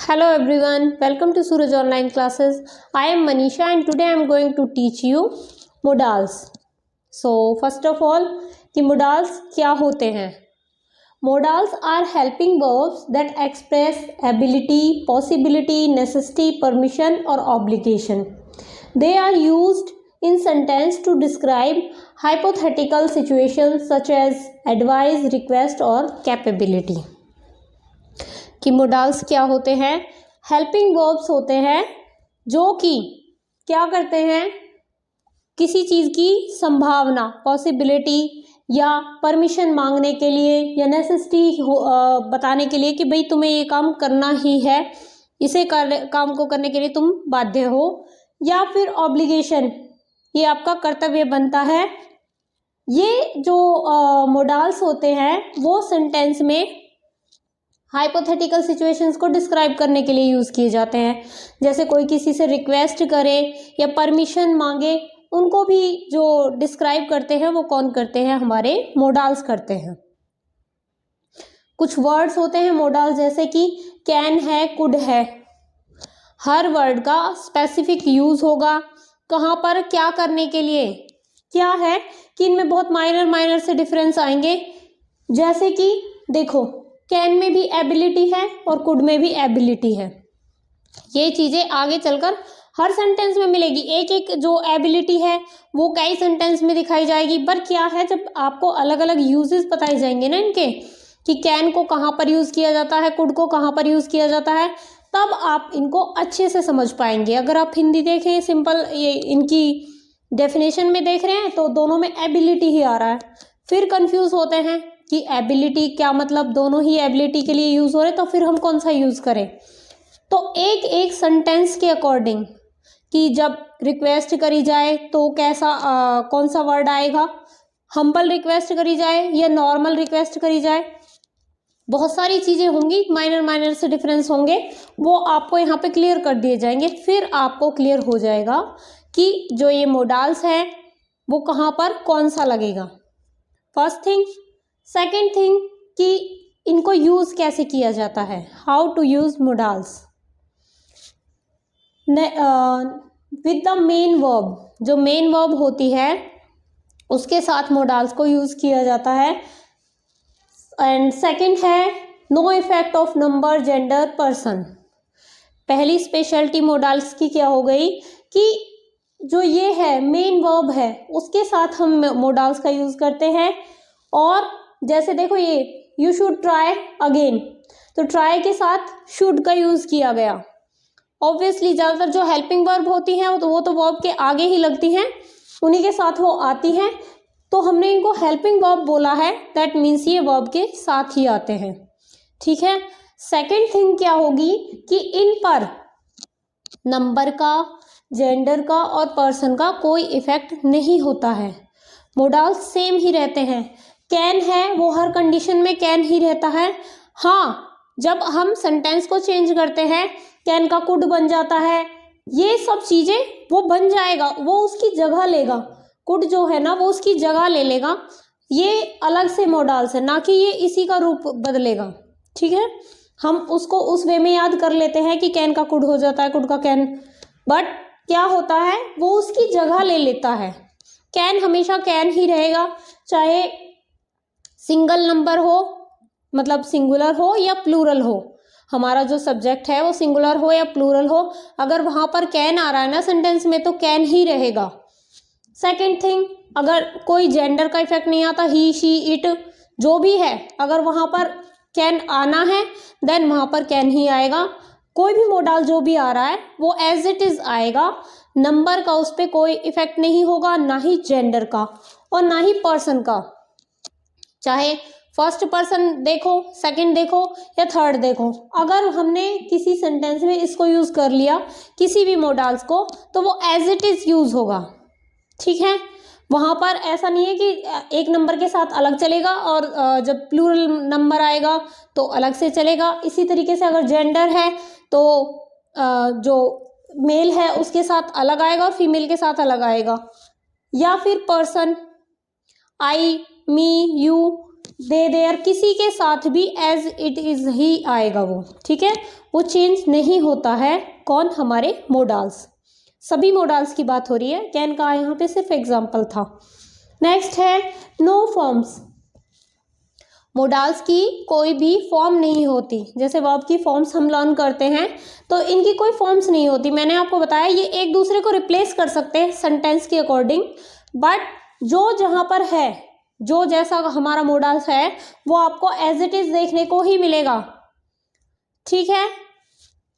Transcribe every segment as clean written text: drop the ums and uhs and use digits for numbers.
Hello everyone, welcome to Suraj Online Classes. I am Manisha and today I am going to teach you modals. So first of all, कि modals क्या होते हैं? Modals are helping verbs that express ability, possibility, necessity, permission or obligation. They are used in sentence to describe hypothetical situations such as advice, request or capability. कि modals क्या होते हैं? Helping verbs होते हैं जो कि क्या करते हैं, किसी चीज़ की संभावना, पॉसिबिलिटी या परमिशन मांगने के लिए या नेसेसिटी बताने के लिए कि भाई तुम्हें ये काम करना ही है, इसे काम को करने के लिए तुम बाध्य हो, या फिर ऑब्लिगेशन, ये आपका कर्तव्य बनता है। ये जो मोडाल्स होते हैं वो सेंटेंस में हाइपोथेटिकल सिचुएशंस को डिस्क्राइब करने के लिए यूज़ किए जाते हैं। जैसे कोई किसी से रिक्वेस्ट करे या परमिशन मांगे, उनको भी जो डिस्क्राइब करते हैं वो कौन करते हैं? हमारे मोडाल्स करते हैं। कुछ वर्ड्स होते हैं मोडाल्स, जैसे कि कैन है, कुड है। हर वर्ड का स्पेसिफिक यूज़ होगा, कहाँ पर, क्या करने के लिए। क्या है कि इनमें बहुत माइनर से डिफरेंस आएंगे। जैसे कि देखो, कैन में भी एबिलिटी है और कुड में भी एबिलिटी है। ये चीज़ें आगे चलकर हर सेंटेंस में मिलेगी। एक एक जो एबिलिटी है वो कई सेंटेंस में दिखाई जाएगी। पर क्या है, जब आपको अलग अलग यूजेस बताए जाएंगे ना इनके, कि कैन को कहाँ पर यूज़ किया जाता है, कुड को कहाँ पर यूज़ किया जाता है, तब आप इनको अच्छे से समझ पाएंगे। अगर आप हिंदी देखें, सिंपल ये इनकी डेफिनेशन में देख रहे हैं तो दोनों में एबिलिटी ही आ रहा है, फिर कंफ्यूज होते हैं कि एबिलिटी क्या मतलब, दोनों ही एबिलिटी के लिए यूज़ हो रहे, तो फिर हम कौन सा यूज़ करें। तो एक एक सेंटेंस के अकॉर्डिंग कि जब रिक्वेस्ट करी जाए तो कैसा कौन सा वर्ड आएगा, हम्बल रिक्वेस्ट करी जाए या नॉर्मल रिक्वेस्ट करी जाए, बहुत सारी चीज़ें होंगी, माइनर से डिफरेंस होंगे, वो आपको यहाँ पे क्लियर कर दिए जाएंगे। फिर आपको क्लियर हो जाएगा कि जो ये मोडाल्स हैं वो कहाँ पर कौन सा लगेगा। First thing. सेकेंड थिंग कि इनको यूज़ कैसे किया जाता है, how to use modals with the main verb. जो मेन वर्ब होती है उसके साथ मोडाल्स को यूज़ किया जाता है। एंड सेकेंड है no effect of number, gender, person. पहली स्पेशलिटी मोडाल्स की क्या हो गई कि जो ये है मेन वर्ब है उसके साथ हम मोडाल्स का यूज़ करते हैं। और जैसे देखो, ये यू शुड ट्राई अगेन, तो ट्राई के साथ शुड का यूज़ किया गया। ऑब्वियसली ज़्यादातर जो हेल्पिंग वर्ब होती हैं वो तो वर्ब के आगे ही लगती हैं, उन्हीं के साथ वो आती हैं, तो हमने इनको हेल्पिंग वर्ब बोला है। दैट मीन्स ये वर्ब के साथ ही आते हैं। ठीक है। सेकेंड थिंग क्या होगी कि इन पर नंबर का, जेंडर का और पर्सन का कोई इफेक्ट नहीं होता है। मोडाल्स सेम ही रहते हैं। कैन है वो हर कंडीशन में कैन ही रहता है। हाँ, जब हम सेंटेंस को चेंज करते हैं, कैन का कुड बन जाता है, ये सब चीज़ें वो बन जाएगा, वो उसकी जगह लेगा। कुड जो है ना वो उसकी जगह ले लेगा। ये अलग से मोडाल्स है, ना कि ये इसी का रूप बदलेगा। ठीक है, हम उसको उस वे में याद कर लेते हैं कि कैन का कुड हो जाता है, कुड का कैन, बट क्या होता है वो उसकी जगह ले लेता है। कैन हमेशा कैन ही रहेगा, चाहे सिंगल नंबर हो, मतलब सिंगुलर हो या प्लूरल हो। हमारा जो सब्जेक्ट है वो सिंगुलर हो या प्लूरल हो, अगर वहाँ पर कैन आ रहा है ना सेंटेंस में तो कैन ही रहेगा। सेकेंड थिंग, अगर कोई जेंडर का इफेक्ट नहीं आता, ही, शी, इट जो भी है, अगर वहाँ पर कैन आना है देन वहाँ पर कैन ही आएगा। कोई भी मोडाल जो भी आ रहा है वो एज इट इज़ आएगा। नंबर का उस पर कोई इफेक्ट नहीं होगा, ना ही जेंडर का और ना ही पर्सन का। चाहे फर्स्ट पर्सन देखो, सेकंड देखो या थर्ड देखो, अगर हमने किसी सेंटेंस में इसको यूज़ कर लिया, किसी भी मोडाल्स को, तो वो एज इट इज़ यूज़ होगा। ठीक है, वहाँ पर ऐसा नहीं है कि एक नंबर के साथ अलग चलेगा और जब प्लूरल नंबर आएगा तो अलग से चलेगा। इसी तरीके से अगर जेंडर है तो जो मेल है उसके साथ अलग आएगा और फीमेल के साथ अलग आएगा। या फिर person, I, me, you, they there, किसी के साथ भी एज इट इज ही आएगा वो, ठीक है, वो चेंज नहीं होता है। कौन? हमारे मोडाल्स। सभी मोडाल्स की बात हो रही है, कैन का यहाँ पे सिर्फ एग्जाम्पल था। नेक्स्ट है नो फॉर्म्स। मोडाल्स की कोई भी फॉर्म नहीं होती। जैसे वर्ब की फॉर्म्स हम लर्न करते हैं तो इनकी कोई फॉर्म्स नहीं होती। मैंने आपको बताया ये एक दूसरे को रिप्लेस कर सकते हैं सेंटेंस के अकॉर्डिंग, बट जो जहाँ पर है, जो जैसा हमारा मोडाल्स है वो आपको एज इट इज देखने को ही मिलेगा, ठीक है।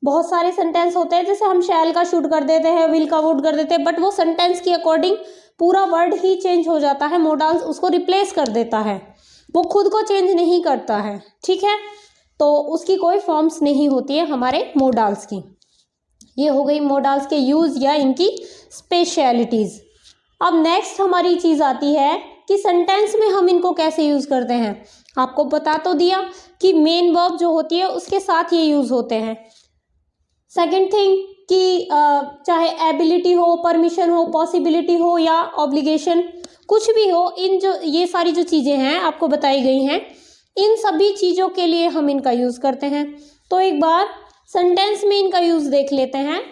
बहुत सारे सेंटेंस होते हैं जैसे हम शैल का शुड कर देते हैं, विल का वुड कर देते हैं, बट वो सेंटेंस के अकॉर्डिंग पूरा वर्ड ही चेंज हो जाता है, मोडाल्स उसको रिप्लेस कर देता है, वो खुद को चेंज नहीं करता है, ठीक है। तो उसकी कोई फॉर्म्स नहीं होती है हमारे मोडाल्स की। ये हो गई मोडाल्स के यूज या इनकी स्पेशलिटीज। अब नेक्स्ट हमारी चीज आती है कि सेंटेंस में हम इनको कैसे यूज करते हैं। आपको बता तो दिया कि मेन वर्ब जो होती है उसके साथ ये यूज होते हैं। सेकेंड थिंग कि चाहे एबिलिटी हो, परमिशन हो, पॉसिबिलिटी हो या ऑब्लिगेशन, कुछ भी हो, इन जो ये सारी जो चीज़ें हैं आपको बताई गई हैं, इन सभी चीज़ों के लिए हम इनका यूज़ करते हैं। तो एक बार सेंटेंस में इनका यूज़ देख लेते हैं।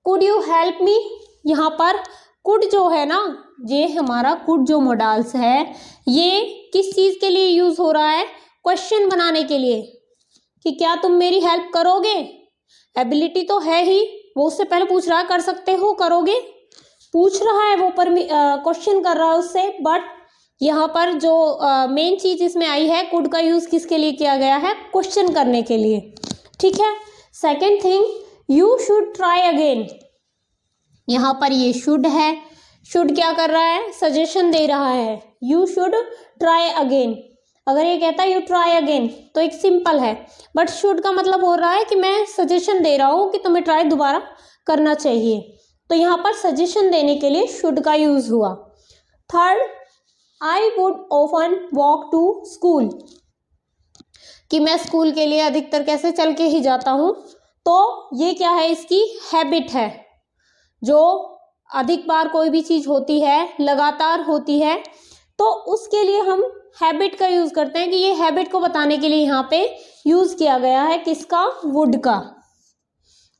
कुड यू हेल्प मी, यहाँ पर कुड जो है ना, ये हमारा कुड जो मोडाल्स है ये किस चीज़ के लिए यूज़ हो रहा है? क्वेश्चन बनाने के लिए कि क्या तुम मेरी हेल्प करोगे। एबिलिटी तो है ही, वो उससे पहले पूछ रहा है कर सकते हो, करोगे, पूछ रहा है वो, पर क्वेश्चन कर रहा है उससे। बट यहाँ पर जो मेन चीज इसमें आई है, कुड का यूज किसके लिए किया गया है? क्वेश्चन करने के लिए, ठीक है। Second thing, you should try again. यहाँ पर ये शुड है, शुड क्या कर रहा है? सजेशन दे रहा है, यू शुड ट्राई अगेन। अगर ये कहता है यू ट्राई अगेन तो एक सिंपल है, बट शुड का मतलब हो रहा है कि मैं सजेशन दे रहा हूँ कि तुम्हें ट्राई दोबारा करना चाहिए, तो यहाँ पर सजेशन देने के लिए शुड का यूज हुआ। Third, I would often walk to school, कि मैं स्कूल के लिए अधिकतर कैसे चल के ही जाता हूँ, तो ये क्या है? इसकी हैबिट है। जो अधिक बार कोई भी चीज होती है, लगातार होती है, तो उसके लिए हम हैबिट का यूज करते हैं, कि ये हैबिट को बताने के लिए यहाँ पे यूज किया गया है किसका? वुड का।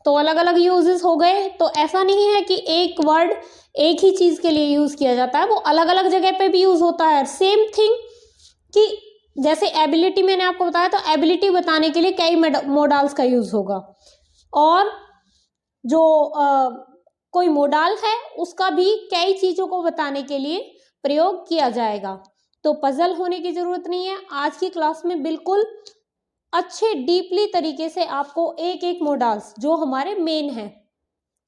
तो अलग अलग यूजेस हो गए। तो ऐसा नहीं है कि एक वर्ड एक ही चीज के लिए यूज किया जाता है, वो अलग अलग जगह पे भी यूज होता है। सेम थिंग कि जैसे एबिलिटी मैंने आपको बताया, तो एबिलिटी बताने के लिए कई मोडाल्स का यूज होगा, और जो कोई मोडाल है उसका भी कई चीजों को बताने के लिए प्रयोग किया जाएगा। तो पजल होने की जरूरत नहीं है। आज की क्लास में बिल्कुल अच्छे डीपली तरीके से आपको एक एक मोडाल्स जो हमारे मेन हैं,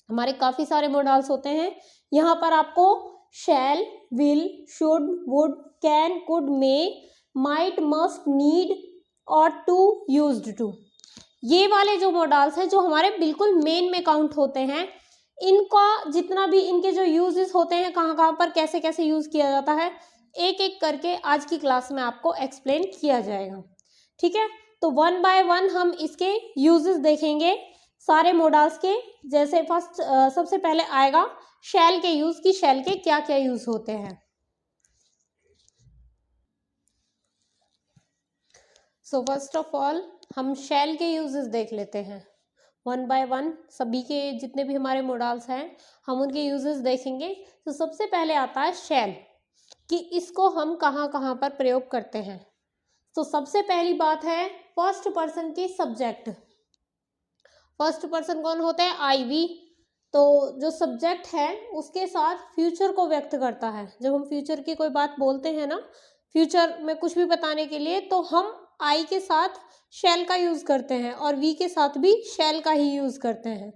हमारे काफी सारे मोडाल्स होते हैं, यहाँ पर आपको shall, will, should, would, can, could, may, might, must, need और टू, यूज्ड टू, ये वाले जो मोडाल्स हैं जो हमारे बिल्कुल मेन में काउंट होते हैं, इनका जितना भी इनके जो यूजेस होते हैं, कहाँ कहाँ पर कैसे कैसे यूज किया जाता है, एक एक करके आज की क्लास में आपको एक्सप्लेन किया जाएगा, ठीक है। तो वन बाय वन हम इसके यूजेस देखेंगे सारे मोडाल्स के। जैसे फर्स्ट सबसे पहले आएगा शैल के यूज, की शैल के क्या क्या यूज होते हैं। सो फर्स्ट ऑफ ऑल हम शैल के यूजेस देख लेते हैं वन बाय वन। सभी के जितने भी हमारे मोडाल्स हैं हम उनके यूजेस देखेंगे। तो सबसे पहले आता है शैल, कि इसको हम कहाँ कहाँ पर प्रयोग करते हैं। तो सबसे पहली बात है फर्स्ट पर्सन के सब्जेक्ट। फर्स्ट पर्सन कौन होते हैं? आई, वी। तो जो सब्जेक्ट है उसके साथ फ्यूचर को व्यक्त करता है। जब हम फ्यूचर की कोई बात बोलते हैं ना, फ्यूचर में कुछ भी बताने के लिए, तो हम आई के साथ शैल का यूज करते हैं और वी के साथ भी शैल का ही यूज करते हैं।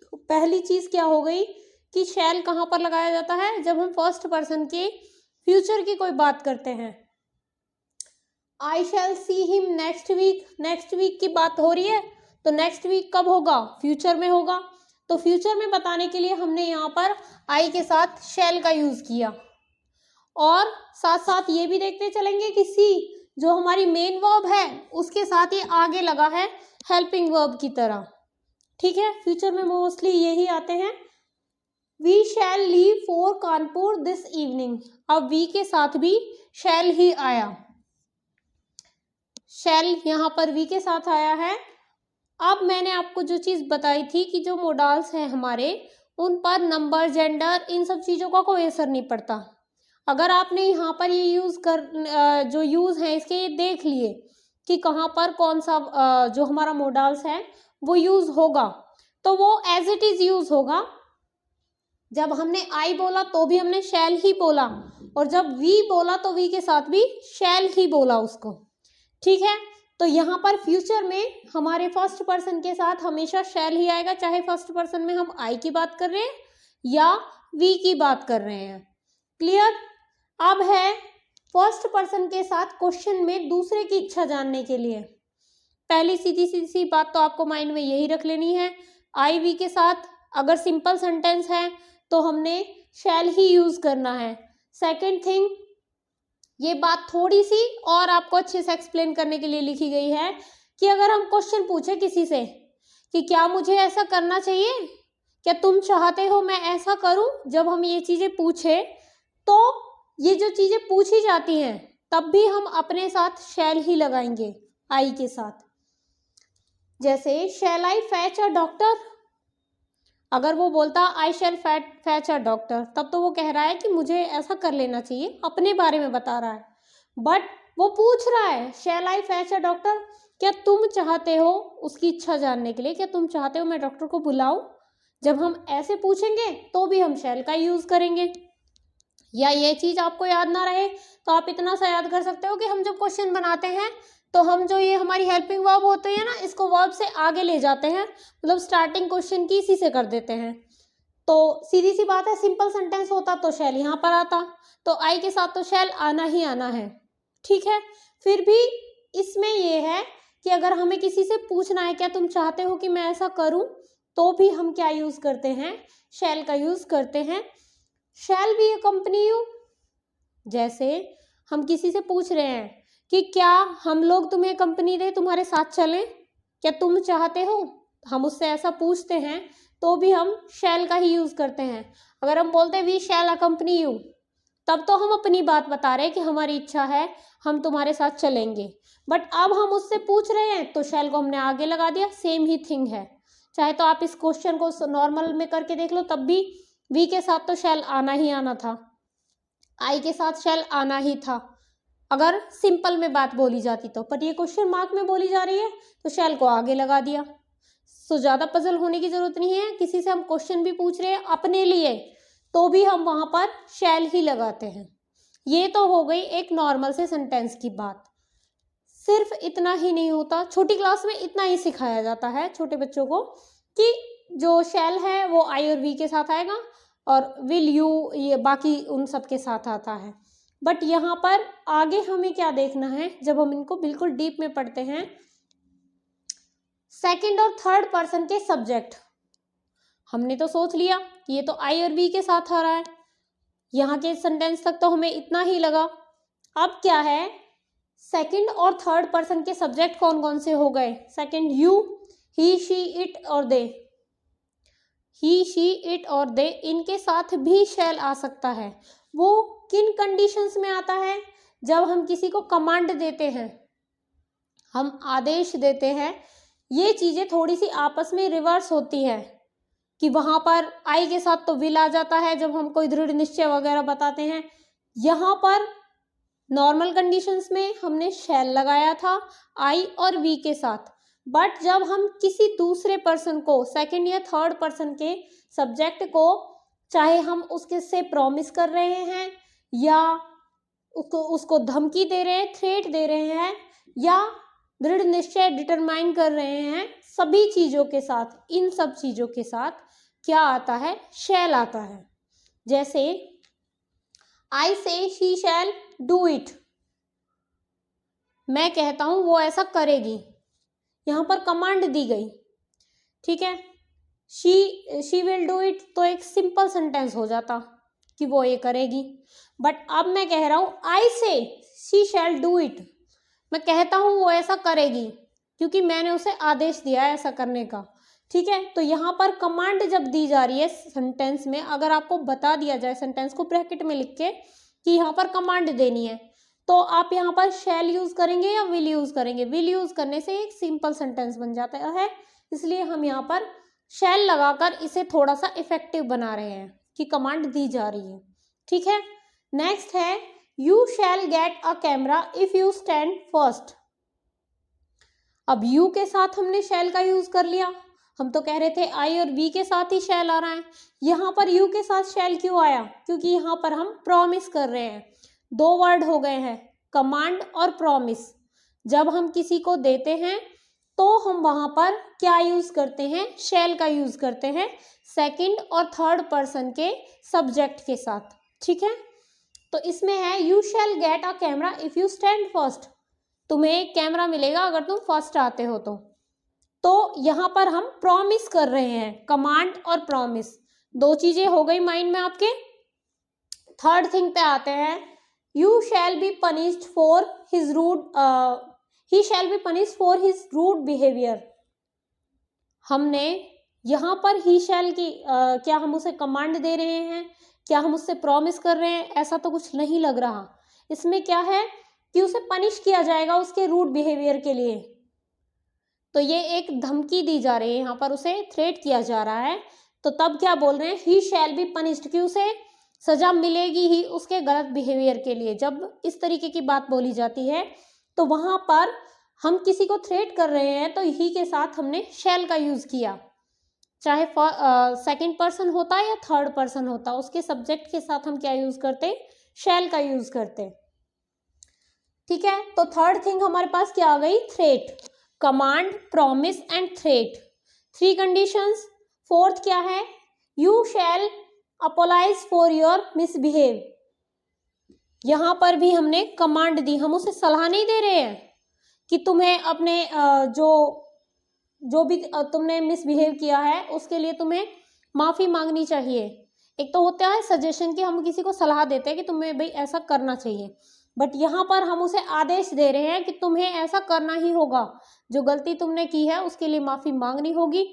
तो पहली चीज क्या हो गई कि शैल कहाँ पर लगाया जाता है? जब हम फर्स्ट पर्सन के फ्यूचर की कोई बात करते हैं। I shall see him next week, next week की बात हो रही है, तो नेक्स्ट वीक कब होगा? फ्यूचर में होगा। तो फ्यूचर में बताने के लिए हमने यहाँ पर आई के साथ शैल का यूज किया। और साथ साथ ये भी देखते चलेंगे कि सी जो हमारी मेन वर्ब है उसके साथ ये आगे लगा है हेल्पिंग वर्ब की तरह, ठीक है। फ्यूचर में मोस्टली यही आते हैं। We shall leave for Kanpur this evening, अब वी के साथ भी शैल ही आया, शैल यहाँ पर वी के साथ आया है। अब मैंने आपको जो चीज़ बताई थी कि जो मोडाल्स हैं हमारे, उन पर नंबर, जेंडर, इन सब चीज़ों का कोई असर नहीं पड़ता। अगर आपने यहाँ पर ये जो यूज़ हैं इसके ये देख लिए कि कहाँ पर कौन सा जो हमारा मोडाल्स है वो यूज़ होगा, तो वो एज इट इज़ यूज़ होगा। जब हमने आई बोला तो भी हमने शैल ही बोला, और जब वी बोला तो वी के साथ भी शैल ही बोला उसको। ठीक है, तो यहाँ पर फ्यूचर में हमारे फर्स्ट पर्सन के साथ हमेशा शैल ही आएगा, चाहे फर्स्ट पर्सन में हम आई की बात कर रहे हैं या वी की बात कर रहे हैं। क्लियर? अब है फर्स्ट पर्सन के साथ क्वेश्चन में दूसरे की इच्छा जानने के लिए पहली सीधी सी बात तो आपको माइंड में यही रख लेनी है, आई वी के साथ अगर सिंपल सेंटेंस है तो हमने शैल ही यूज करना है। सेकंड थिंग, ये बात थोड़ी सी और आपको अच्छे से एक्सप्लेन करने के लिए लिखी गई है कि अगर हम क्वेश्चन पूछे किसी से कि क्या मुझे ऐसा करना चाहिए, क्या तुम चाहते हो मैं ऐसा करूं, जब हम ये चीजें पूछे तो ये जो चीजें पूछी जाती हैं तब भी हम अपने साथ शैल ही लगाएंगे आई के साथ। जैसे शैल आई फैच अ डॉक्टर, अगर वो बोलता आई शैल फैच अ डॉक्टर, तब तो वो कह रहा है कि मुझे ऐसा कर लेना चाहिए, अपने बारे में बता रहा है। बट वो पूछ रहा है shall I fetch a doctor, क्या तुम चाहते हो, उसकी इच्छा जानने के लिए, क्या तुम चाहते हो मैं डॉक्टर को बुलाऊं। जब हम ऐसे पूछेंगे तो भी हम शैल का यूज करेंगे। या ये चीज आपको याद ना रहे तो आप इतना सा याद कर सकते हो कि हम जब क्वेश्चन बनाते हैं तो हम जो ये हमारी हेल्पिंग वर्ब होती है ना, इसको वर्ब से आगे ले जाते हैं, मतलब स्टार्टिंग क्वेश्चन की इसी से कर देते हैं। तो सीधी सी बात है, सिंपल सेंटेंस होता तो शैल यहाँ पर आता, तो आई के साथ तो शैल आना ही आना है। ठीक है, फिर भी इसमें ये है कि अगर हमें किसी से पूछना है क्या तुम चाहते हो कि मैं ऐसा करूं, तो भी हम क्या यूज करते हैं, शैल का यूज करते हैं। शैल बी अकम्पनी यू, जैसे हम किसी से पूछ रहे हैं कि क्या हम लोग तुम्हें कंपनी दे, तुम्हारे साथ चलें, क्या तुम चाहते हो, हम उससे ऐसा पूछते हैं तो भी हम शैल का ही यूज करते हैं। अगर हम बोलते हैं वी शैल अकम्पनी यू, तब तो हम अपनी बात बता रहे हैं कि हमारी इच्छा है, हम तुम्हारे साथ चलेंगे। बट अब हम उससे पूछ रहे हैं तो शैल को हमने आगे लगा दिया, सेम ही थिंग है। चाहे तो आप इस क्वेश्चन को नॉर्मल में करके देख लो, तब भी वी के साथ तो शैल आना ही आना था, आई के साथ शैल आना ही था अगर सिंपल में बात बोली जाती तो। पर ये क्वेश्चन मार्क में बोली जा रही है तो शैल को आगे लगा दिया। सो ज़्यादा पजल होने की जरूरत नहीं है, किसी से हम क्वेश्चन भी पूछ रहे हैं अपने लिए तो भी हम वहां पर शैल ही लगाते हैं। ये तो हो गई एक नॉर्मल से सेंटेंस की बात। सिर्फ इतना ही नहीं होता, छोटी क्लास में इतना ही सिखाया जाता है छोटे बच्चों को कि जो शैल है वो आई और वी के साथ आएगा और विल यू ये बाकी उन सब के साथ आता है। बट यहाँ पर आगे हमें क्या देखना है जब हम इनको बिल्कुल डीप में पढ़ते हैं, सेकंड और थर्ड पर्सन के सब्जेक्ट। हमने तो सोच लिया कि ये तो आई और वी के साथ आ रहा है, यहाँ के सेंटेंस तक तो हमें इतना ही लगा। अब क्या है, सेकंड और थर्ड पर्सन के सब्जेक्ट कौन कौन से हो गए। Second you, he she it और दे, ही शी इट और दे, इनके साथ भी शैल आ सकता है। वो किन कंडीशंस में आता है, जब हम किसी को कमांड देते हैं, हम आदेश देते हैं। ये चीजें थोड़ी सी आपस में रिवर्स होती है कि वहां पर आई के साथ तो विल आ जाता है जब हम कोई दृढ़ निश्चय वगैरह बताते हैं। यहाँ पर नॉर्मल कंडीशंस में हमने शैल लगाया था आई और वी के साथ, बट जब हम किसी दूसरे पर्सन को, सेकंड या थर्ड पर्सन के सब्जेक्ट को, चाहे हम उसके से प्रॉमिस कर रहे हैं या उसको धमकी दे रहे हैं, थ्रेट दे रहे हैं, या दृढ़ निश्चय डिटरमाइन कर रहे हैं, सभी चीजों के साथ, इन सब चीजों के साथ क्या आता है, शैल आता है। जैसे आई से शी शैल डू इट, मैं कहता हूं वो ऐसा करेगी, यहां पर कमांड दी गई। ठीक है, शी विल डू इट तो एक सिंपल सेंटेंस हो जाता कि वो ये करेगी। बट अब मैं कह रहा हूं आई से शी शैल डू इट, मैं कहता हूं वो ऐसा करेगी क्योंकि मैंने उसे आदेश दिया है ऐसा करने का। ठीक है, तो यहाँ पर कमांड जब दी जा रही है सेंटेंस में, अगर आपको बता दिया जाए सेंटेंस को ब्रैकेट में लिख के कि यहाँ पर कमांड देनी है, तो आप यहाँ पर शैल यूज करेंगे या विल यूज करेंगे? विल यूज करने से एक सिंपल सेंटेंस बन जाता है, इसलिए हम यहाँ पर शैल लगाकर इसे थोड़ा सा इफेक्टिव बना रहे हैं कि कमांड दी जा रही है। ठीक है, नेक्स्ट है you shall get a camera if you stand first. अब यू के साथ हमने शैल का यूज कर लिया। हम तो कह रहे थे आई और बी के साथ ही शैल आ रहा है, यहाँ पर यू के साथ शैल क्यों आया? क्योंकि यहाँ पर हम प्रॉमिस कर रहे हैं। दो वर्ड हो गए हैं, कमांड और प्रॉमिस। जब हम किसी को देते हैं तो हम वहां पर क्या यूज करते हैं? शैल का यूज करते हैं सेकंड और थर्ड पर्सन के सब्जेक्ट के साथ। ठीक है, तो इसमें है you shall get a camera if you stand first. तुम्हें एक कैमरा मिलेगा अगर तुम फर्स्ट आते हो तो यहाँ पर हम प्रॉमिस कर रहे हैं, कमांड और प्रॉमिस। दो चीजें हो गई माइंड में आपके। थर्ड थिंग पे आते हैं, you shall be punished for his rude he shall be punished for his rude behaviour. हमने यहाँ पर ही शैल की क्या हम उसे कमांड दे रहे हैं, क्या हम उससे प्रॉमिस कर रहे हैं? ऐसा तो कुछ नहीं लग रहा। इसमें क्या है कि उसे पनिश किया जाएगा उसके रूड बिहेवियर के लिए। तो ये एक धमकी दी जा रही है, यहाँ पर उसे थ्रेट किया जा रहा है। तो तब क्या बोल रहे हैं? ही शैल बी पनिश्ड, कि उसे सजा मिलेगी ही उसके गलत बिहेवियर के लिए। जब इस तरीके की बात बोली जाती है तो वहां पर हम किसी को थ्रेट कर रहे हैं तो ही के साथ हमने शैल का यूज किया, चाहे सेकंड पर्सन होता है या थर्ड पर्सन होता, उसके सब्जेक्ट के साथ हम क्या यूज करते? शैल का यूज करते। ठीक है, तो थर्ड थिंग हमारे पास क्या आ गई? Threat, command, promise and threat, 3 conditions. Fourth क्या है? You shall apologise for your misbehave. यहां पर भी हमने कमांड दी, हम उसे सलाह नहीं दे रहे हैं कि तुम्हें अपने जो भी तुमने मिसबिहेव किया है उसके लिए तुम्हें माफी मांगनी चाहिए। एक तो होता है सजेशन कि हम किसी को सलाह देते हैं कि तुम्हें भाई ऐसा करना चाहिए, बट यहाँ पर हम उसे आदेश दे रहे हैं कि तुम्हें ऐसा करना ही होगा, जो गलती तुमने की है उसके लिए माफी मांगनी होगी।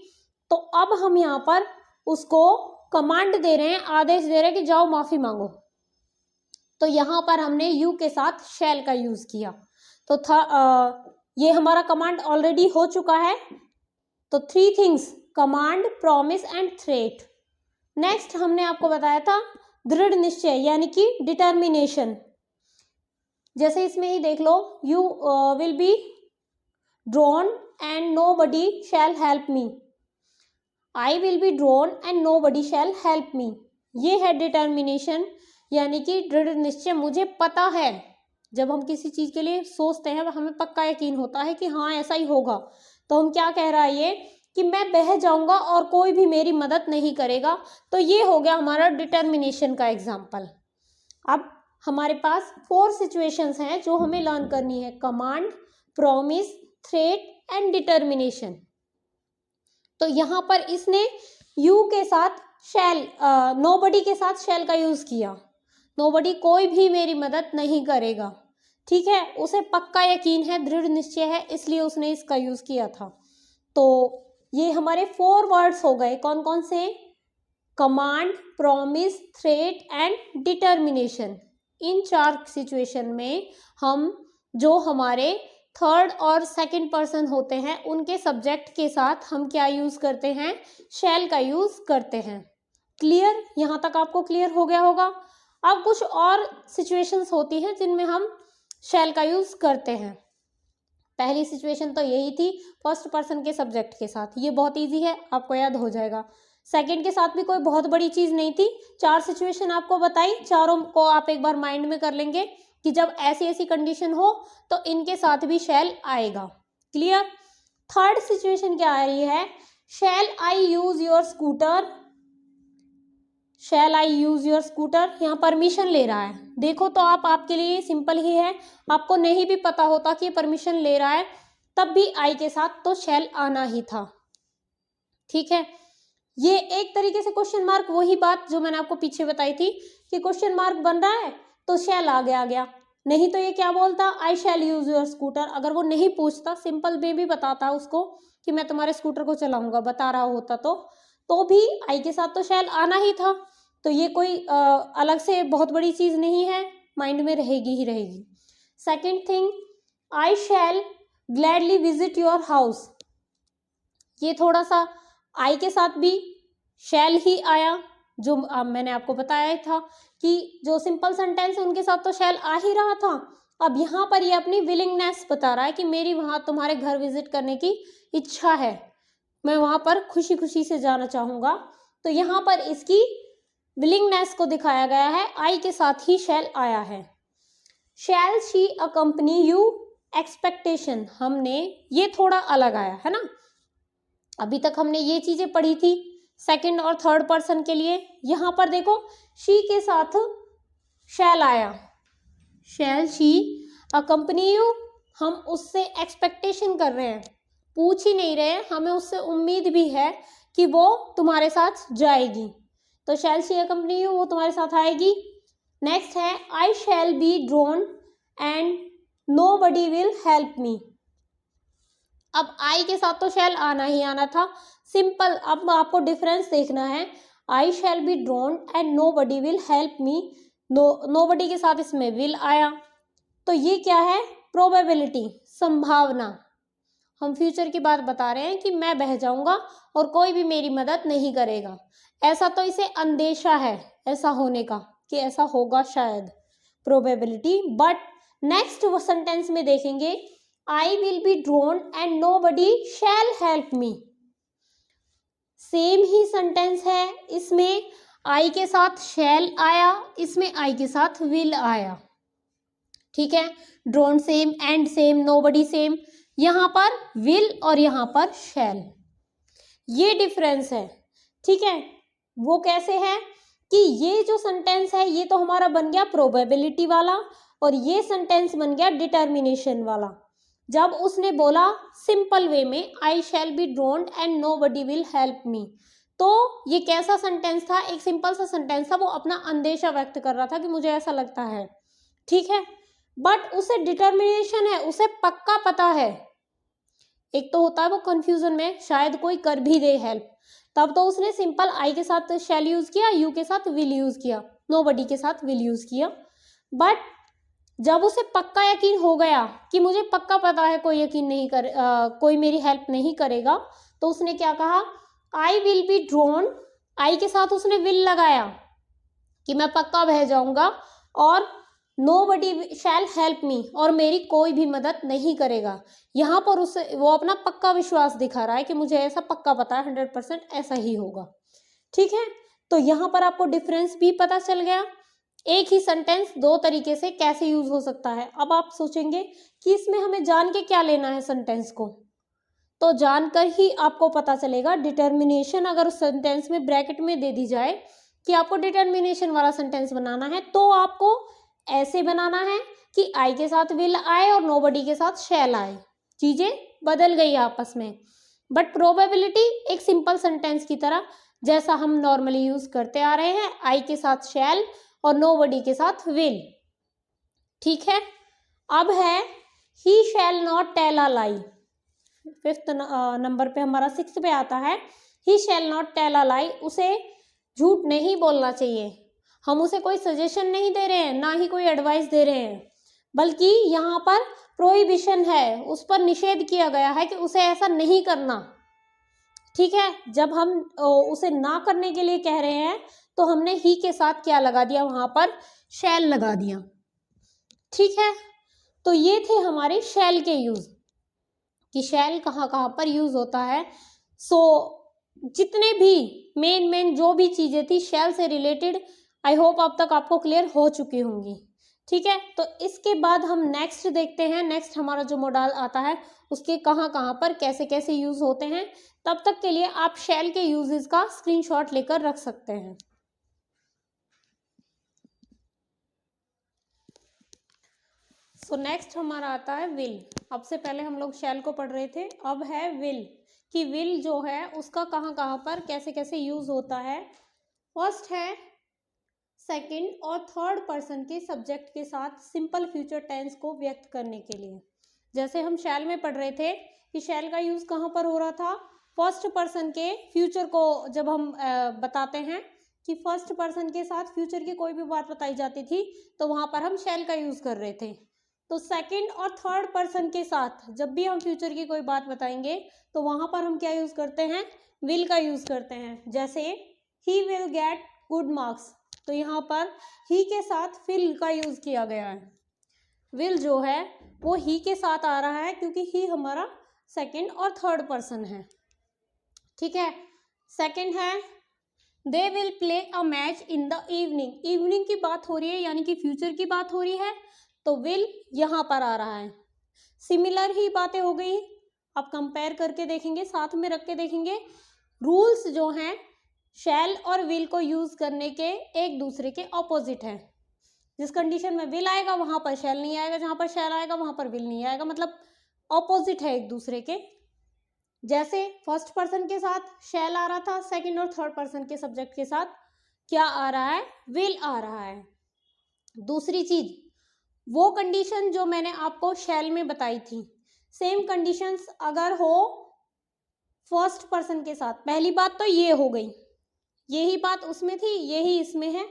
तो अब हम यहाँ पर उसको कमांड दे रहे हैं, आदेश दे रहे हैं कि जाओ माफी मांगो। तो यहाँ पर हमने यू के साथ शैल का यूज किया। तो ये हमारा कमांड ऑलरेडी हो चुका है। तो 3 things, command, promise and threat. Next हमने आपको बताया था दृढ़ निश्चय, यानी कि डिटर्मिनेशन। जैसे इसमें ही देख लो, you will be drawn and nobody shall help me. I will be drawn and nobody shall help me. ये है डिटर्मिनेशन, यानी कि दृढ़ निश्चय। मुझे पता है, जब हम किसी चीज के लिए सोचते हैं हमें पक्का यकीन होता है कि हाँ ऐसा ही होगा, तो हम क्या कह रहा है ये कि मैं बह जाऊंगा और कोई भी मेरी मदद नहीं करेगा। तो ये हो गया हमारा डिटर्मिनेशन का एग्जाम्पल। अब हमारे पास 4 सिचुएशंस हैं जो हमें लर्न करनी है, command, promise, threat and determination. तो यहाँ पर इसने यू के साथ शैल, नोबडी के साथ शैल का यूज किया। नोबडी, कोई भी मेरी मदद नहीं करेगा। ठीक है, उसे पक्का यकीन है, दृढ़ निश्चय है, इसलिए उसने इसका यूज किया था। तो ये हमारे 4 वर्ड्स हो गए, कौन कौन से? Command, promise, threat and determination. In 4 situation में हम जो हमारे थर्ड और सेकंड पर्सन होते हैं उनके सब्जेक्ट के साथ हम क्या यूज करते हैं? शैल का यूज करते हैं। क्लियर? यहाँ तक आपको क्लियर हो गया होगा। अब कुछ और सिचुएशंस होती हैं जिनमें हम शैल का यूज करते हैं। पहली सिचुएशन तो यही थी, फर्स्ट पर्सन के सब्जेक्ट के साथ, ये बहुत इजी है, आपको याद हो जाएगा। सेकंड के साथ भी कोई बहुत बड़ी चीज नहीं थी। 4 सिचुएशन आपको बताई, चारों को आप एक बार माइंड में कर लेंगे कि जब ऐसी ऐसी कंडीशन हो तो इनके साथ भी शैल आएगा। क्लियर? थर्ड सिचुएशन क्या आ रही है? Shall I use your scooter. Shall I use your scooter, यहाँ परमिशन ले रहा है। देखो तो आपके लिए सिंपल ही है, आपको नहीं भी पता होता कि परमिशन ले रहा है तब भी आई के साथ तो शैल आना ही था। ठीक है, ये एक तरीके से क्वेश्चन मार्क, वही बात जो मैंने आपको पीछे बताई थी कि क्वेश्चन मार्क बन रहा है तो शैल आ गया। नहीं तो ये क्या बोलता? आई शैल यूज योर स्कूटर। अगर वो नहीं पूछता, सिंपल वे भी बताता उसको कि मैं तुम्हारे स्कूटर को चलाऊंगा, बता रहा होता तो भी आई के साथ तो शैल आना ही था। तो ये कोई अलग से बहुत बड़ी चीज नहीं है, माइंड में रहेगी ही रहेगी। Second thing, I shall gladly visit your house, ये थोड़ा सा आई के साथ भी शैल ही आया, जो मैंने आपको बताया था कि जो सिंपल सेंटेंस है उनके साथ तो शैल आ ही रहा था। अब यहाँ पर ये अपनी विलिंगनेस बता रहा है कि मेरी वहाँ तुम्हारे घर विजिट करने की इच्छा है, मैं वहाँ पर खुशी खुशी से जाना चाहूँगा। तो यहाँ पर इसकी विलिंगनेस को दिखाया गया है, आई के साथ ही शैल आया है। शैल शी अकम्पनी यू, एक्सपेक्टेशन, हमने ये थोड़ा अलग आया है ना, अभी तक हमने ये चीजें पढ़ी थी सेकंड और थर्ड पर्सन के लिए। यहां पर देखो शी के साथ शैल आया, शैल शी अकम्पनी यू, हम उससे एक्सपेक्टेशन कर रहे हैं, पूछ ही नहीं रहे हैं, हमें उससे उम्मीद भी है कि वो तुम्हारे साथ जाएगी, तो शैल शी अकम्पनी यू, वो तुम्हारे साथ आएगी। नेक्स्ट है I shall be drown and nobody will help me, अब आई के साथ तो शैल आना ही आना था, सिंपल। अब आपको डिफरेंस देखना है, I shall be drown and nobody will help me, nobody के साथ इसमें विल आया, तो ये क्या है, प्रोबेबिलिटी, संभावना। हम फ्यूचर की बात बता रहे हैं कि मैं बह जाऊंगा और कोई भी मेरी मदद नहीं करेगा, ऐसा तो इसे अंदेशा है ऐसा होने का कि ऐसा होगा शायद, प्रोबेबिलिटी। बट नेक्स्ट वो सेंटेंस में देखेंगे आई will B drown and nobody shell help me, same he sentence है, इसमें आई के साथ शैल आया, इसमें आई के साथ विल आया, ठीक है। Drone same, and same, nobody same, यहां पर विल और यहां पर शैल, ये डिफरेंस है, ठीक है। वो कैसे है कि ये जो सेंटेंस है ये तो हमारा बन गया प्रोबेबिलिटी वाला, और ये सेंटेंस बन गया डिटर्मिनेशन वाला। जब उसने बोला सिंपल वे में I shall be drowned and nobody will help me, तो ये कैसा सेंटेंस था, एक सिंपल सा सेंटेंस था, वो अपना अंदेशा व्यक्त कर रहा था कि मुझे ऐसा लगता है, ठीक है। बट उसे डिटर्मिनेशन है, उसे पक्का पता है। एक तो होता है वो कंफ्यूजन में शायद कोई कर भी दे हेल्प, तब तो उसने सिंपल आई के साथ शैल यूज किया, यू के साथ विल यूज किया, नोबडी के साथ विल यूज किया। बट जब उसे पक्का यकीन हो गया कि मुझे पक्का पता है कोई यकीन नहीं कोई मेरी हेल्प नहीं करेगा, तो उसने क्या कहा, आई विल बी ड्रोन, आई के साथ उसने विल लगाया कि मैं पक्का बह जाऊंगा, और नोबडी शैल हेल्प मी, और मेरी कोई भी मदद नहीं करेगा। यहाँ पर उसे वो अपना पक्का विश्वास दिखा रहा है कि मुझे ऐसा पक्का पता है, 100% ऐसा ही होगा, ठीक है। तो यहाँ पर आपको डिफरेंस भी पता चल गया, एक ही सेंटेंस दो तरीके से कैसे यूज हो सकता है। अब आप सोचेंगे कि इसमें हमें जान के क्या लेना है सेंटेंस को, तो जानकर ही आपको पता चलेगा। डिटर्मिनेशन अगर उस सेंटेंस में ब्रैकेट में दे दी जाए कि आपको डिटर्मिनेशन वाला सेंटेंस बनाना है, तो आपको ऐसे बनाना है कि आई के साथ विल आए और नोबडी के साथ शैल आए, चीजें बदल गई आपस में। बट प्रोबेबिलिटी एक सिंपल सेंटेंस की तरह जैसा हम नॉर्मली यूज करते आ रहे हैं, आई के साथ शैल और नोबडी के साथ विल, ठीक है। अब है he shall not tell a lie, fifth number पे हमारा 6 पे आता है he shall not tell a लाई, उसे झूठ नहीं बोलना चाहिए। हम उसे कोई सजेशन नहीं दे रहे हैं, ना ही कोई एडवाइस दे रहे हैं, बल्कि यहाँ पर प्रोहिबिशन है, उस पर निषेध किया गया है कि उसे ऐसा नहीं करना, ठीक है। जब हम उसे ना करने के लिए कह रहे हैं तो हमने ही के साथ क्या लगा दिया, वहां पर शैल लगा दिया, ठीक है। तो ये थे हमारे शैल के यूज कि शैल कहाँ कहाँ पर यूज होता है। सो जितने भी मेन जो भी चीजें थी शैल से रिलेटेड, आई होप अब तक आपको क्लियर हो चुकी होंगी, ठीक है। तो इसके बाद हम नेक्स्ट देखते हैं, नेक्स्ट हमारा जो मॉडल आता है उसके कहाँ कहाँ पर कैसे कैसे यूज होते हैं। तब तक के लिए आप शैल के यूजेस का स्क्रीनशॉट लेकर रख सकते हैं। सो नेक्स्ट हमारा आता है विल। अब से पहले हम लोग शैल को पढ़ रहे थे, अब है विल कि विल जो है उसका कहाँ कहाँ पर कैसे कैसे यूज होता है। फर्स्ट है सेकंड और थर्ड पर्सन के सब्जेक्ट के साथ सिंपल फ्यूचर टेंस को व्यक्त करने के लिए। जैसे हम शैल में पढ़ रहे थे कि शैल का यूज कहाँ पर हो रहा था, फर्स्ट पर्सन के फ्यूचर को जब हम बताते हैं कि फर्स्ट पर्सन के साथ फ्यूचर की कोई भी बात बताई जाती थी तो वहां पर हम शैल का यूज कर रहे थे। तो सेकंड और थर्ड पर्सन के साथ जब भी हम फ्यूचर की कोई बात बताएंगे तो वहां पर हम क्या यूज करते हैं, विल का यूज करते हैं। जैसे he will get good marks, तो यहाँ पर ही के साथ विल का यूज किया गया है। विल जो है वो ही के साथ आ रहा है क्योंकि ही हमारा सेकंड और थर्ड पर्सन है। ठीक है, सेकंड है they will play a match in the evening. Evening की बात हो रही है यानी कि फ्यूचर की बात हो रही है, तो विल यहाँ पर आ रहा है। सिमिलर ही बातें हो गई, आप कंपेयर करके देखेंगे, साथ में रख के देखेंगे। रूल्स जो हैं शैल और विल को यूज करने के एक दूसरे के ऑपोजिट है। जिस कंडीशन में विल आएगा वहां पर शैल नहीं आएगा, जहां पर शैल आएगा वहां पर विल नहीं आएगा, मतलब ऑपोजिट है एक दूसरे के। जैसे फर्स्ट पर्सन के साथ शैल आ रहा था, सेकंड और थर्ड पर्सन के सब्जेक्ट के साथ क्या आ रहा है, विल आ रहा है। दूसरी चीज, वो कंडीशन जो मैंने आपको शैल में बताई थी, सेम कंडीशंस अगर हो फर्स्ट पर्सन के साथ, पहली बात तो ये हो गई, यही बात उसमें थी, यही इसमें है।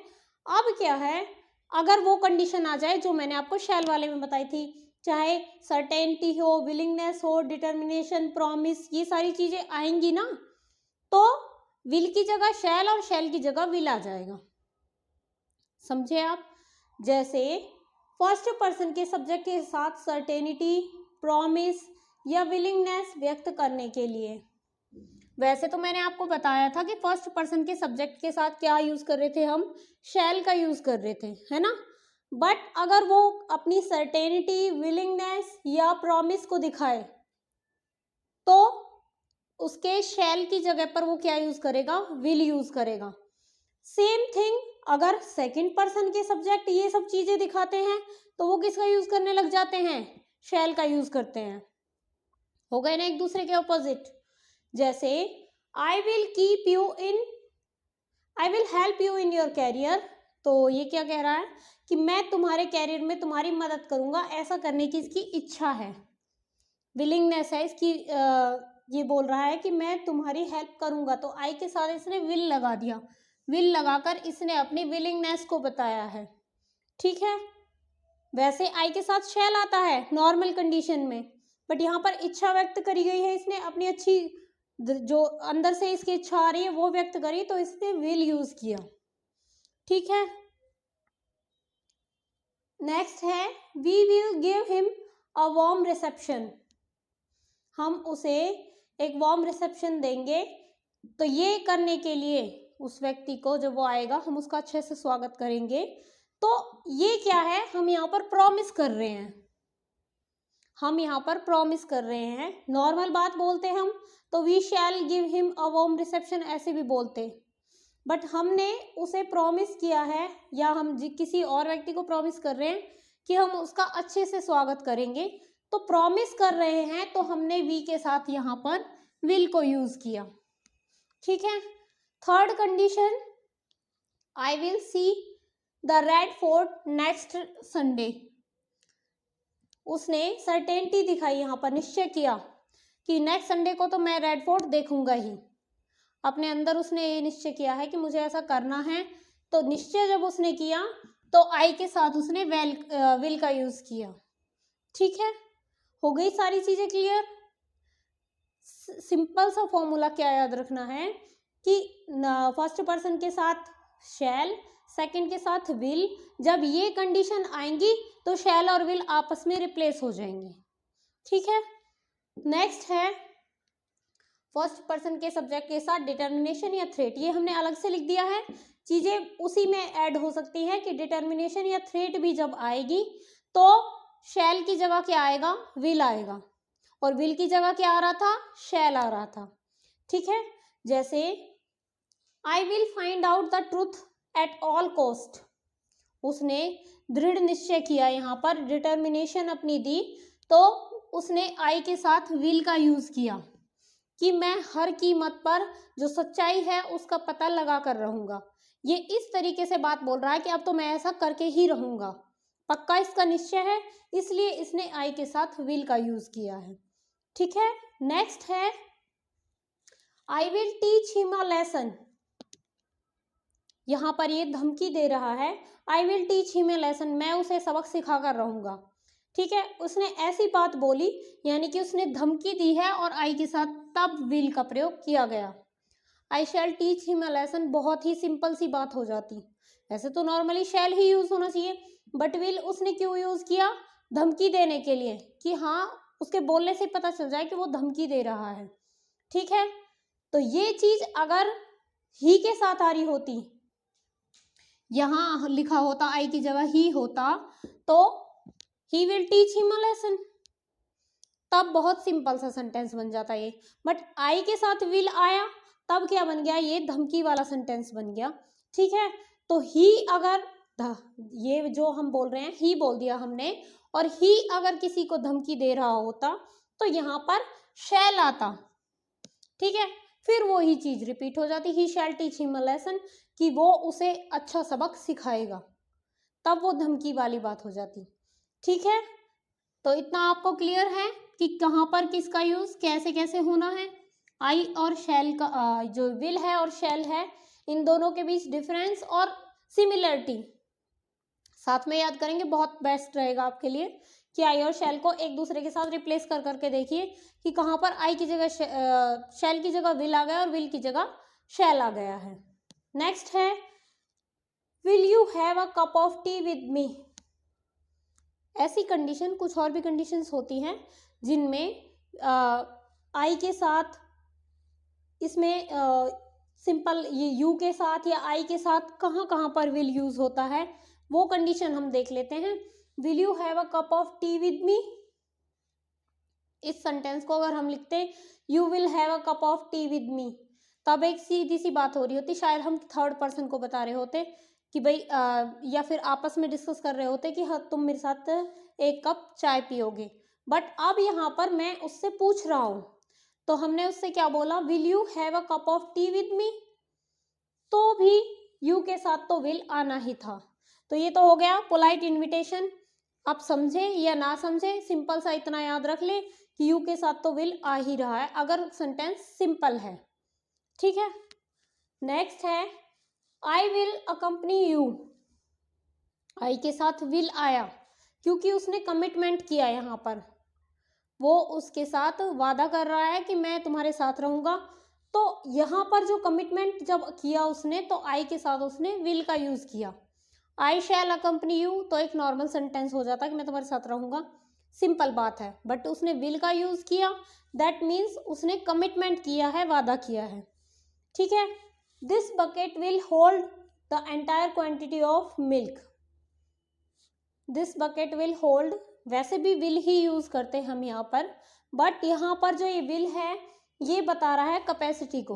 अब क्या है, अगर वो कंडीशन आ जाए जो मैंने आपको शैल वाले में बताई थी, चाहे सर्टेनिटी हो, विलिंगनेस हो, डिटर्मिनेशन, प्रॉमिस, ये सारी चीजें आएंगी ना, तो विल की जगह शैल और शैल की जगह विल आ जाएगा। समझे आप? जैसे फर्स्ट पर्सन के सब्जेक्ट के साथ सर्टेनिटी, प्रॉमिस या विलिंगनेस व्यक्त करने के लिए, वैसे तो मैंने आपको बताया था कि फर्स्ट पर्सन के सब्जेक्ट के साथ क्या यूज कर रहे थे, हम शैल का यूज कर रहे थे, है ना। बट अगर वो अपनी सर्टेनिटी, विलिंगनेस या प्रॉमिस को दिखाए तो उसके शैल की जगह पर वो क्या यूज करेगा, विल यूज करेगा। सेम थिंग अगर सेकंड पर्सन के सब्जेक्ट ये सब चीजें दिखाते हैं तो वो किसका यूज करने लग जाते हैं, शैल का यूज करते हैं। हो गए ना एक दूसरे के ऑपोजिट। जैसे I will keep you in, I will help you in your career, तो ये क्या कह रहा है कि मैं तुम्हारे कैरियर में तुम्हारी मदद करूंगा, ऐसा करने की इसकी इच्छा है, विलिंगनेस है इसकी। ये बोल रहा है कि मैं तुम्हारी हेल्प करूंगा, तो आई के साथ इसने विल लगा दिया, विल लगाकर इसने अपनी विलिंगनेस को बताया है। ठीक है, वैसे आई के साथ शैल आता है नॉर्मल कंडीशन में, बट यहाँ पर इच्छा व्यक्त करी गई है, इसने अपनी अच्छी जो अंदर से इसकी इच्छा आ रही है वो व्यक्त करी, तो इसने विल यूज किया। ठीक है, नेक्स्ट है we will give him a warm reception, हम उसे एक वार्म रिसेप्शन देंगे। तो ये करने के लिए उस व्यक्ति को जब वो आएगा हम उसका अच्छे से स्वागत करेंगे। तो ये क्या है, हम यहाँ पर प्रॉमिस कर रहे हैं, हम यहाँ पर प्रॉमिस कर रहे हैं। नॉर्मल बात बोलते हम तो we shall give him a warm reception ऐसे भी बोलते, बट हमने उसे प्रॉमिस किया है या हम किसी और व्यक्ति को प्रॉमिस कर रहे हैं कि हम उसका अच्छे से स्वागत करेंगे, तो प्रॉमिस कर रहे हैं तो हमने वी के साथ यहाँ पर विल को यूज किया। ठीक है, third condition, I will see the red fort next Sunday, उसने सर्टेनिटी दिखाई, यहाँ पर निश्चय किया कि नेक्स्ट संडे को तो मैं रेड फोर्ट देखूंगा ही, अपने अंदर उसने ये निश्चय किया है कि मुझे ऐसा करना है। तो निश्चय जब उसने किया तो आई के साथ उसने विल का यूज किया। ठीक है, हो गई सारी चीजें क्लियर। सिंपल सा फॉर्मूला क्या याद रखना है कि फर्स्ट पर्सन के साथ शैल, सेकंड के साथ विल, जब ये कंडीशन आएंगी तो शैल और विल आपस में रिप्लेस हो जाएंगे। ठीक है, नेक्स्ट है फर्स्ट पर्सन के सब्जेक्ट के साथ डिटर्मिनेशन या थ्रेट, ये हमने अलग से लिख दिया है, चीजें उसी में ऐड हो सकती है कि डिटर्मिनेशन या थ्रेट भी जब आएगी तो शैल की जगह क्या आएगा, विल आएगा, और विल की जगह क्या आ रहा था, शैल आ रहा था। ठीक है, जैसे I will find out the truth at all cost, उसने दृढ़ निश्चय किया, यहाँ पर डिटर्मिनेशन अपनी दी, तो उसने आई के साथ विल का यूज किया कि मैं हर कीमत पर जो सच्चाई है उसका पता लगा कर रहूंगा। ये इस तरीके से बात बोल रहा है कि अब तो मैं ऐसा करके ही रहूंगा, पक्का इसका निश्चय है, इसलिए इसने आई के साथ विल का यूज किया है। ठीक है, नेक्स्ट है I will teach him a lesson, यहाँ पर ये धमकी दे रहा है, I will teach him a lesson, मैं उसे सबक सिखा कर रहूंगा। ठीक है, उसने ऐसी बात बोली यानी कि उसने धमकी दी है और आई के साथ तब विल का प्रयोग किया गया। आई शैल टीच हिम अ लेसन बहुत ही सिंपल सी बात हो जाती। ऐसे तो नॉर्मली शैल ही यूज होना चाहिए, बट विल उसने क्यों यूज किया? धमकी देने के लिए, कि हाँ उसके बोलने से पता चल जाए कि वो धमकी दे रहा है। ठीक है, तो ये चीज अगर ही के साथ आ रही होती, यहां लिखा होता आई की जगह ही होता, तो he will teach him a lesson, तब बहुत सिंपल सा सेंटेंस बन जाता ये। बट आई के साथ विल आया तब क्या बन गया? ये धमकी वाला सेंटेंस बन गया। ठीक है, तो ही अगर ये जो हम बोल रहे हैं ही बोल दिया हमने, और ही अगर किसी को धमकी दे रहा होता तो यहाँ पर शैल आता। ठीक है, फिर वो ही चीज रिपीट हो जाती, ही शैल टीच हिम अ लेसन, कि वो उसे अच्छा सबक सिखाएगा, तब वो धमकी वाली बात हो जाती। ठीक है, तो इतना आपको क्लियर है कि कहाँ पर किसका यूज कैसे कैसे होना है। आई और शैल का जो विल है और शैल है, इन दोनों के बीच डिफरेंस और सिमिलरिटी साथ में याद करेंगे, बहुत बेस्ट रहेगा आपके लिए कि आई और शैल को एक दूसरे के साथ रिप्लेस कर करके देखिए कि कहाँ पर आई की जगह शैल की जगह विल आ गया और विल की जगह शैल आ गया है। नेक्स्ट है will you have a cup of T with me. ऐसी कंडीशन, कुछ और भी कंडीशंस होती हैं जिनमें आई के साथ, इसमें सिंपल ये यू के साथ या आई के साथ कहाँ कहाँ पर विल यूज होता है, वो कंडीशन हम देख लेते हैं। Will you have a cup of T with me, इस सेंटेंस को अगर हम लिखते you will have a cup of T with me, तब एक सीधी सी बात हो रही होती, शायद हम थर्ड पर्सन को बता रहे होते कि भाई या फिर आपस में डिस्कस कर रहे होते कि हाँ तुम मेरे साथ एक कप चाय पियोगे। बट अब यहाँ पर मैं उससे पूछ रहा हूँ, तो हमने उससे क्या बोला? Will you have a cup of T with me, तो भी यू के साथ तो विल आना ही था। तो ये तो हो गया पोलाइट इन्विटेशन। आप समझे या ना समझे, सिंपल सा इतना याद रख ले कि यू के साथ तो विल आ ही रहा है अगर सेंटेंस सिंपल है। ठीक है, नेक्स्ट है आई विल अकम्पनी यू। आई के साथ विल आया क्योंकि उसने कमिटमेंट किया, यहाँ पर वो उसके साथ वादा कर रहा है कि मैं तुम्हारे साथ रहूंगा। तो यहाँ पर जो कमिटमेंट जब किया उसने, तो आई के साथ उसने विल का यूज किया। आई शैल अकम्पनी यू तो एक नॉर्मल सेंटेंस हो जाता कि मैं तुम्हारे साथ रहूंगा, सिंपल बात है। बट उसने विल का यूज किया, दैट मीन्स उसने कमिटमेंट किया है, वादा किया है। ठीक है, this bucket will hold the entire quantity of milk. This bucket will hold, वैसे भी विल ही यूज करते हैं हम यहाँ पर, बट यहाँ पर जो ये विल है ये बता रहा है कैपेसिटी को।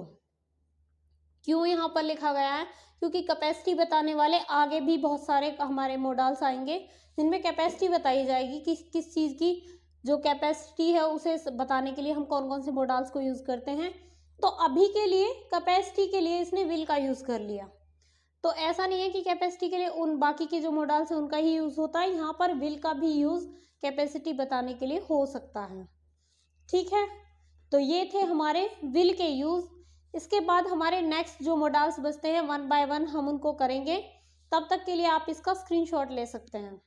क्यों यहाँ पर लिखा गया है? क्योंकि कैपेसिटी बताने वाले आगे भी बहुत सारे हमारे मॉडल्स आएंगे जिनमें कैपेसिटी बताई जाएगी कि किस चीज़ की जो कैपेसिटी है उसे बताने के लिए हम कौन कौन से मॉडल्स को यूज़ करते हैं। तो अभी के लिए कैपेसिटी के लिए इसने विल का यूज़ कर लिया। तो ऐसा नहीं है कि कैपेसिटी के लिए उन बाकी के जो मॉडल्स हैं उनका ही यूज़ होता है, यहाँ पर विल का भी यूज़ कैपेसिटी बताने के लिए हो सकता है। ठीक है, तो ये थे हमारे विल के यूज़। इसके बाद हमारे नेक्स्ट जो मॉडल्स बचते हैं वन बाय वन हम उनको करेंगे, तब तक के लिए आप इसका स्क्रीनशॉट ले सकते हैं।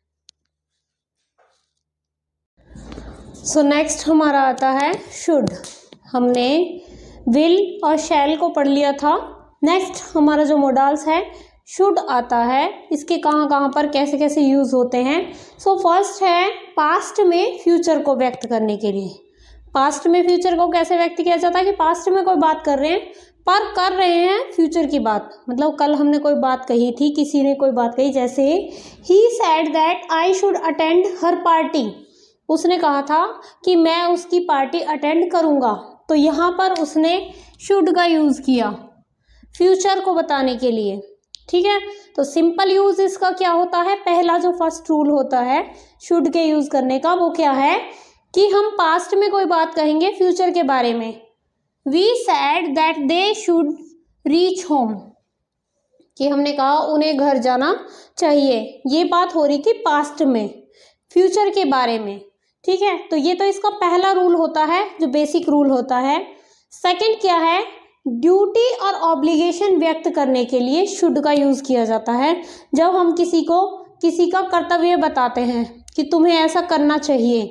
सो नेक्स्ट हमारा आता है शुड। हमने विल और शैल को पढ़ लिया था। नेक्स्ट हमारा जो मॉडल्स है शुड आता है, इसके कहाँ कहाँ पर कैसे कैसे यूज होते हैं। सो फर्स्ट है पास्ट में फ्यूचर को व्यक्त करने के लिए। पास्ट में फ्यूचर को कैसे व्यक्त किया जाता है कि पास्ट में कोई बात कर रहे हैं पर कर रहे हैं फ्यूचर की बात। मतलब कल हमने कोई बात कही थी, किसी ने कोई बात कही, जैसे he said that I should attend her party. उसने कहा था कि मैं उसकी पार्टी अटेंड करूंगा, तो यहाँ पर उसने शुड का यूज किया फ्यूचर को बताने के लिए। ठीक है, तो सिंपल यूज इसका क्या होता है? पहला जो फर्स्ट रूल होता है शुड के यूज करने का वो क्या है कि हम पास्ट में कोई बात कहेंगे फ्यूचर के बारे में। We said that they should reach home, कि हमने कहा उन्हें घर जाना चाहिए। ये बात हो रही थी पास्ट में, फ्यूचर के बारे में। ठीक है, तो ये तो इसका पहला रूल होता है जो बेसिक रूल होता है। सेकंड क्या है? ड्यूटी और ऑब्लिगेशन व्यक्त करने के लिए शुड का यूज किया जाता है। जब हम किसी का कर्तव्य बताते हैं कि तुम्हें ऐसा करना चाहिए,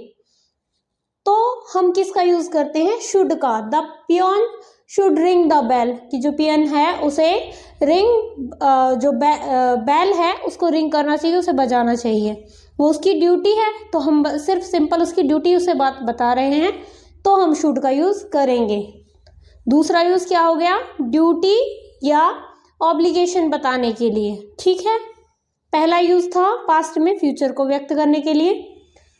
तो हम किसका यूज़ करते हैं? शुड का। The peon should ring the bell, कि जो पियन है उसे रिंग, जो बेल है उसको रिंग करना चाहिए, उसे बजाना चाहिए, वो उसकी ड्यूटी है। तो हम सिर्फ सिंपल उसकी ड्यूटी उसे बात बता रहे हैं, तो हम शुड का यूज़ करेंगे। दूसरा यूज़ क्या हो गया? ड्यूटी या ऑब्लिगेशन बताने के लिए, ठीक है। पहला यूज़ था पास्ट में फ्यूचर को व्यक्त करने के लिए।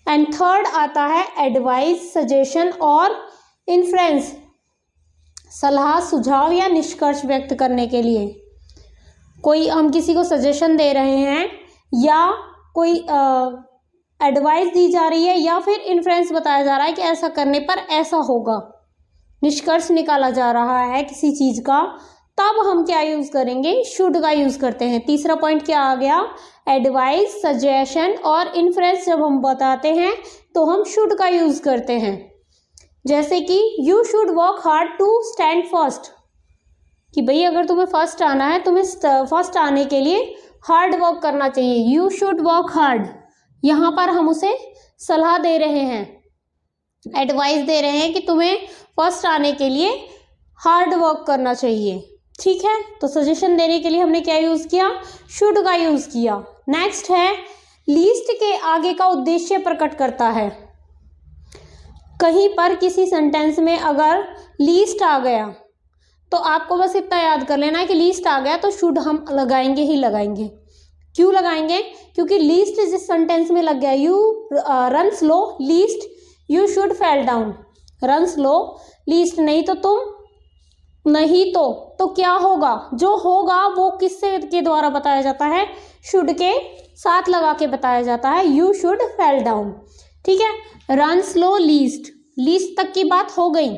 एंड थर्ड आता है एडवाइस, सजेशन और इन्फ्रेंस, सलाह, सुझाव या निष्कर्ष व्यक्त करने के लिए। कोई हम किसी को सजेशन दे रहे हैं या कोई एडवाइस दी जा रही है या फिर इन्फ्रेंस बताया जा रहा है कि ऐसा करने पर ऐसा होगा, निष्कर्ष निकाला जा रहा है किसी चीज़ का, तब हम क्या यूज़ करेंगे? शुड का यूज़ करते हैं। तीसरा पॉइंट क्या आ गया? एडवाइस, सजेशन और इन्फ्रेंस जब हम बताते हैं तो हम शुड का यूज़ करते हैं। जैसे कि you should work hard to stand first, कि भाई अगर तुम्हें फर्स्ट आना है, तुम्हें फर्स्ट आने के लिए हार्ड वर्क करना चाहिए। यू शुड वर्क हार्ड, यहाँ पर हम उसे सलाह दे रहे हैं, एडवाइस दे रहे हैं कि तुम्हें फर्स्ट आने के लिए हार्ड वर्क करना चाहिए, ठीक है। तो सजेशन देने के लिए हमने क्या यूज़ किया? शुड का यूज़ किया। नेक्स्ट है लीस्ट के आगे का उद्देश्य प्रकट करता है। कहीं पर किसी सेंटेंस में अगर लीस्ट आ गया तो आपको बस इतना याद कर लेना है कि लीस्ट आ गया तो शुड हम लगाएंगे ही लगाएंगे। क्यों लगाएंगे? क्योंकि लीस्ट जिस सेंटेंस में लग गया, you run slow least you should fell down, run slow least, नहीं तो तुम, नहीं तो क्या होगा? जो होगा वो किससे के द्वारा बताया जाता है? शुड के साथ लगा के बताया जाता है, यू शुड फेल डाउन, ठीक है। रन स्लो लीस्ट, लीस्ट तक की बात हो गई।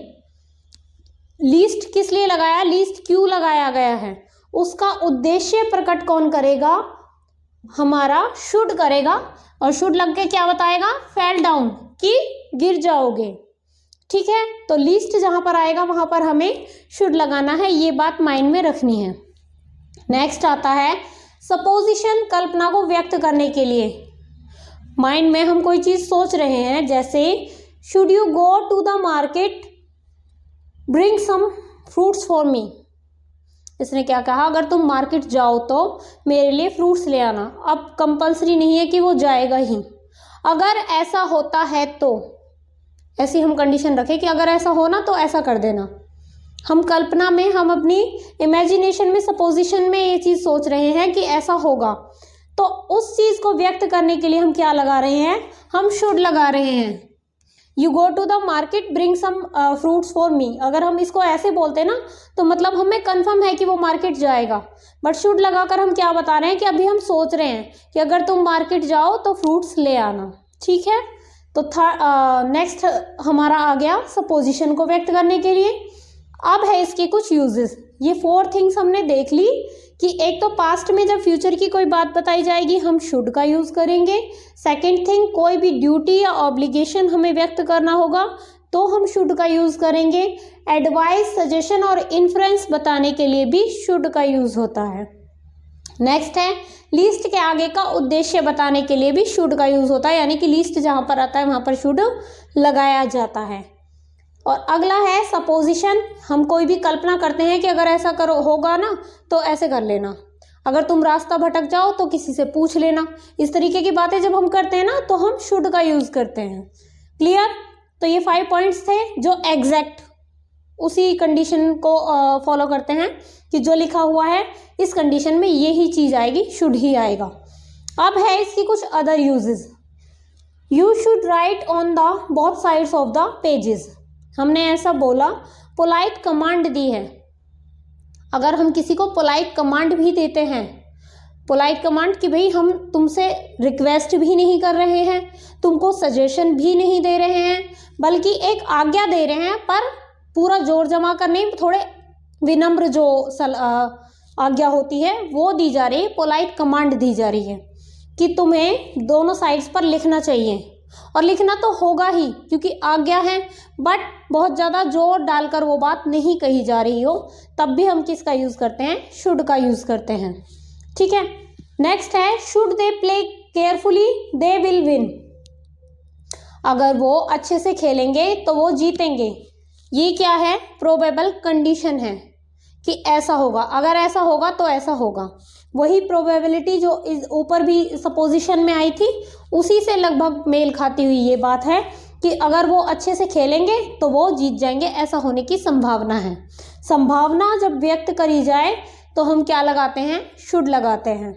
लीस्ट किस लिए लगाया? लीस्ट क्यों लगाया गया है? उसका उद्देश्य प्रकट कौन करेगा? हमारा शुड करेगा। और शुड लग के क्या बताएगा? फेल डाउन, कि गिर जाओगे, ठीक है। तो लीस्ट जहां पर आएगा वहां पर हमें शुड लगाना है, ये बात माइंड में रखनी है। नेक्स्ट आता है सपोजिशन, कल्पना को व्यक्त करने के लिए। माइंड में हम कोई चीज सोच रहे हैं, जैसे should you go to the market bring some fruits for me. इसने क्या कहा? अगर तुम मार्केट जाओ तो मेरे लिए फ्रूट्स ले आना। अब कंपल्सरी नहीं है कि वो जाएगा ही, अगर ऐसा होता है तो ऐसी हम कंडीशन रखें कि अगर ऐसा हो ना तो ऐसा कर देना। हम कल्पना में, हम अपनी इमेजिनेशन में, सपोजिशन में ये चीज़ सोच रहे हैं कि ऐसा होगा, तो उस चीज़ को व्यक्त करने के लिए हम क्या लगा रहे हैं? हम शुड लगा रहे हैं। You go to the market bring some fruits for me, अगर हम इसको ऐसे बोलते ना तो मतलब हमें कंफर्म है कि वो मार्केट जाएगा, बट शुड लगाकर हम क्या बता रहे हैं कि अभी हम सोच रहे हैं कि अगर तुम मार्केट जाओ तो फ्रूट्स ले आना, ठीक है। तो नेक्स्ट हमारा आ गया सपोजिशन को व्यक्त करने के लिए। अब है इसके कुछ यूजेस। ये 4 थिंग्स हमने देख ली कि एक तो पास्ट में जब फ्यूचर की कोई बात बताई जाएगी हम शुड का यूज़ करेंगे। सेकंड थिंग, कोई भी ड्यूटी या ऑब्लिगेशन हमें व्यक्त करना होगा तो हम शुड का यूज़ करेंगे। एडवाइस, सजेशन और इन्फ्रेंस बताने के लिए भी शुड का यूज़ होता है। नेक्स्ट है लिस्ट के आगे का उद्देश्य बताने के लिए भी शुड का यूज़ होता है, यानी कि लिस्ट जहाँ पर आता है वहाँ पर शुड लगाया जाता है। और अगला है सपोजिशन। हम कोई भी कल्पना करते हैं कि अगर ऐसा करो होगा ना तो ऐसे कर लेना, अगर तुम रास्ता भटक जाओ तो किसी से पूछ लेना। इस तरीके की बातें जब हम करते हैं ना तो हम शुड का यूज़ करते हैं। क्लियर? तो ये 5 पॉइंट्स थे जो एग्जैक्ट उसी कंडीशन को फॉलो करते हैं कि जो लिखा हुआ है इस कंडीशन में यही चीज़ आएगी, शुड ही आएगा। अब है इसकी कुछ other uses. You should write on the both sides of the pages. हमने ऐसा बोला, पोलाइट कमांड दी है। अगर हम किसी को पोलाइट कमांड भी देते हैं, पोलाइट कमांड कि भाई हम तुमसे रिक्वेस्ट भी नहीं कर रहे हैं, तुमको सजेशन भी नहीं दे रहे हैं, बल्कि एक आज्ञा दे रहे हैं, पर पूरा जोर जमा कर नहीं, थोड़े विनम्र जो आज्ञा होती है वो दी जा रही है, पोलाइट कमांड दी जा रही है कि तुम्हें दोनों साइड्स पर लिखना चाहिए। और लिखना तो होगा ही क्योंकि आज्ञा है, बट बहुत ज़्यादा जोर डालकर वो बात नहीं कही जा रही हो तब भी हम किसका यूज़ करते हैं? शुड का यूज़ करते हैं, ठीक है। नेक्स्ट है should they play carefully they will win. अगर वो अच्छे से खेलेंगे तो वो जीतेंगे। ये क्या है? प्रोबेबल कंडीशन है कि ऐसा होगा, अगर ऐसा होगा तो ऐसा होगा। वही प्रोबेबिलिटी जो इस ऊपर भी सपोजिशन में आई थी उसी से लगभग मेल खाती हुई ये बात है कि अगर वो अच्छे से खेलेंगे तो वो जीत जाएंगे, ऐसा होने की संभावना है। संभावना जब व्यक्त करी जाए तो हम क्या लगाते हैं? शुड लगाते हैं।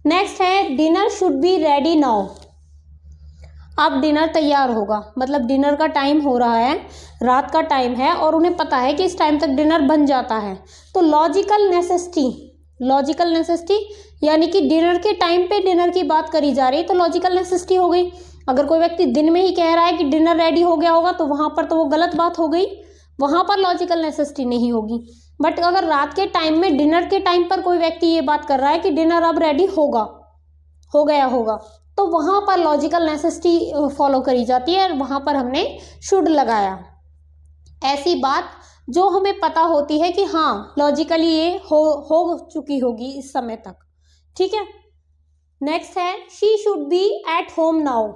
नेक्स्ट है dinner should be ready now. अब डिनर तैयार होगा, मतलब डिनर का टाइम हो रहा है, रात का टाइम है और उन्हें पता है कि इस टाइम तक डिनर बन जाता है। तो लॉजिकल नेसेसिटी यानी कि डिनर के टाइम पे डिनर की बात करी जा रही, तो लॉजिकल नेसेसिटी हो गई। अगर कोई व्यक्ति दिन में ही कह रहा है कि डिनर रेडी हो गया होगा तो वहाँ पर तो वो गलत बात हो गई, वहाँ पर लॉजिकल नेसेसिटी नहीं होगी। बट अगर रात के टाइम में डिनर के टाइम पर कोई व्यक्ति ये बात कर रहा है कि डिनर अब रेडी हो गया होगा, तो वहाँ पर लॉजिकल नेसेसिटी फॉलो करी जाती है और वहाँ पर हमने शुड लगाया। ऐसी बात जो हमें पता होती है कि हाँ लॉजिकली ये हो चुकी होगी इस समय तक, ठीक है। नेक्स्ट है she should be at home now.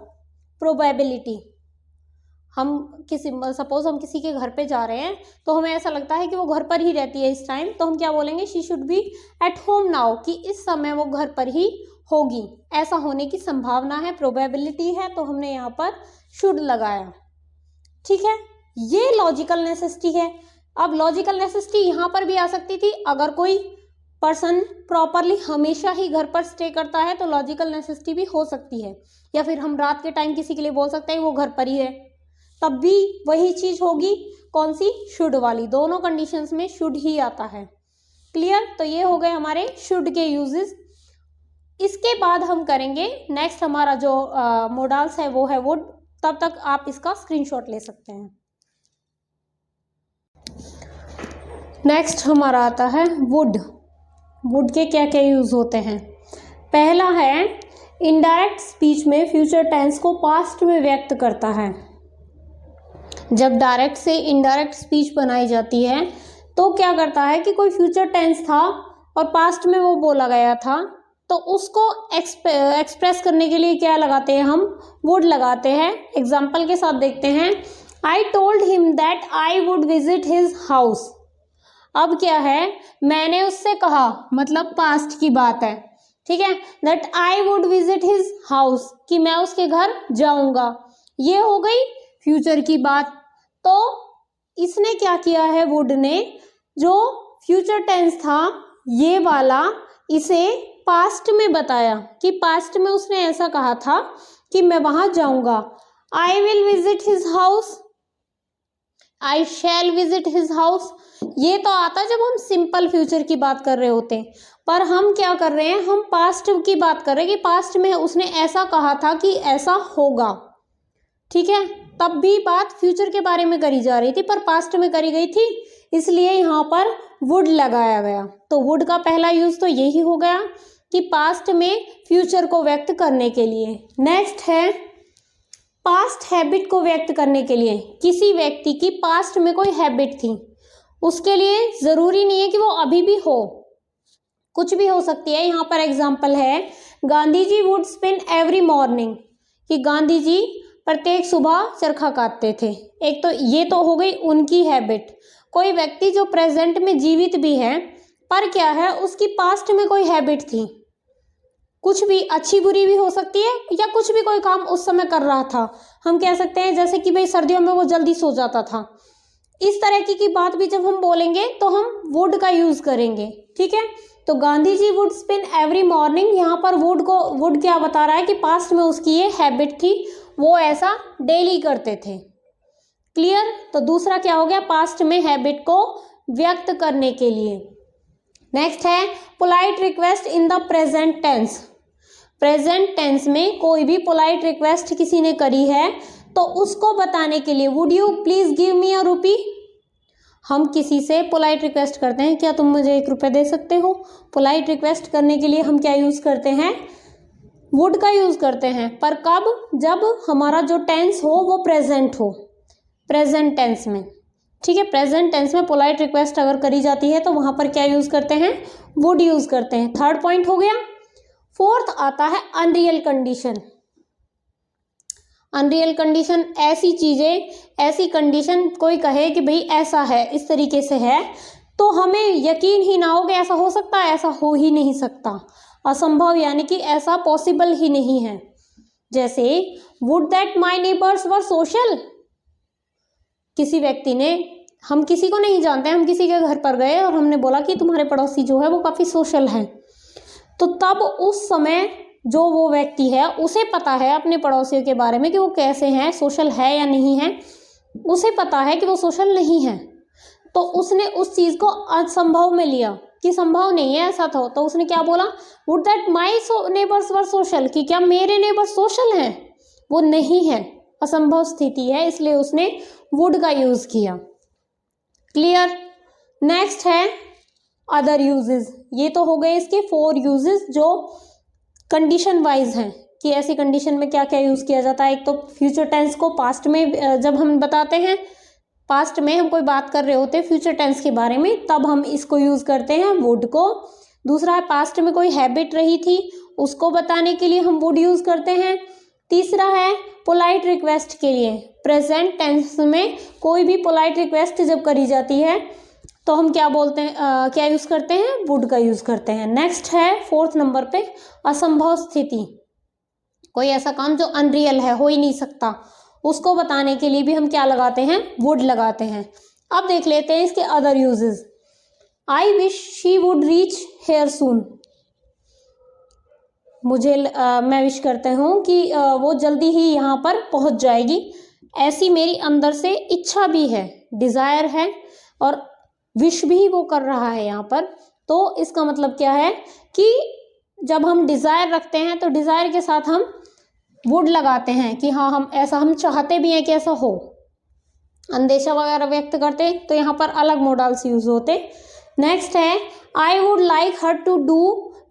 Probability, हम सपोज हम किसी के घर पे जा रहे हैं तो हमें ऐसा लगता है कि वो घर पर ही रहती है इस टाइम, तो हम क्या बोलेंगे? She should be at home now, कि इस समय वो घर पर ही होगी, ऐसा होने की संभावना है, प्रोबेबिलिटी है, तो हमने यहाँ पर शुड लगाया, ठीक है। ये लॉजिकल नेसेसिटी है। अब लॉजिकल नेसेसिटी यहाँ पर भी आ सकती थी, अगर कोई पर्सन प्रॉपरली हमेशा ही घर पर स्टे करता है तो लॉजिकल नेसेसिटी भी हो सकती है, या फिर हम रात के टाइम किसी के लिए बोल सकते हैं वो घर पर ही है, तब भी वही चीज होगी, कौन सी? शुड वाली। दोनों कंडीशंस में शुड ही आता है। क्लियर? तो ये हो गए हमारे शुड के यूजेस। इसके बाद हम करेंगे नेक्स्ट, हमारा जो मोडाल्स है वो है वुड। तब तक आप इसका स्क्रीनशॉट ले सकते हैं। नेक्स्ट हमारा आता है वुड। वुड के क्या क्या यूज होते हैं? पहला है इनडायरेक्ट स्पीच में फ्यूचर टेंस को पास्ट में व्यक्त करता है। जब डायरेक्ट से इनडायरेक्ट स्पीच बनाई जाती है तो क्या करता है कि कोई फ्यूचर टेंस था और पास्ट में वो बोला गया था, तो उसको एक्सप्रेस करने के लिए क्या लगाते हैं? हम वुड लगाते हैं। एग्जाम्पल के साथ देखते हैं। I told him that I would visit his house. अब क्या है? मैंने उससे कहा, मतलब पास्ट की बात है, ठीक है। That I would visit his house, कि मैं उसके घर जाऊंगा, ये हो गई फ्यूचर की बात। तो इसने क्या किया है? वुड ने जो फ्यूचर टेंस था ये वाला, इसे पास्ट में बताया कि पास्ट में उसने ऐसा कहा था कि मैं वहां जाऊंगा। I will visit his house, I shall visit his house, ये तो आता जब हम सिंपल फ्यूचर की बात कर रहे होते हैं, पर हम क्या कर रहे हैं? हम पास्ट की बात कर रहे हैं कि पास्ट में उसने ऐसा कहा था कि ऐसा होगा, ठीक है। तब भी बात फ्यूचर के बारे में करी जा रही थी पर पास्ट में करी गई थी, इसलिए यहाँ पर वुड लगाया गया। तो वुड का पहला यूज तो यही हो गया कि पास्ट में फ्यूचर को व्यक्त करने के लिए। नेक्स्ट है पास्ट हैबिट को व्यक्त करने के लिए। किसी व्यक्ति की पास्ट में कोई हैबिट थी, उसके लिए जरूरी नहीं है कि वो अभी भी हो, कुछ भी हो सकती है। यहाँ पर एग्जाम्पल है Gandhi ji would spin every morning, कि गांधी जी प्रत्येक सुबह चरखा काटते थे। एक तो ये तो हो गई उनकी हैबिट। कोई व्यक्ति जो प्रेजेंट में जीवित भी है पर क्या है, उसकी पास्ट में कोई हैबिट थी, कुछ भी अच्छी बुरी भी हो सकती है, या कुछ भी कोई काम उस समय कर रहा था। हम कह सकते हैं जैसे कि भाई सर्दियों में वो जल्दी सो जाता था, इस तरह की बात भी जब हम बोलेंगे तो हम वुड का यूज करेंगे, ठीक है। तो Gandhi ji would spin every morning, यहाँ पर वुड क्या बता रहा है कि पास्ट में उसकी ये हैबिट थी, वो ऐसा डेली करते थे। क्लियर? तो दूसरा क्या हो गया? पास्ट में हैबिट को व्यक्त करने के लिए। नेक्स्ट है polite request in the present tense. Present tense में कोई भी पोलाइट रिक्वेस्ट किसी ने करी है तो उसको बताने के लिए would you please give me a rupee. हम किसी से पोलाइट रिक्वेस्ट करते हैं, क्या तुम मुझे 1 रुपये दे सकते हो? पोलाइट रिक्वेस्ट करने के लिए हम क्या यूज करते हैं? वुड का यूज करते हैं। पर कब? जब हमारा जो टेंस हो वो प्रेजेंट हो, प्रेजेंट टेंस में, ठीक है। प्रेजेंट टेंस में पोलाइट रिक्वेस्ट अगर करी जाती है तो वहां पर क्या यूज करते हैं? वुड यूज करते हैं। थर्ड पॉइंट हो गया। फोर्थ आता है अनरियल कंडीशन। अनरियल कंडीशन ऐसी चीज़ें, ऐसी कंडीशन कोई कहे कि भाई ऐसा है, इस तरीके से है, तो हमें यकीन ही ना हो कि ऐसा हो सकता है, ऐसा हो ही नहीं सकता, असंभव, यानी कि ऐसा पॉसिबल ही नहीं है। जैसे would that my neighbours were social, किसी व्यक्ति ने, हम किसी को नहीं जानते, हम किसी के घर पर गए और हमने बोला कि तुम्हारे पड़ोसी जो है वो काफ़ी सोशल है, तो तब उस समय जो वो व्यक्ति है उसे पता है अपने पड़ोसियों के बारे में कि वो कैसे हैं, सोशल है या नहीं है, उसे पता है कि वो सोशल नहीं है, तो उसने उस चीज़ को असंभव में लिया कि संभव नहीं है ऐसा था, तो उसने क्या बोला, would that my neighbours were social, कि क्या मेरे नेबर सोशल हैं, वो नहीं है, असंभव स्थिति है, इसलिए उसने वुड का यूज़ किया। क्लियर। नेक्स्ट है अदर यूजेस। ये तो हो गए इसके 4 यूजेस जो कंडीशन वाइज हैं कि ऐसी कंडीशन में क्या क्या यूज़ किया जाता है। एक तो फ्यूचर टेंस को पास्ट में जब हम बताते हैं, पास्ट में हम कोई बात कर रहे होते हैं फ्यूचर टेंस के बारे में, तब हम इसको यूज़ करते हैं वुड को। दूसरा है पास्ट में कोई हैबिट रही थी उसको बताने के लिए हम वुड यूज़ करते हैं। तीसरा है पोलाइट रिक्वेस्ट के लिए, प्रेजेंट टेंस में कोई भी पोलाइट रिक्वेस्ट जब करी जाती है तो हम क्या बोलते हैं, क्या यूज़ करते हैं, वुड का यूज़ करते हैं। नेक्स्ट है 4th नंबर पे असंभव स्थिति, कोई ऐसा काम जो अनरियल है, हो ही नहीं सकता, उसको बताने के लिए भी हम क्या लगाते हैं, वुड लगाते हैं। अब देख लेते हैं इसके other uses. I wish she would reach here soon, मुझे मैं विश करते हूँ कि वो जल्दी ही यहाँ पर पहुँच जाएगी, ऐसी मेरी अंदर से इच्छा भी है, डिज़ायर है, और विश भी वो कर रहा है यहाँ पर। तो इसका मतलब क्या है कि जब हम डिज़ायर रखते हैं तो डिज़ायर के साथ हम वुड लगाते हैं कि हाँ हम ऐसा, हम चाहते भी हैं कि ऐसा हो, अंदेशा वगैरह व्यक्त करते तो यहाँ पर अलग मॉडल्स यूज होते। नेक्स्ट है I would like her to do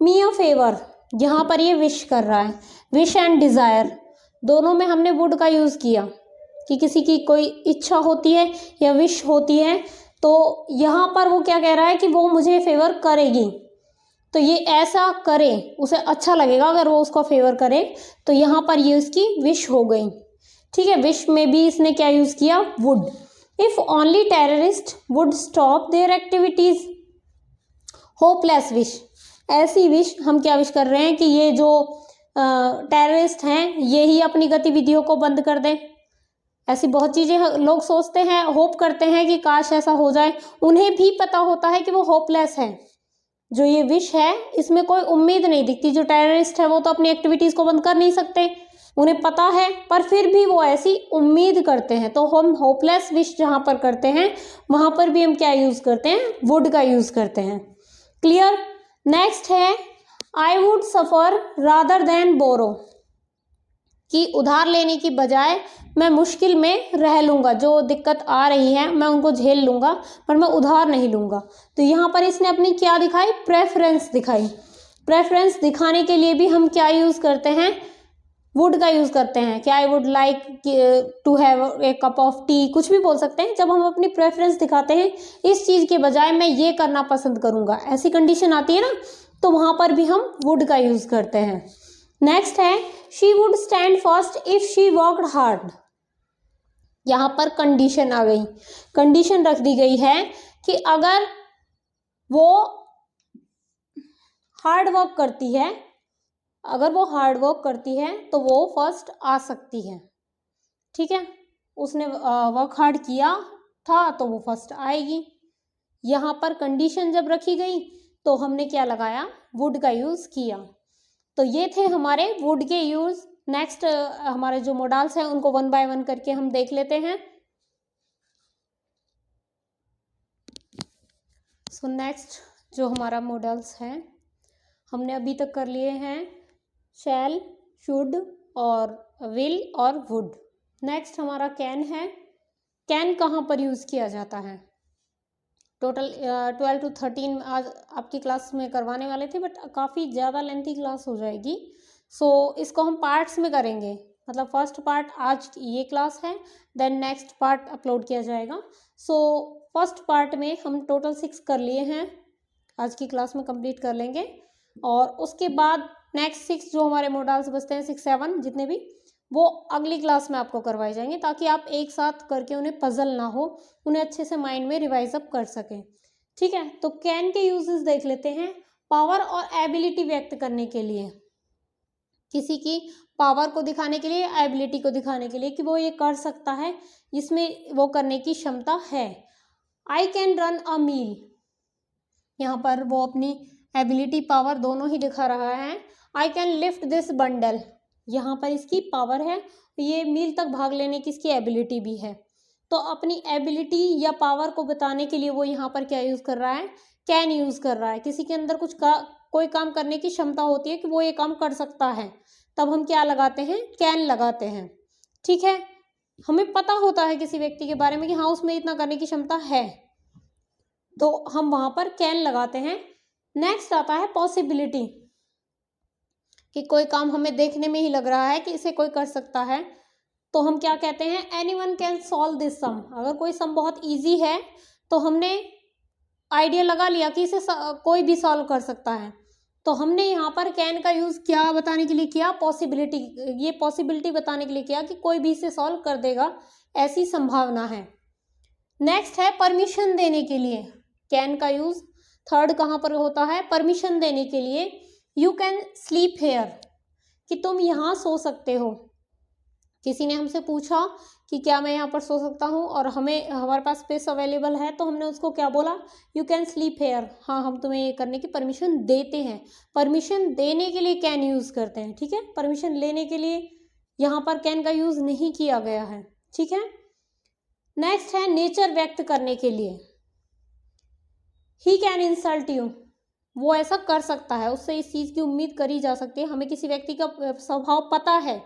me a favour, यहाँ पर ये विश कर रहा है, विश एंड डिज़ायर दोनों में हमने वुड का यूज़ किया कि किसी की कोई इच्छा होती है या विश होती है, तो यहाँ पर वो क्या कह रहा है कि वो मुझे फेवर करेगी, तो ये ऐसा करे, उसे अच्छा लगेगा अगर वो उसका फेवर करे, तो यहाँ पर ये उसकी विश हो गई। ठीक है, विश में भी इसने क्या यूज़ किया, would. If only terrorist would stop there activities, hopeless wish, ऐसी विश, हम क्या विश कर रहे हैं कि ये जो टेररिस्ट हैं ये ही अपनी गतिविधियों को बंद कर दें। ऐसी बहुत चीज़ें लोग सोचते हैं, होप करते हैं कि काश ऐसा हो जाए, उन्हें भी पता होता है कि वो होपलेस है, जो ये विश है इसमें कोई उम्मीद नहीं दिखती। जो टेररिस्ट है वो तो अपनी एक्टिविटीज़ को बंद कर नहीं सकते, उन्हें पता है, पर फिर भी वो ऐसी उम्मीद करते हैं, तो हम होपलेस विश जहाँ पर करते हैं वहाँ पर भी हम क्या यूज़ करते हैं, वुड का यूज़ करते हैं। क्लियर। नेक्स्ट है I would suffer rather than borrow, कि उधार लेने की बजाय मैं मुश्किल में रह लूँगा, जो दिक्कत आ रही है मैं उनको झेल लूँगा पर मैं उधार नहीं लूँगा। तो यहाँ पर इसने अपनी क्या दिखाई, प्रेफरेंस दिखाई। प्रेफरेंस दिखाने के लिए भी हम क्या यूज़ करते हैं, वुड का यूज़ करते हैं कि I would like to have a cup of tea, कुछ भी बोल सकते हैं। जब हम अपनी प्रेफरेंस दिखाते हैं इस चीज़ के बजाय मैं ये करना पसंद करूँगा, ऐसी कंडीशन आती है ना, तो वहाँ पर भी हम वुड का यूज़ करते हैं। नेक्स्ट है she would stand first if she worked hard, यहाँ पर कंडीशन आ गई, कंडीशन रख दी गई है कि अगर वो हार्ड वर्क करती है, अगर वो हार्ड वर्क करती है तो वो फर्स्ट आ सकती है। ठीक है, उसने वर्क हार्ड किया था तो वो फर्स्ट आएगी। यहाँ पर कंडीशन जब रखी गई तो हमने क्या लगाया, वुड का यूज़ किया। तो ये थे हमारे वुड के यूज़। नेक्स्ट हमारे जो मॉडल्स हैं उनको 1 बाय 1 करके हम देख लेते हैं। सो नेक्स्ट जो हमारा मॉडल्स हैं हमने अभी तक कर लिए हैं शैल, शुड और विल और वुड। नेक्स्ट हमारा कैन है। कैन कहाँ पर यूज़ किया जाता है, टोटल 12 to 13 आज आपकी क्लास में करवाने वाले थे, बट काफ़ी ज़्यादा लेंथी क्लास हो जाएगी, सो इसको हम पार्ट्स में करेंगे। मतलब फर्स्ट पार्ट आज ये क्लास है, देन नेक्स्ट पार्ट अपलोड किया जाएगा। सो फर्स्ट पार्ट में हम टोटल 6 कर लिए हैं, आज की क्लास में कंप्लीट कर लेंगे, और उसके बाद नेक्स्ट 6 जो हमारे मॉडल्स बचते हैं 6 7 जितने भी, वो अगली क्लास में आपको करवाए जाएंगे, ताकि आप एक साथ करके उन्हें पजल ना हो, उन्हें अच्छे से माइंड में रिवाइज अप कर सकें। ठीक है, तो कैन के यूजेस देख लेते हैं। पावर और एबिलिटी व्यक्त करने के लिए, किसी की पावर को दिखाने के लिए, एबिलिटी को दिखाने के लिए कि वो ये कर सकता है, जिसमें वो करने की क्षमता है। आई कैन रन अ मील, यहाँ पर वो अपनी एबिलिटी पावर दोनों ही दिखा रहा है। I can lift this bundle, यहाँ पर इसकी पावर है, ये मील तक भाग लेने की इसकी एबिलिटी भी है। तो अपनी एबिलिटी या पावर को बताने के लिए वो यहाँ पर क्या यूज़ कर रहा है, कैन यूज़ कर रहा है। किसी के अंदर कोई काम करने की क्षमता होती है कि वो ये काम कर सकता है, तब हम क्या लगाते हैं, कैन लगाते हैं। ठीक है, हमें पता होता है किसी व्यक्ति के बारे में कि हाँ उसमें इतना करने की क्षमता है, तो हम वहां पर कैन लगाते हैं। नेक्स्ट आता है पॉसिबिलिटी, कि कोई काम हमें देखने में ही लग रहा है कि इसे कोई कर सकता है, तो हम क्या कहते हैं, एनीवन कैन सॉल्व दिस सम। अगर कोई सम बहुत इजी है तो हमने आइडिया लगा लिया कि इसे कोई भी सॉल्व कर सकता है, तो हमने यहाँ पर कैन का यूज़ क्या बताने के लिए किया, पॉसिबिलिटी, ये पॉसिबिलिटी बताने के लिए किया कि कोई भी इसे सॉल्व कर देगा, ऐसी संभावना है। नेक्स्ट है परमिशन देने के लिए, कैन का यूज़ थर्ड कहाँ पर होता है, परमिशन देने के लिए। यू कैन स्लीप हेयर, कि तुम यहाँ सो सकते हो। किसी ने हमसे पूछा कि क्या मैं यहाँ पर सो सकता हूँ, और हमारे पास स्पेस अवेलेबल है, तो हमने उसको क्या बोला, यू कैन स्लीप हेयर, हाँ हम तुम्हें ये करने की परमिशन देते हैं। परमिशन देने के लिए कैन यूज़ करते हैं। ठीक है, परमिशन लेने के लिए यहाँ पर कैन का यूज़ नहीं किया गया है। ठीक है, नेक्स्ट है नेचर व्यक्त करने के लिए। ही कैन इंसल्ट यू, वो ऐसा कर सकता है, उससे इस चीज़ की उम्मीद करी जा सकती है। हमें किसी व्यक्ति का स्वभाव पता है,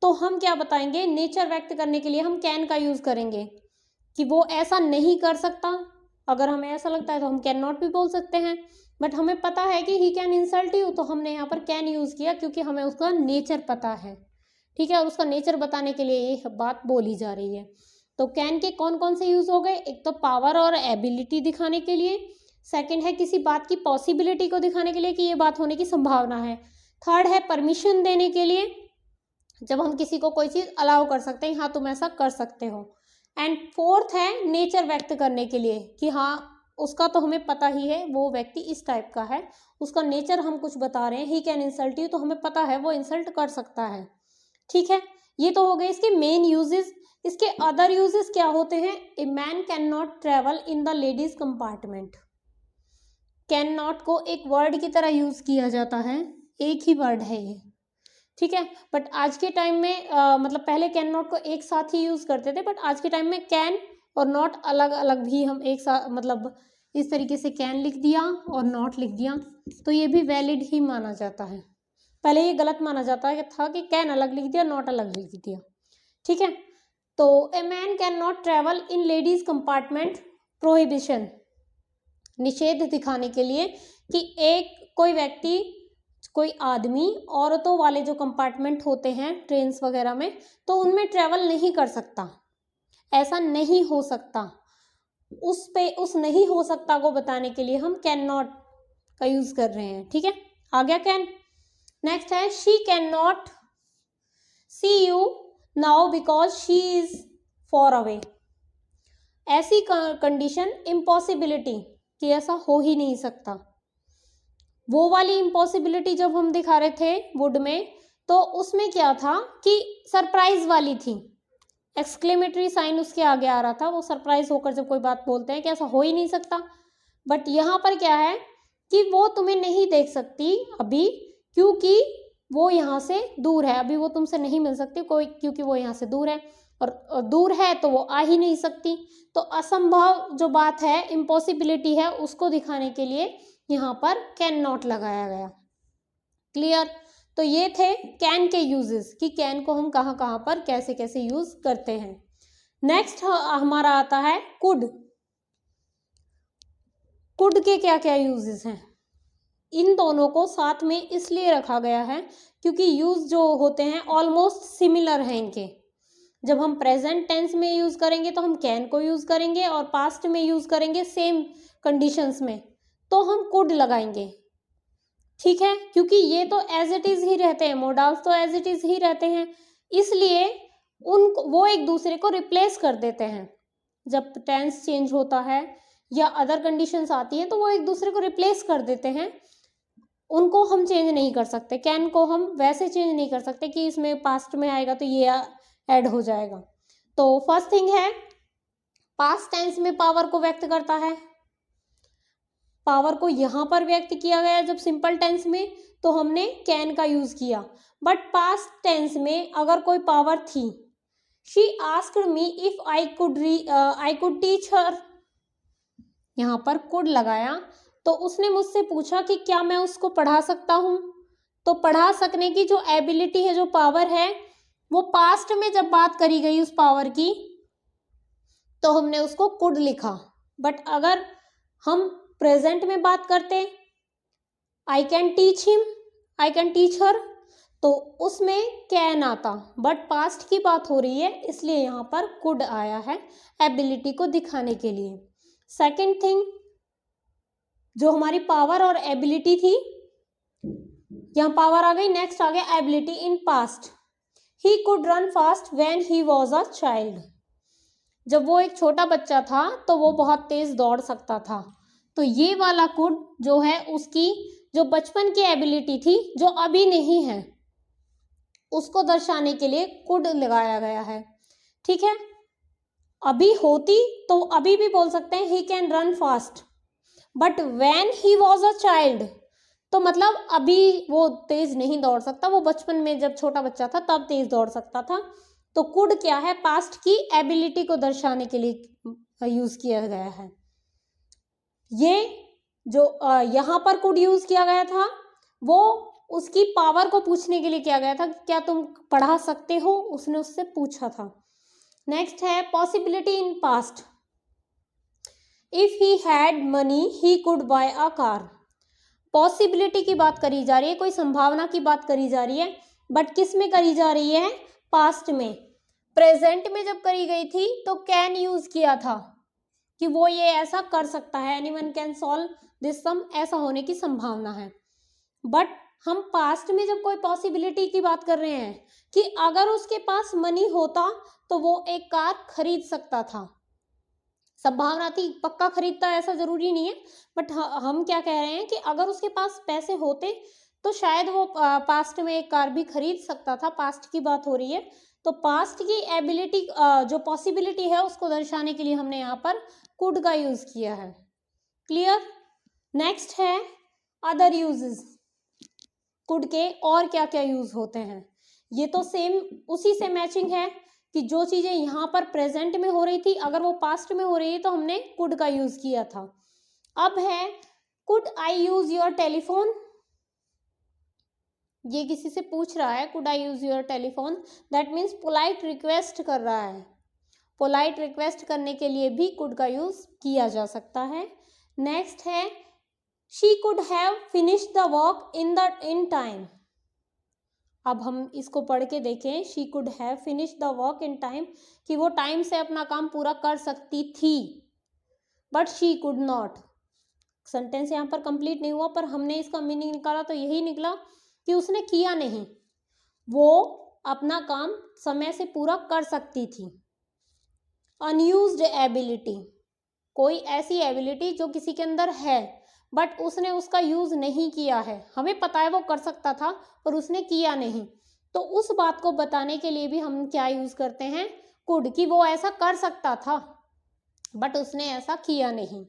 तो हम क्या बताएंगे, नेचर व्यक्त करने के लिए हम कैन का यूज़ करेंगे कि वो ऐसा नहीं कर सकता। अगर हमें ऐसा लगता है तो हम कैन नॉट भी बोल सकते हैं, बट हमें पता है कि ही कैन इंसल्ट यू, तो हमने यहाँ पर कैन यूज़ किया क्योंकि हमें उसका नेचर पता है। ठीक है, और उसका नेचर बताने के लिए ये बात बोली जा रही है। तो कैन के कौन कौन से यूज़ हो गए, एक तो पावर और एबिलिटी दिखाने के लिए, सेकंड है किसी बात की पॉसिबिलिटी को दिखाने के लिए कि ये बात होने की संभावना है, थर्ड है परमिशन देने के लिए, जब हम किसी को कोई चीज़ अलाउ कर सकते हैं, हाँ तुम ऐसा कर सकते हो, एंड फोर्थ है नेचर व्यक्त करने के लिए कि हाँ उसका तो हमें पता ही है, वो व्यक्ति इस टाइप का है, उसका नेचर हम कुछ बता रहे हैं, ही कैन इंसल्ट यू, तो हमें पता है वो इंसल्ट कर सकता है। ठीक है, ये तो हो गए इसके मेन यूजेस। इसके अदर यूजेस क्या होते हैं, a man can not travel in the ladies compartment. Can not को एक वर्ड की तरह यूज किया जाता है, एक ही वर्ड है ये। ठीक है, बट आज के टाइम में मतलब पहले कैन नॉट को एक साथ ही यूज करते थे, बट आज के टाइम में कैन और नॉट अलग अलग भी हम एक साथ, मतलब इस तरीके से कैन लिख दिया और नॉट लिख दिया, तो ये भी वैलिड ही माना जाता है। पहले ये गलत माना जाता था कि कैन अलग लिख दिया, नॉट अलग लिख दिया। ठीक है, तो a man can not travel in ladies compartment, prohibition, निषेध दिखाने के लिए कि एक कोई व्यक्ति, कोई आदमी औरतों वाले जो कंपार्टमेंट होते हैं ट्रेन्स वगैरह में, तो उनमें ट्रेवल नहीं कर सकता, ऐसा नहीं हो सकता। उस नहीं हो सकता को बताने के लिए हम कैन नॉट का यूज कर रहे हैं। ठीक है, आ गया कैन। नेक्स्ट है she can not see you now because she is far away. ऐसी कंडीशन इम्पॉसिबिलिटी, कि ऐसा हो ही नहीं सकता। वो वाली इम्पॉसिबिलिटी जब हम दिखा रहे थे वुड में, तो उसमें क्या था कि सरप्राइज वाली थी, एक्सक्लेमेटरी साइन उसके आगे आ रहा था, वो सरप्राइज होकर जब कोई बात बोलते हैं कि ऐसा हो ही नहीं सकता। बट यहाँ पर क्या है कि वो तुम्हें नहीं देख सकती अभी, क्योंकि वो यहाँ से दूर है, अभी वो तुमसे नहीं मिल सकती कोई, क्योंकि वो यहाँ से दूर है, और दूर है तो वो आ ही नहीं सकती। तो असंभव जो बात है, इम्पॉसिबिलिटी है, उसको दिखाने के लिए यहाँ पर कैन नॉट लगाया गया। क्लियर, तो ये थे कैन के यूजेस कि कैन को हम कहाँ कहाँ पर कैसे कैसे यूज करते हैं। नेक्स्ट हमारा आता है कुड। कुड के क्या क्या यूजेस हैं, इन दोनों को साथ में इसलिए रखा गया है क्योंकि यूज जो होते हैं ऑलमोस्ट सिमिलर हैं इनके। जब हम प्रेजेंट टेंस में यूज करेंगे तो हम कैन को यूज करेंगे, और पास्ट में यूज करेंगे सेम कंडीशंस में तो हम कुड लगाएंगे। ठीक है, क्योंकि ये तो एज इट इज ही रहते हैं, मोडाल्स तो एज इट इज ही रहते हैं, इसलिए वो एक दूसरे को रिप्लेस कर देते हैं। जब टेंस चेंज होता है या अदर कंडीशंस आती हैं तो वो एक दूसरे को रिप्लेस कर देते हैं, उनको हम चेंज नहीं कर सकते। कैन को हम वैसे चेंज नहीं कर सकते कि इसमें पास्ट में आएगा तो ये ऐड हो जाएगा। तो फर्स्ट थिंग है, पास्ट टेंस में पावर को व्यक्त करता है। पावर को यहाँ पर व्यक्त किया गया जब सिंपल टेंस में तो हमने कैन का यूज किया, बट पास्ट टेंस में अगर कोई पावर थी, she asked me if I could teach हर, यहाँ पर कुड लगाया तो उसने मुझसे पूछा कि क्या मैं उसको पढ़ा सकता हूँ। तो पढ़ा सकने की जो एबिलिटी है, जो पावर है, वो पास्ट में जब बात करी गई उस पावर की तो हमने उसको कुड लिखा। बट अगर हम प्रेजेंट में बात करते, I can teach him, I can teach हर, तो उसमें कैन आता, बट पास्ट की बात हो रही है इसलिए यहाँ पर कुड आया है एबिलिटी को दिखाने के लिए। सेकंड थिंग, जो हमारी पावर और एबिलिटी थी, यहाँ पावर आ गई, नेक्स्ट आ गया ability in past. He could run fast when he was a child, जब वो एक छोटा बच्चा था तो वो बहुत तेज दौड़ सकता था। तो ये वाला कुड जो है उसकी जो बचपन की एबिलिटी थी जो अभी नहीं है उसको दर्शाने के लिए कुड लगाया गया है। ठीक है, अभी होती तो अभी भी बोल सकते हैं he can run fast, but when he was a child तो मतलब अभी वो तेज नहीं दौड़ सकता, वो बचपन में जब छोटा बच्चा था तब तेज दौड़ सकता था। तो कुड क्या है, पास्ट की एबिलिटी को दर्शाने के लिए यूज किया गया है। ये जो यहाँ पर कुड यूज किया गया था वो उसकी पावर को पूछने के लिए किया गया था कि क्या तुम पढ़ा सकते हो, उसने उससे पूछा था। नेक्स्ट है possibility in past, if he had money he could bye a car. Possibility की बात करी जा रही है, कोई संभावना की बात करी जा रही है, बट किस में करी जा रही है, पास्ट में। प्रेजेंट में जब करी गई थी तो कैन यूज किया था कि वो ये ऐसा कर सकता है, एनीवन कैन सॉल्व दिस सम, ऐसा होने की संभावना है। बट हम पास्ट में जब कोई पॉसिबिलिटी की बात कर रहे हैं कि अगर उसके पास मनी होता तो वो एक कार खरीद सकता था, संभावना थी, पक्का खरीदता ऐसा जरूरी नहीं है, बट हम क्या कह रहे हैं कि अगर उसके पास पैसे होते तो शायद वो पास्ट में एक कार भी खरीद सकता था, पास्ट की बात हो रही है। तो पास्ट की एबिलिटी जो पॉसिबिलिटी है उसको दर्शाने के लिए हमने यहाँ पर कुड का यूज किया है। क्लियर। नेक्स्ट है अदर यूजेस, कुड के और क्या क्या यूज होते हैं। ये तो सेम उसी से मैचिंग है कि जो चीजें यहाँ पर प्रेजेंट में हो रही थी अगर वो पास्ट में हो रही है तो हमने कुड का यूज किया था। अब है could I use your telephone, ये किसी से पूछ रहा है could I use your telephone, that means polite request कर रहा है। पोलाइट रिक्वेस्ट करने के लिए भी कुड का यूज किया जा सकता है। नेक्स्ट है she could have finished the work in time. अब हम इसको पढ़ के देखें, she could have finished the work in time, कि वो टाइम से अपना काम पूरा कर सकती थी, but she could not. Sentence यहाँ पर कंप्लीट नहीं हुआ पर हमने इसका मीनिंग निकाला तो यही निकला कि उसने किया नहीं, वो अपना काम समय से पूरा कर सकती थी। अनयूज्ड एबिलिटी, कोई ऐसी एबिलिटी जो किसी के अंदर है बट उसने उसका यूज नहीं किया है, हमें पता है वो कर सकता था पर उसने किया नहीं, तो उस बात को बताने के लिए भी हम क्या यूज करते हैं, कुड, कि वो ऐसा कर सकता था बट उसने ऐसा किया नहीं।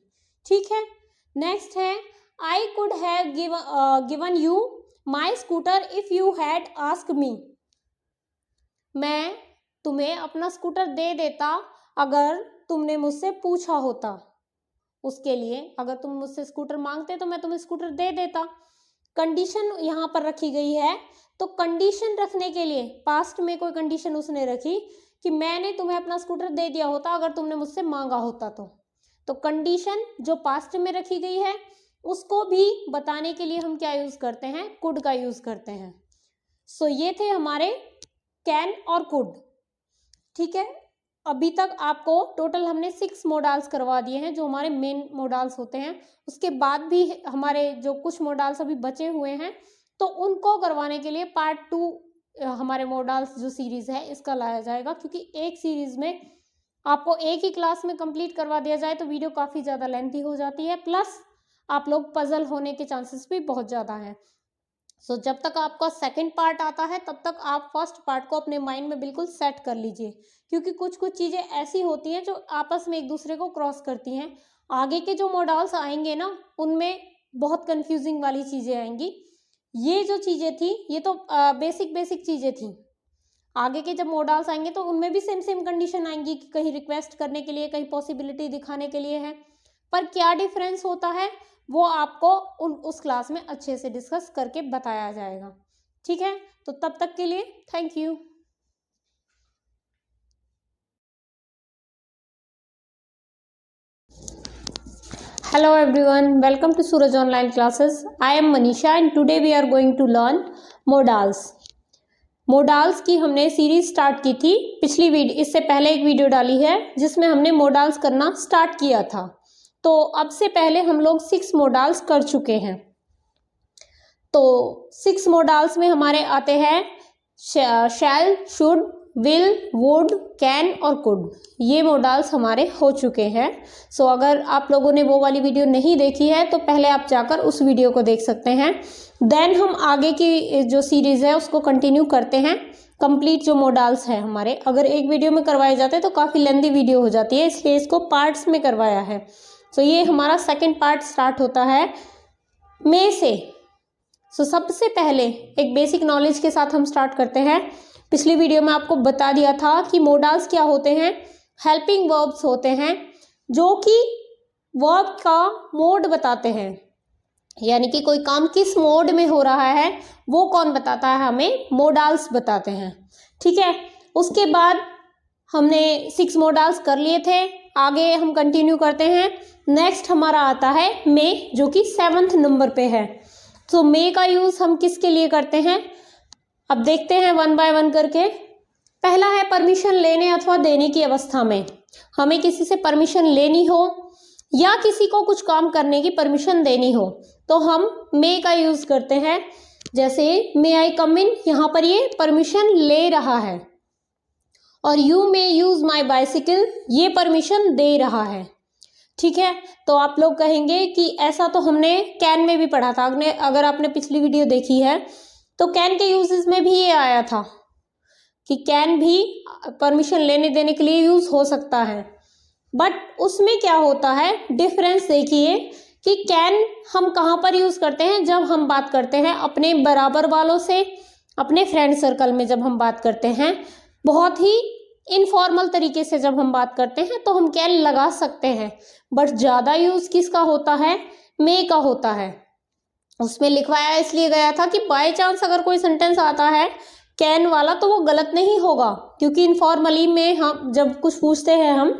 ठीक है। नेक्स्ट है I could have given you my scooter if you had asked me. मैं तुम्हें अपना स्कूटर दे देता अगर तुमने मुझसे पूछा होता, उसके लिए अगर तुम मुझसे स्कूटर मांगते तो मैं तुम्हें स्कूटर दे देता। कंडीशन यहाँ पर रखी गई है, तो कंडीशन रखने के लिए पास्ट में कोई कंडीशन उसने रखी कि मैंने तुम्हें अपना स्कूटर दे दिया होता अगर तुमने मुझसे मांगा होता तो कंडीशन जो पास्ट में रखी गई है उसको भी बताने के लिए हम क्या यूज करते हैं, कुड का यूज करते हैं। सो ये थे हमारे कैन और कुड। ठीक है, अभी तक आपको टोटल हमने 6 मोडाल्स करवा दिए हैं जो हमारे मेन मोडाल्स होते हैं। उसके बाद भी हमारे जो कुछ मोडाल्स अभी बचे हुए हैं तो उनको करवाने के लिए पार्ट 2 हमारे मॉडल्स जो सीरीज़ है इसका लाया जाएगा, क्योंकि एक सीरीज़ में आपको एक ही क्लास में कंप्लीट करवा दिया जाए तो वीडियो काफ़ी ज़्यादा लेंथी हो जाती है, प्लस आप लोग पजल होने के चांसेस भी बहुत ज़्यादा हैं। सो जब तक आपका सेकंड पार्ट आता है तब तक आप फर्स्ट पार्ट को अपने माइंड में बिल्कुल सेट कर लीजिए, क्योंकि कुछ कुछ चीज़ें ऐसी होती हैं जो आपस में एक दूसरे को क्रॉस करती हैं। आगे के जो मॉडल्स आएंगे ना उनमें बहुत कंफ्यूजिंग वाली चीज़ें आएंगी। ये जो चीज़ें थी ये तो बेसिक चीज़ें थी। आगे के जब मॉडल्स आएंगे तो उनमें भी सेम कंडीशन आएंगी कि कहीं रिक्वेस्ट करने के लिए, कहीं पॉसिबिलिटी दिखाने के लिए है। पर क्या डिफरेंस होता है वो आपको उस क्लास में अच्छे से डिस्कस करके बताया जाएगा। ठीक है, तो तब तक के लिए thank you. Hello everyone, welcome to Suraj Online Classes. I am Manisha and today we are going to learn modals. Modals की हमने सीरीज स्टार्ट की थी पिछली वीडियो, इससे पहले एक वीडियो डाली है जिसमें हमने मोडाल्स करना स्टार्ट किया था। तो अब से पहले हम लोग 6 मोडाल्स कर चुके हैं। तो 6 मोडाल्स में हमारे आते हैं शैल, शुड, विल, वुड, कैन और कुड। ये मोडाल्स हमारे हो चुके हैं। सो अगर आप लोगों ने वो वाली वीडियो नहीं देखी है तो पहले आप जाकर उस वीडियो को देख सकते हैं। देन हम आगे की जो सीरीज़ है उसको कंटिन्यू करते हैं। कंप्लीट जो मोडाल्स है हमारे, अगर एक वीडियो में करवाए जाते हैं तो काफ़ी लेंथी वीडियो हो जाती है, इसलिए इसको पार्ट्स में करवाया है। सो ये हमारा सेकेंड पार्ट स्टार्ट होता है मे से। सो सबसे पहले एक बेसिक नॉलेज के साथ हम स्टार्ट करते हैं। पिछली वीडियो में आपको बता दिया था कि मोडाल्स क्या होते हैं। हेल्पिंग वर्ब्स होते हैं जो कि वर्ब का मोड बताते हैं, यानी कि कोई काम किस मोड में हो रहा है वो कौन बताता है, हमें मोडाल्स बताते हैं। ठीक है, उसके बाद हमने 6 मोडाल्स कर लिए थे, आगे हम कंटिन्यू करते हैं। नेक्स्ट हमारा आता है मे, जो कि 7th नंबर पे है। तो मे का यूज़ हम किसके लिए करते हैं, अब देखते हैं वन बाय वन करके। पहला है परमिशन लेने अथवा देने की अवस्था में। हमें किसी से परमिशन लेनी हो या किसी को कुछ काम करने की परमिशन देनी हो तो हम मे का यूज़ करते हैं। जैसे मे आई कम इन, यहाँ पर ये परमिशन ले रहा है, और you may use my bicycle, ये परमिशन दे रहा है। ठीक है, तो आप लोग कहेंगे कि ऐसा तो हमने कैन में भी पढ़ा था। अगर आपने पिछली वीडियो देखी है तो कैन के यूजेस में भी ये आया था कि कैन भी परमिशन लेने देने के लिए यूज़ हो सकता है। बट उसमें क्या होता है, डिफरेंस देखिए कि कैन हम कहाँ पर यूज़ करते हैं, जब हम बात करते हैं अपने बराबर वालों से, अपने फ्रेंड सर्कल में जब हम बात करते हैं, बहुत ही इनफॉर्मल तरीके से जब हम बात करते हैं तो हम कैन लगा सकते हैं। बट ज़्यादा यूज़ किसका होता है, मे का होता है। उसमें लिखवाया इसलिए गया था कि बाय चांस अगर कोई सेंटेंस आता है कैन वाला तो वो गलत नहीं होगा, क्योंकि इनफॉर्मली में हम जब कुछ पूछते हैं हम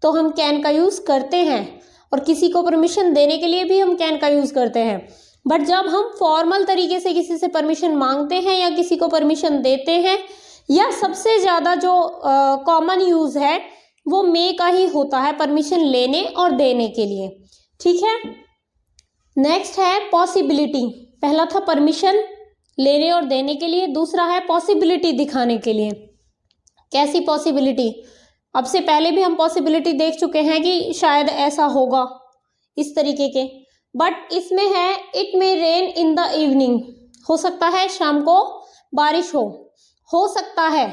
तो हम कैन का यूज़ करते हैं, और किसी को परमिशन देने के लिए भी हम कैन का यूज़ करते हैं। बट जब हम फॉर्मल तरीके से किसी से परमिशन मांगते हैं या किसी को परमिशन देते हैं, या सबसे ज़्यादा जो कॉमन यूज़ है वो मे का ही होता है परमिशन लेने और देने के लिए। ठीक है, नेक्स्ट है पॉसिबिलिटी। पहला था परमिशन लेने और देने के लिए, दूसरा है पॉसिबिलिटी दिखाने के लिए। कैसी पॉसिबिलिटी, अब से पहले भी हम पॉसिबिलिटी देख चुके हैं कि शायद ऐसा होगा इस तरीके के। बट इसमें है it may rain in the evening, हो सकता है शाम को बारिश हो सकता है।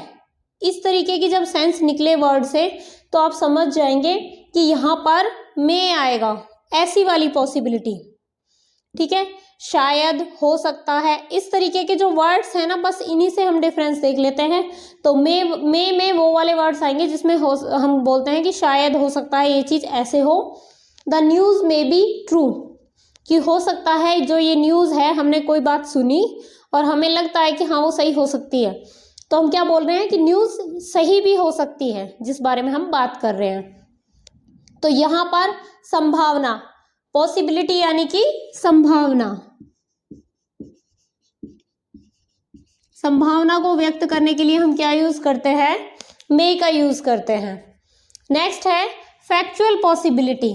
इस तरीके की जब सेंस निकले वर्ड से तो आप समझ जाएंगे कि यहाँ पर मे आएगा, ऐसी वाली पॉसिबिलिटी। ठीक है, शायद, हो सकता है, इस तरीके के जो वर्ड्स हैं ना, बस इन्हीं से हम डिफरेंस देख लेते हैं। तो मे में वो वाले वर्ड्स आएंगे जिसमें हम बोलते हैं कि शायद हो सकता है ये चीज़ ऐसे हो। The news may be true, कि हो सकता है जो ये न्यूज़ है, हमने कोई बात सुनी और हमें लगता है कि हाँ वो सही हो सकती है, तो हम क्या बोल रहे हैं कि न्यूज़ सही भी हो सकती है जिस बारे में हम बात कर रहे हैं। तो यहाँ पर संभावना, पॉसिबिलिटी यानी कि संभावना, संभावना को व्यक्त करने के लिए हम क्या यूज़ करते हैं, मे का यूज़ करते हैं। नेक्स्ट है फैक्चुअल पॉसिबिलिटी।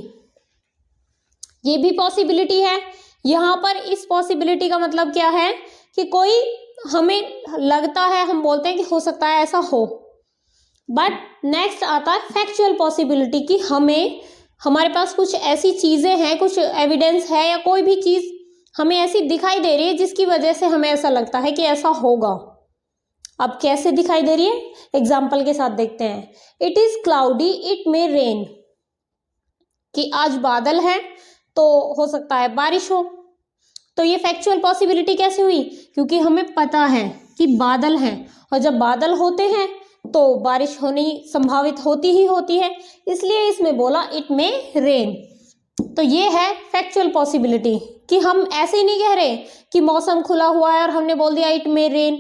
ये भी पॉसिबिलिटी है। यहाँ पर इस पॉसिबिलिटी का मतलब क्या है कि कोई हमें लगता है, हम बोलते हैं कि हो सकता है ऐसा हो। बट नेक्स्ट आता है फैक्चुअल पॉसिबिलिटी कि हमारे पास कुछ ऐसी चीज़ें हैं, कुछ एविडेंस है या कोई भी चीज़ हमें ऐसी दिखाई दे रही है जिसकी वजह से हमें ऐसा लगता है कि ऐसा होगा। अब कैसे दिखाई दे रही है, एग्जाम्पल के साथ देखते हैं। It is cloudy it may rain, कि आज बादल है तो हो सकता है बारिश हो। तो ये फैक्चुअल पॉसिबिलिटी कैसे हुई, क्योंकि हमें पता है कि बादल हैं, और जब बादल होते हैं तो बारिश होनी संभावित होती ही होती है, इसलिए इसमें बोला इट मे रेन। तो ये है फैक्चुअल पॉसिबिलिटी कि हम ऐसे ही नहीं कह रहे कि मौसम खुला हुआ है और हमने बोल दिया इट मे रेन,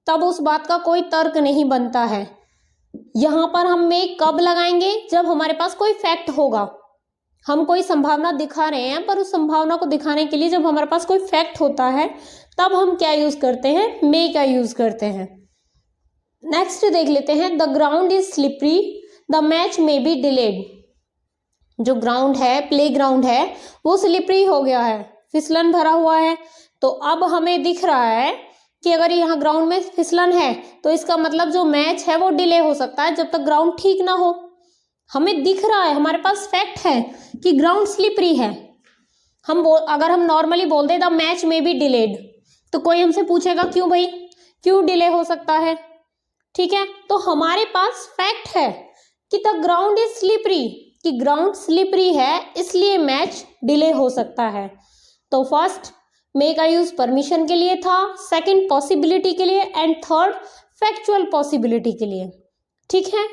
तब उस बात का कोई तर्क नहीं बनता है। यहाँ पर हम मे कब लगाएंगे, जब हमारे पास कोई फैक्ट होगा। हम कोई संभावना दिखा रहे हैं, पर उस संभावना को दिखाने के लिए जब हमारे पास कोई फैक्ट होता है तब हम क्या यूज करते हैं, मे का यूज करते हैं। नेक्स्ट देख लेते हैं, the ground is slippery the match may be delayed. जो ग्राउंड है, प्ले ग्राउंड है, वो स्लिपरी हो गया है, फिसलन भरा हुआ है। तो अब हमें दिख रहा है कि अगर यहाँ ग्राउंड में फिसलन है तो इसका मतलब जो मैच है वो डिले हो सकता है जब तक ग्राउंड ठीक ना हो। हमें दिख रहा है, हमारे पास फैक्ट है कि ग्राउंड स्लिपरी है। अगर हम नॉर्मली बोल दे द मैच में बी डिलेड, तो कोई हमसे पूछेगा क्यों भाई, क्यों डिले हो सकता है। ठीक है, तो हमारे पास फैक्ट है कि द ग्राउंड इज स्लिपरी, कि ग्राउंड स्लिपरी है इसलिए मैच डिले हो सकता है। तो फर्स्ट मे का यूज परमिशन के लिए था, सेकंड पॉसिबिलिटी के लिए, एंड थर्ड फैक्चुअल पॉसिबिलिटी के लिए। ठीक है,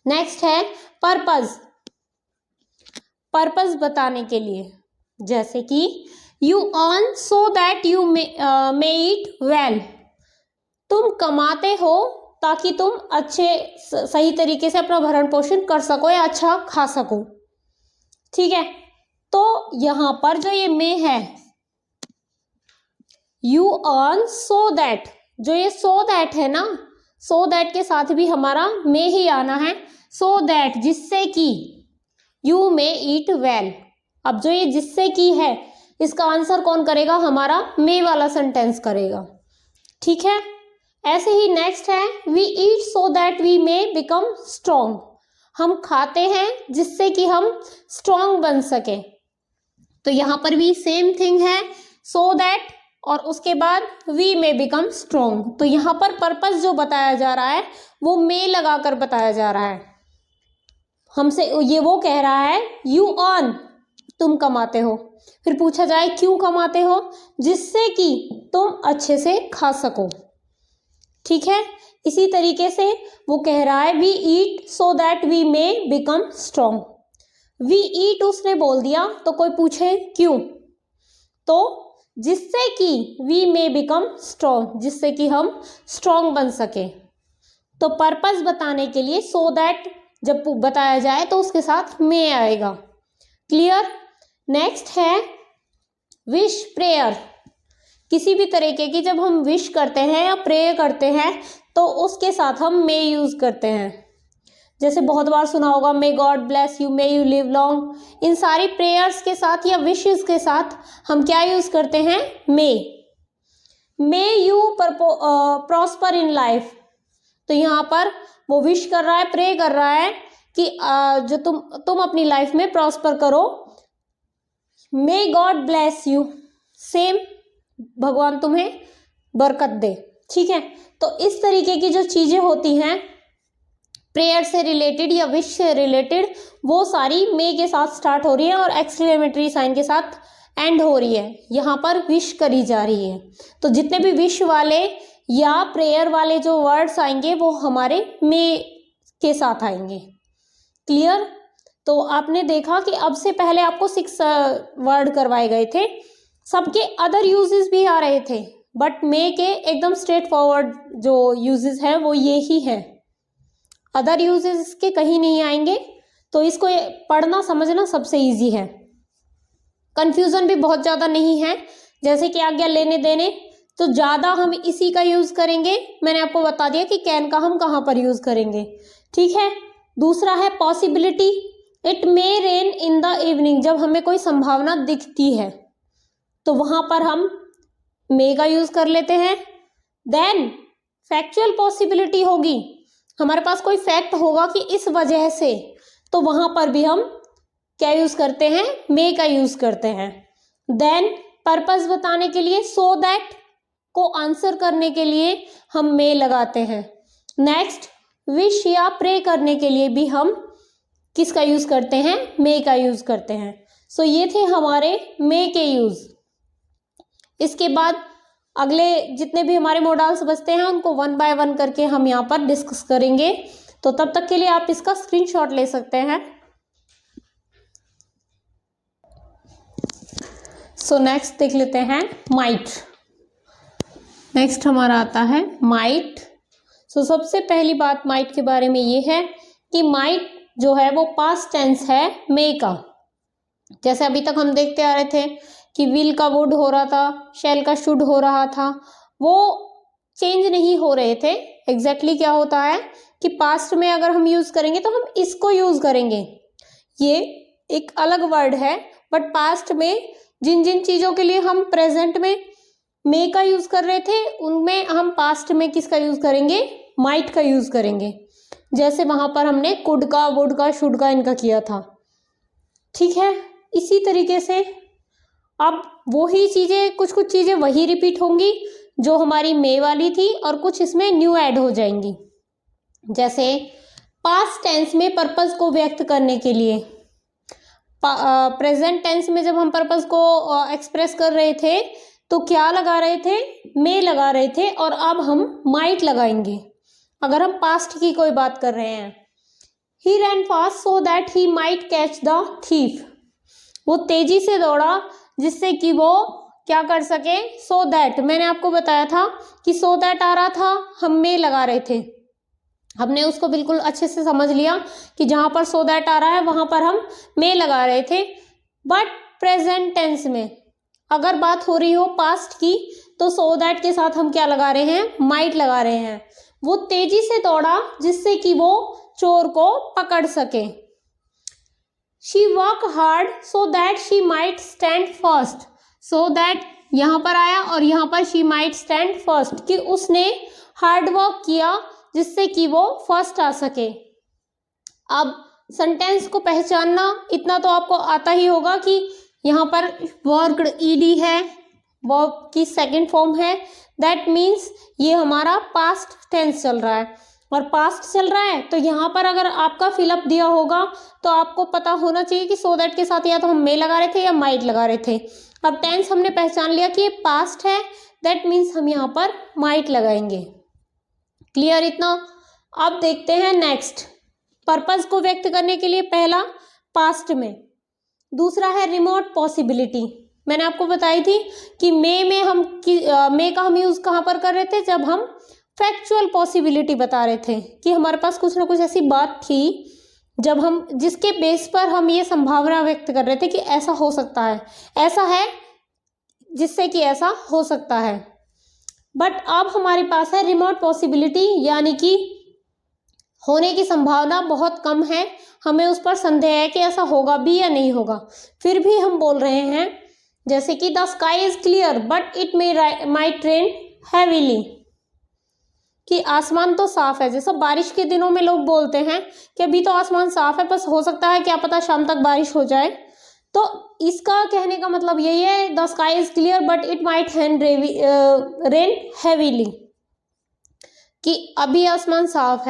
नेक्स्ट है पर्पस। पर्पस बताने के लिए, जैसे कि you earn so that you may eat well, तुम कमाते हो ताकि तुम अच्छे सही तरीके से अपना भरण पोषण कर सको या अच्छा खा सको। ठीक है, तो यहां पर जो ये मे है, यू अर्न सो दैट, जो ये सो दैट है ना, सो दैट के साथ भी हमारा मे ही आना है। सो दैट जिससे कि, यू मे ईट वेल। अब जो ये जिससे कि है, इसका आंसर कौन करेगा, हमारा मे वाला सेंटेंस करेगा। ठीक है, ऐसे ही नेक्स्ट है we eat so that we may become strong, हम खाते हैं जिससे कि हम स्ट्रॉन्ग बन सके। तो यहां पर भी सेम थिंग है, सो दैट और उसके बाद वी मे बिकम स्ट्रॉन्ग। तो यहाँ पर पर्पस जो बताया जा रहा है वो मे लगाकर बताया जा रहा है। हमसे ये वो कह रहा है यू अर्न, तुम कमाते हो, फिर पूछा जाए क्यों कमाते हो, जिससे कि तुम अच्छे से खा सको। ठीक है, इसी तरीके से वो कह रहा है we eat so that we may become strong. We eat उसने बोल दिया, तो कोई पूछे क्यों, तो जिससे कि वी मे बिकम स्ट्रॉन्ग, जिससे कि हम स्ट्रॉन्ग बन सके। तो पर्पस बताने के लिए सो दैट जब बताया जाए तो उसके साथ मे आएगा। क्लियर। नेक्स्ट है विश प्रेयर। किसी भी तरीके की जब हम विश करते हैं या प्रे करते हैं तो उसके साथ हम मे यूज करते हैं। जैसे बहुत बार सुना होगा may God bless you, may you live long. इन सारी प्रेयर्स के साथ या विशेस के साथ हम क्या यूज करते हैं, may you prosper in life. तो यहाँ पर वो विश कर रहा है, प्रे कर रहा है कि जो तुम अपनी लाइफ में प्रॉस्पर करो। मे गॉड ब्लेस यू, सेम, भगवान तुम्हें बरकत दे। ठीक है, तो इस तरीके की जो चीजें होती हैं प्रेयर से रिलेटेड या विश से रिलेटेड, वो सारी मे के साथ स्टार्ट हो रही है और एक्सक्लेमेटरी साइन के साथ एंड हो रही है। यहाँ पर विश करी जा रही है, तो जितने भी विश वाले या प्रेयर वाले जो वर्ड्स आएंगे वो हमारे मे के साथ आएंगे। क्लियर। तो आपने देखा कि अब से पहले आपको 6 वर्ड करवाए गए थे, सबके अदर यूजेस भी आ रहे थे, बट मे के एकदम स्ट्रेट फॉरवर्ड जो यूजेस हैं वो ये ही है, अदर यूजेस इसके कहीं नहीं आएंगे। तो इसको पढ़ना समझना सबसे इजी है, कंफ्यूजन भी बहुत ज़्यादा नहीं है। जैसे कि आज्ञा लेने देने, तो ज़्यादा हम इसी का यूज़ करेंगे। मैंने आपको बता दिया कि कैन का हम कहाँ पर यूज़ करेंगे। ठीक है, दूसरा है possibility. It may rain in the evening, जब हमें कोई संभावना दिखती है तो वहाँ पर हम मे का यूज कर लेते हैं। देन फैक्चुअल पॉसिबिलिटी होगी, हमारे पास कोई फैक्ट होगा कि इस वजह से, तो वहां पर भी हम क्या यूज करते हैं, मे का यूज करते हैं। देन पर्पस बताने के लिए, सो दैट को आंसर करने के लिए हम मे लगाते हैं। नेक्स्ट विश या प्रे करने के लिए भी हम किसका यूज करते हैं, मे का यूज करते हैं। सो ये थे हमारे मे के यूज। इसके बाद अगले जितने भी हमारे मॉडल्स बचते हैं उनको वन बाय वन करके हम यहाँ पर डिस्कस करेंगे। तो तब तक के लिए आप इसका स्क्रीनशॉट ले सकते हैं। सो नेक्स्ट देख लेते हैं माइट। नेक्स्ट हमारा आता है माइट। सो सबसे पहली बात माइट के बारे में ये है कि माइट जो है वो पास्ट टेंस है मे का। जैसे अभी तक हम देखते आ रहे थे कि विल का वुड हो रहा था, शैल का शुड हो रहा था, वो चेंज नहीं हो रहे थे। एग्जैक्टली क्या होता है कि पास्ट में अगर हम यूज करेंगे तो हम इसको यूज करेंगे, ये एक अलग वर्ड है, बट पास्ट में जिन जिन चीजों के लिए हम प्रेजेंट में मे का यूज कर रहे थे उनमें हम पास्ट में किसका यूज करेंगे, माइट का यूज करेंगे। जैसे वहां पर हमने कुड का, वुड का, शुड का इनका किया था। ठीक है, इसी तरीके से अब वही चीजें, कुछ कुछ चीजें वही रिपीट होंगी जो हमारी मे वाली थी और कुछ इसमें न्यू ऐड हो जाएंगी। जैसे पास्ट टेंस में पर्पस को व्यक्त करने के लिए, प्रेजेंट टेंस में जब हम पर्पस को एक्सप्रेस कर रहे थे तो क्या लगा रहे थे, मे लगा रहे थे, और अब हम माइट लगाएंगे अगर हम पास्ट की कोई बात कर रहे हैं। He ran fast so that he might catch the thief. वो तेजी से दौड़ा जिससे कि वो क्या कर सके, सो दैट। मैंने आपको बताया था कि सो दैट आ रहा था, हम मे लगा रहे थे। हमने उसको बिल्कुल अच्छे से समझ लिया कि जहां पर सो दैट आ रहा है वहां पर हम मे लगा रहे थे। बट प्रेजेंट टेंस में अगर बात हो रही हो पास्ट की तो सो दैट के साथ हम क्या लगा रहे हैं, माइट लगा रहे हैं। वो तेजी से दौड़ा जिससे कि वो चोर को पकड़ सके। She work hard so that she might stand first. So that यहाँ पर आया और यहाँ पर शी माइट स्टैंड फर्स्ट, कि उसने हार्ड वर्क किया जिससे कि वो फर्स्ट आ सके। अब सेंटेंस को पहचानना इतना तो आपको आता ही होगा कि यहाँ पर वर्क्ड ईडी है, वर्ब की सेकंड फॉर्म है, दैट मीन्स ये हमारा पास्ट टेंस चल रहा है। और पास्ट चल रहा है तो यहाँ पर अगर आपका फिलअप दिया होगा तो आपको पता होना चाहिए कि सो दैट के साथ या तो हम मे लगा रहे थे या माइट लगा रहे थे। अब टेंस हमने पहचान लिया कि ये पास्ट है, दैट मीन्स हम यहाँ पर माइट लगाएंगे। क्लियर इतना। अब देखते हैं नेक्स्ट, पर्पस को व्यक्त करने के लिए पहला पास्ट में, दूसरा है रिमोट पॉसिबिलिटी। मैंने आपको बताई थी कि मे का हम यूज कहाँ पर कर रहे थे, जब हम फैक्चुअल पॉसिबिलिटी बता रहे थे कि हमारे पास कुछ ना कुछ ऐसी बात थी जब हम जिसके बेस पर हम ये संभावना व्यक्त कर रहे थे कि ऐसा हो सकता है, ऐसा है जिससे कि ऐसा हो सकता है। बट अब हमारे पास है रिमोट पॉसिबिलिटी, यानी कि होने की संभावना बहुत कम है, हमें उस पर संदेह है कि ऐसा होगा भी या नहीं होगा, फिर भी हम बोल रहे हैं। जैसे कि the sky is clear but it might rain heavily, कि आसमान तो साफ है। जैसा बारिश के दिनों में लोग बोलते हैं कि अभी तो आसमान साफ है, बस हो सकता है क्या पता शाम तक बारिश हो जाए। तो इसका कहने का मतलब यही है, the sky is clear but it might rain heavily, कि अभी आसमान साफ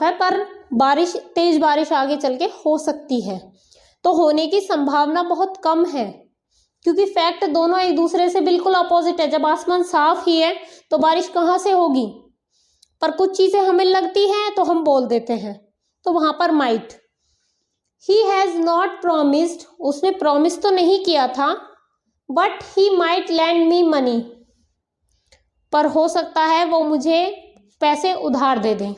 है पर बारिश, तेज बारिश आगे चल के हो सकती है। तो होने की संभावना बहुत कम है, क्योंकि फैक्ट दोनों एक दूसरे से बिल्कुल अपोजिट है। जब आसमान साफ ही है तो बारिश कहाँ से होगी, पर कुछ चीजें हमें लगती हैं तो हम बोल देते हैं, तो वहां पर might. He has not promised, उसने प्रॉमिस तो नहीं किया था, but he might land me money, पर हो सकता है वो मुझे पैसे उधार दे दे।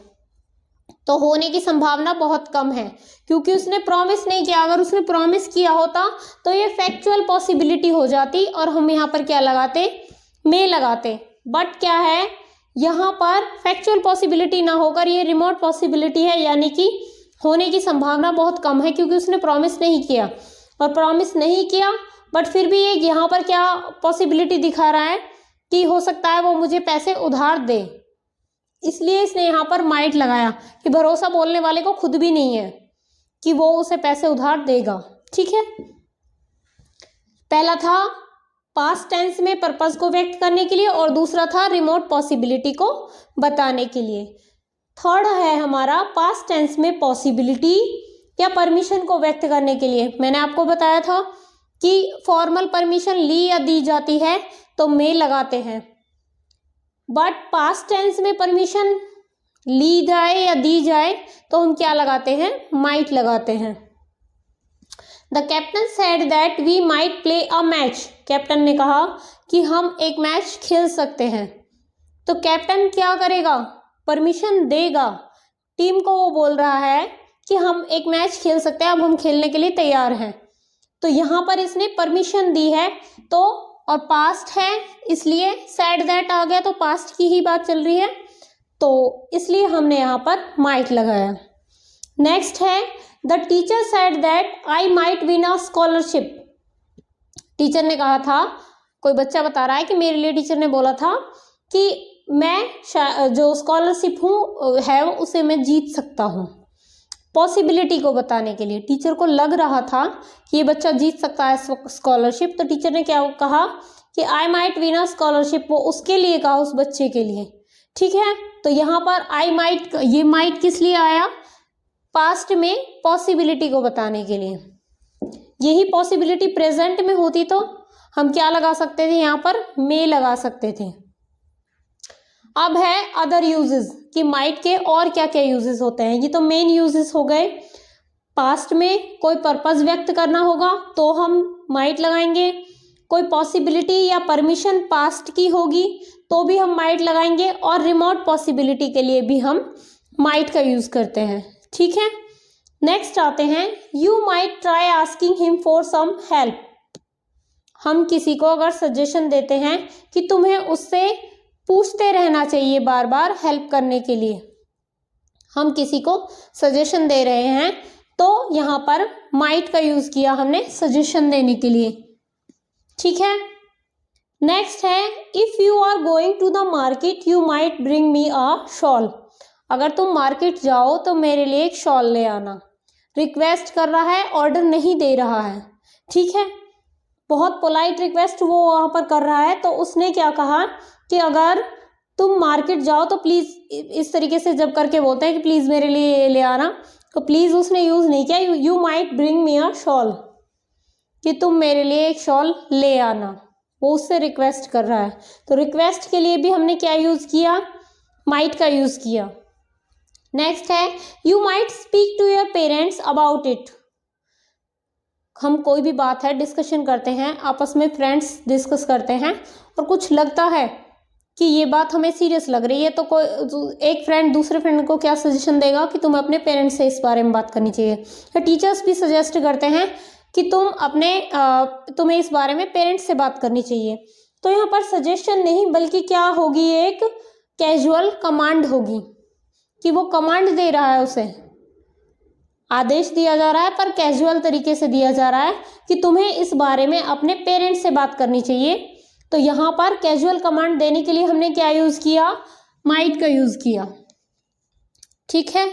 तो होने की संभावना बहुत कम है क्योंकि उसने प्रॉमिस नहीं किया। अगर उसने प्रॉमिस किया होता तो ये फैक्चुअल पॉसिबिलिटी हो जाती और हम यहाँ पर क्या लगाते, मे लगाते। बट क्या है, यहाँ पर फैक्चुअल पॉसिबिलिटी ना होकर ये रिमोट पॉसिबिलिटी है, यानी कि होने की संभावना बहुत कम है क्योंकि उसने प्रॉमिस नहीं किया। और प्रॉमिस नहीं किया बट फिर भी ये यहाँ पर क्या पॉसिबिलिटी दिखा रहा है कि हो सकता है वो मुझे पैसे उधार दे, इसलिए इसने यहाँ पर माइट लगाया कि भरोसा बोलने वाले को खुद भी नहीं है कि वो उसे पैसे उधार देगा। ठीक है, पहला था पास्ट टेंस में पर्पस को व्यक्त करने के लिए और दूसरा था रिमोट पॉसिबिलिटी को बताने के लिए। थर्ड है हमारा पास्ट टेंस में पॉसिबिलिटी या परमिशन को व्यक्त करने के लिए। मैंने आपको बताया था कि फॉर्मल परमिशन ली या दी जाती है तो मे लगाते हैं, बट पास्ट टेंस में परमिशन ली जाए या दी जाए तो हम क्या लगाते हैं, माइट लगाते हैं। The captain said that we might play a match. Captain ने कहा कि हम एक मैच खेल सकते हैं। तो कैप्टन क्या करेगा, परमिशन देगा। टीम को वो बोल रहा है कि हम एक मैच खेल सकते हैं, अब हम खेलने के लिए तैयार हैं। तो यहाँ पर इसने परमिशन दी है, तो और पास्ट है इसलिए सेड दैट आ गया, तो पास्ट की ही बात चल रही है, तो इसलिए हमने यहाँ पर माइट लगाया। नेक्स्ट है the teacher said that I might win a scholarship. Teacher ने कहा था, कोई बच्चा बता रहा है कि मेरे लिए टीचर ने बोला था कि मैं जो स्कॉलरशिप है उसे मैं जीत सकता हूँ। पॉसिबिलिटी को बताने के लिए टीचर को लग रहा था कि ये बच्चा जीत सकता है स्कॉलरशिप, तो टीचर ने क्या कहा कि I might win a scholarship, वो उसके लिए कहा, उस बच्चे के लिए। ठीक है, तो यहाँ पर आई माइट, ये माइट किस लिए आया, पास्ट में पॉसिबिलिटी को बताने के लिए। यही पॉसिबिलिटी प्रेजेंट में होती तो हम क्या लगा सकते थे, यहाँ पर मे लगा सकते थे। अब है अदर यूजेस कि माइट के और क्या क्या यूजेस होते हैं। ये तो मेन यूजेस हो गए। पास्ट में कोई पर्पस व्यक्त करना होगा तो हम माइट लगाएंगे, कोई पॉसिबिलिटी या परमिशन पास्ट की होगी तो भी हम माइट लगाएंगे, और रिमोट पॉसिबिलिटी के लिए भी हम माइट का यूज करते हैं। ठीक है, नेक्स्ट आते हैं you might try asking him for some help. हम किसी को अगर सजेशन देते हैं कि तुम्हें उससे पूछते रहना चाहिए बार बार हेल्प करने के लिए, हम किसी को सजेशन दे रहे हैं तो यहाँ पर माइट का यूज किया हमने सजेशन देने के लिए। ठीक है, नेक्स्ट है if you are going to the market you might bring me a shawl. अगर तुम मार्केट जाओ तो मेरे लिए एक शॉल ले आना। रिक्वेस्ट कर रहा है, ऑर्डर नहीं दे रहा है। ठीक है, बहुत पोलाइट रिक्वेस्ट वो वहाँ पर कर रहा है, तो उसने क्या कहा कि अगर तुम मार्केट जाओ तो प्लीज़, इस तरीके से जब करके बोलते हैं कि प्लीज़ मेरे लिए ले आना, तो प्लीज़ उसने यूज़ नहीं किया, you might bring me a shawl, कि तुम मेरे लिए एक शॉल ले आना। वो उससे रिक्वेस्ट कर रहा है, तो रिक्वेस्ट के लिए भी हमने क्या यूज़ किया, माइट का यूज़ किया। नेक्स्ट है you might speak to your parents about it. हम कोई भी बात है डिस्कशन करते हैं, आपस में फ्रेंड्स डिस्कस करते हैं और कुछ लगता है कि ये बात हमें सीरियस लग रही है, तो कोई एक फ्रेंड दूसरे फ्रेंड को क्या सजेशन देगा कि तुम अपने पेरेंट्स से इस बारे में बात करनी चाहिए, या टीचर्स भी सजेस्ट करते हैं कि तुम्हें इस बारे में पेरेंट्स से बात करनी चाहिए। तो यहाँ पर सजेशन नहीं बल्कि क्या होगी, एक कैजुअल कमांड होगी कि वो कमांड दे रहा है, उसे आदेश दिया जा रहा है पर कैजुअल तरीके से दिया जा रहा है कि तुम्हें इस बारे में अपने पेरेंट्स से बात करनी चाहिए। तो यहाँ पर कैजुअल कमांड देने के लिए हमने क्या यूज़ किया, माइट का यूज़ किया। ठीक है,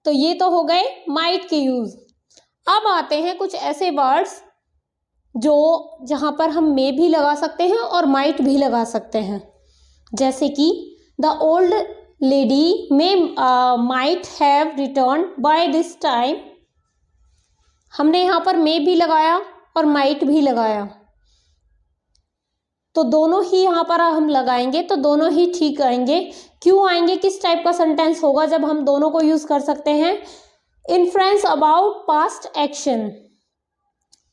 तो ये तो हो गए माइट के यूज़। अब आते हैं कुछ ऐसे वर्ड्स जो जहाँ पर हम मे भी लगा सकते हैं और माइट भी लगा सकते हैं, जैसे कि the old lady may might have return by this time. हमने यहाँ पर मे भी लगाया और माइट भी लगाया, तो दोनों ही यहाँ पर हम लगाएंगे तो दोनों ही ठीक आएंगे। क्यों आएंगे, किस टाइप का सेंटेंस होगा जब हम दोनों को यूज कर सकते हैं। Influence about past action,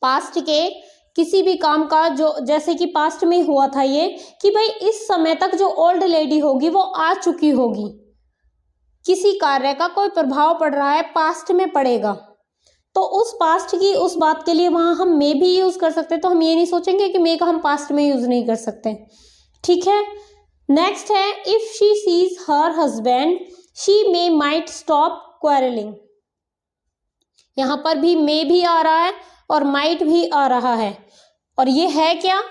past के किसी भी काम का, जो जैसे कि पास्ट में हुआ था ये कि भाई इस समय तक जो ओल्ड लेडी होगी वो आ चुकी होगी, किसी कार्य का कोई प्रभाव पड़ रहा है, पास्ट में पड़ेगा, तो उस पास्ट की उस बात के लिए वहां हम मे भी यूज कर सकते हैं। तो हम ये नहीं सोचेंगे कि मे का हम पास्ट में यूज नहीं कर सकते। ठीक है, नेक्स्ट है if she sees her husband she may might stop quarrelling. यहां पर भी मे भी आ रहा है और माइट भी आ रहा है। और ये है क्या,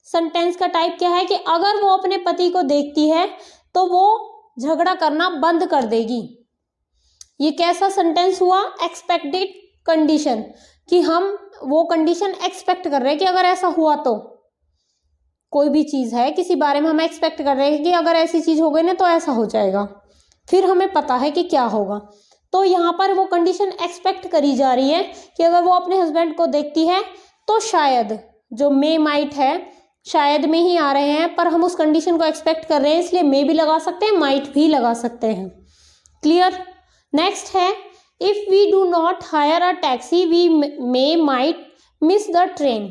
सेंटेंस का टाइप क्या है कि अगर वो अपने पति को देखती है तो वो झगड़ा करना बंद कर देगी। ये कैसा सेंटेंस हुआ, एक्सपेक्टेड कंडीशन, कि हम वो कंडीशन एक्सपेक्ट कर रहे हैं कि अगर ऐसा हुआ तो, कोई भी चीज़ है किसी बारे में हम एक्सपेक्ट कर रहे हैं कि अगर ऐसी चीज़ हो गई ना तो ऐसा हो जाएगा, फिर हमें पता है कि क्या होगा। तो यहाँ पर वो कंडीशन एक्सपेक्ट करी जा रही है कि अगर वो अपने हस्बैंड को देखती है तो शायद, जो मे माइट है शायद में ही आ रहे हैं, पर हम उस कंडीशन को एक्सपेक्ट कर रहे हैं इसलिए मे भी लगा सकते हैं, माइट भी लगा सकते हैं। क्लियर। नेक्स्ट है, if we do not hire a taxi we may might miss the train.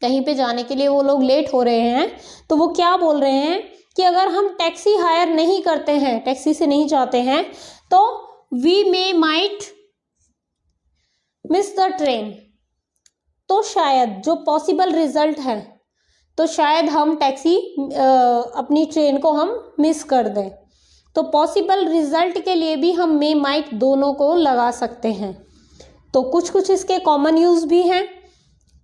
कहीं पे जाने के लिए वो लोग लेट हो रहे हैं तो वो क्या बोल रहे हैं कि अगर हम टैक्सी हायर नहीं करते हैं, टैक्सी से नहीं जाते हैं, तो we may might miss the train. तो शायद जो पॉसिबल रिजल्ट है, तो शायद हम टैक्सी अपनी ट्रेन को हम मिस कर दें। तो पॉसिबल रिजल्ट के लिए भी हम मे माइट दोनों को लगा सकते हैं। तो कुछ कुछ इसके कॉमन यूज भी हैं,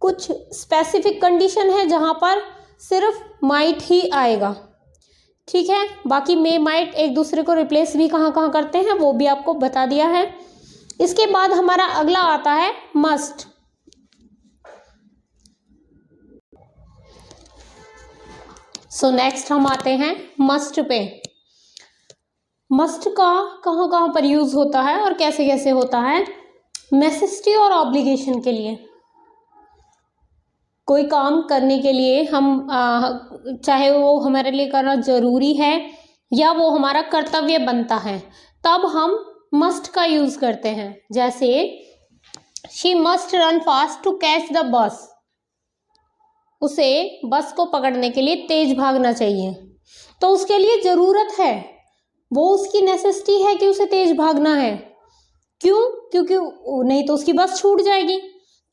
कुछ स्पेसिफिक कंडीशन है जहां पर सिर्फ माइट ही आएगा। ठीक है, बाकी मे माइट एक दूसरे को रिप्लेस भी कहाँ कहाँ करते हैं वो भी आपको बता दिया है। इसके बाद हमारा अगला आता है मस्ट। सो नेक्स्ट हम आते हैं मस्ट पे। मस्ट का कहाँ कहाँ पर यूज होता है और कैसे कैसे होता है। नेसेसिटी और ऑब्लिगेशन के लिए, कोई काम करने के लिए हम चाहे वो हमारे लिए करना जरूरी है या वो हमारा कर्तव्य बनता है, तब हम मस्ट का यूज करते हैं। जैसे she must run fast to catch the bus, उसे बस को पकड़ने के लिए तेज भागना चाहिए, तो उसके लिए जरूरत है, वो उसकी नेसेसिटी है कि उसे तेज भागना है। क्यों, क्योंकि नहीं तो उसकी बस छूट जाएगी।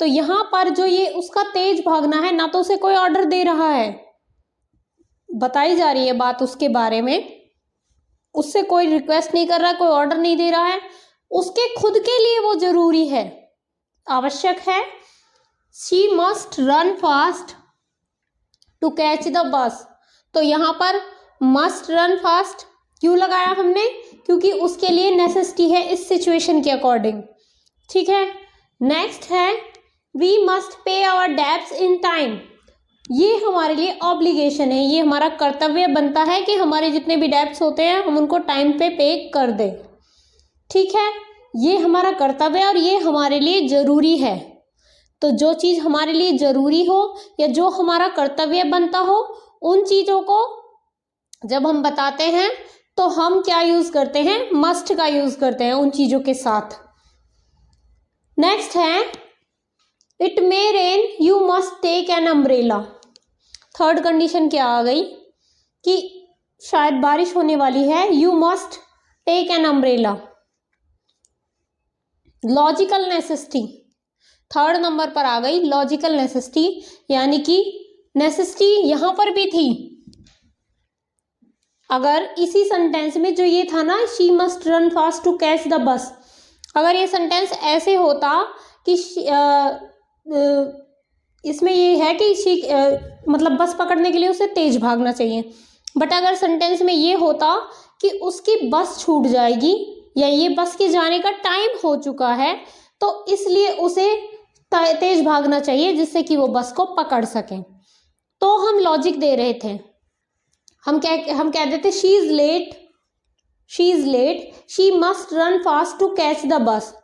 तो यहाँ पर जो ये उसका तेज भागना है, ना तो उसे कोई ऑर्डर दे रहा है, बताई जा रही है बात उसके बारे में, उससे कोई रिक्वेस्ट नहीं कर रहा है, कोई ऑर्डर नहीं दे रहा है, उसके खुद के लिए वो जरूरी है, आवश्यक है। She must run fast to catch the bus, तो यहाँ पर मस्ट रन फास्ट क्यों लगाया हमने, क्योंकि उसके लिए नेसेसिटी है इस सिचुएशन के अकॉर्डिंग। ठीक है। नेक्स्ट है we must pay our debts in time, ये हमारे लिए ऑब्लिगेशन है, ये हमारा कर्तव्य बनता है कि हमारे जितने भी डेब्ट्स होते हैं हम उनको टाइम पे कर दें। ठीक है, ये हमारा कर्तव्य और ये हमारे लिए जरूरी है। तो जो चीज़ हमारे लिए जरूरी हो या जो हमारा कर्तव्य बनता हो, उन चीज़ों को जब हम बताते हैं तो हम क्या यूज करते हैं, मस्ट का यूज करते हैं उन चीज़ों के साथ। नेक्स्ट है it may rain you must take an umbrella. Third condition क्या आ गई कि शायद बारिश होने वाली है, you must take an umbrella. Logical necessity third number पर आ गई, लॉजिकल नेसेसिटी, यानी कि नेसेसिटी यहां पर भी थी। अगर इसी सेंटेंस में जो ये था ना, she must run fast to catch the bus, अगर ये सेंटेंस ऐसे होता कि इसमें ये है कि मतलब बस पकड़ने के लिए उसे तेज भागना चाहिए, बट अगर सेंटेंस में ये होता कि उसकी बस छूट जाएगी या ये बस के जाने का टाइम हो चुका है, तो इसलिए उसे तेज भागना चाहिए जिससे कि वो बस को पकड़ सके, तो हम लॉजिक दे रहे थे। हम कह देते she is late she must run fast to catch the bus,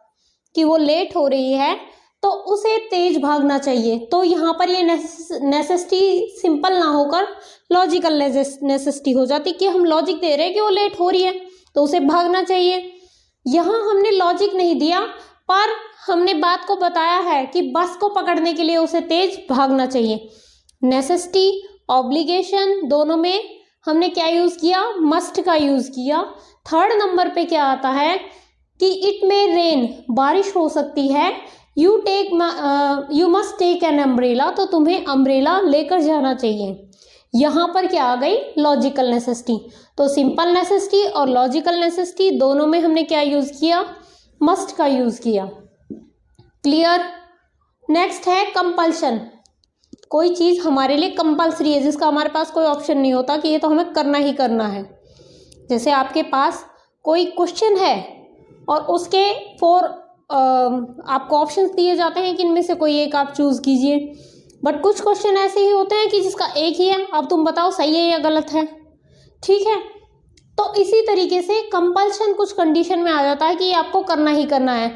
कि वो लेट हो रही है तो उसे तेज भागना चाहिए। तो यहाँ पर ये नेसेसिटी सिंपल ना होकर लॉजिकल नेसेसिटी हो जाती कि हम लॉजिक दे रहे हैं कि वो लेट हो रही है तो उसे भागना चाहिए। यहाँ हमने लॉजिक नहीं दिया, पर हमने बात को बताया है कि बस को पकड़ने के लिए उसे तेज भागना चाहिए। नेसेसिटी ऑब्लिगेशन दोनों में हमने क्या यूज किया, मस्ट का यूज किया। थर्ड नंबर पे क्या आता है कि इट मे रेन, बारिश हो सकती है, you must take an umbrella, तो तुम्हें अम्ब्रेला लेकर जाना चाहिए। यहाँ पर क्या आ गई, लॉजिकल नेसेसिटी। तो सिंपल नेसेसिटी और लॉजिकल नेसेसिटी दोनों में हमने क्या यूज किया, मस्ट का यूज किया। क्लियर। नेक्स्ट है कंपल्शन। कोई चीज़ हमारे लिए कंपल्सरी है, जिसका हमारे पास कोई ऑप्शन नहीं होता कि ये तो हमें करना ही करना है। जैसे आपके पास कोई क्वेश्चन है और उसके आपको ऑप्शंस दिए जाते हैं कि इनमें से कोई एक आप चूज़ कीजिए, बट कुछ क्वेश्चन ऐसे ही होते हैं कि जिसका एक ही है, अब तुम बताओ सही है या गलत है। ठीक है, तो इसी तरीके से कंपल्शन कुछ कंडीशन में आ जाता है कि आपको करना ही करना है।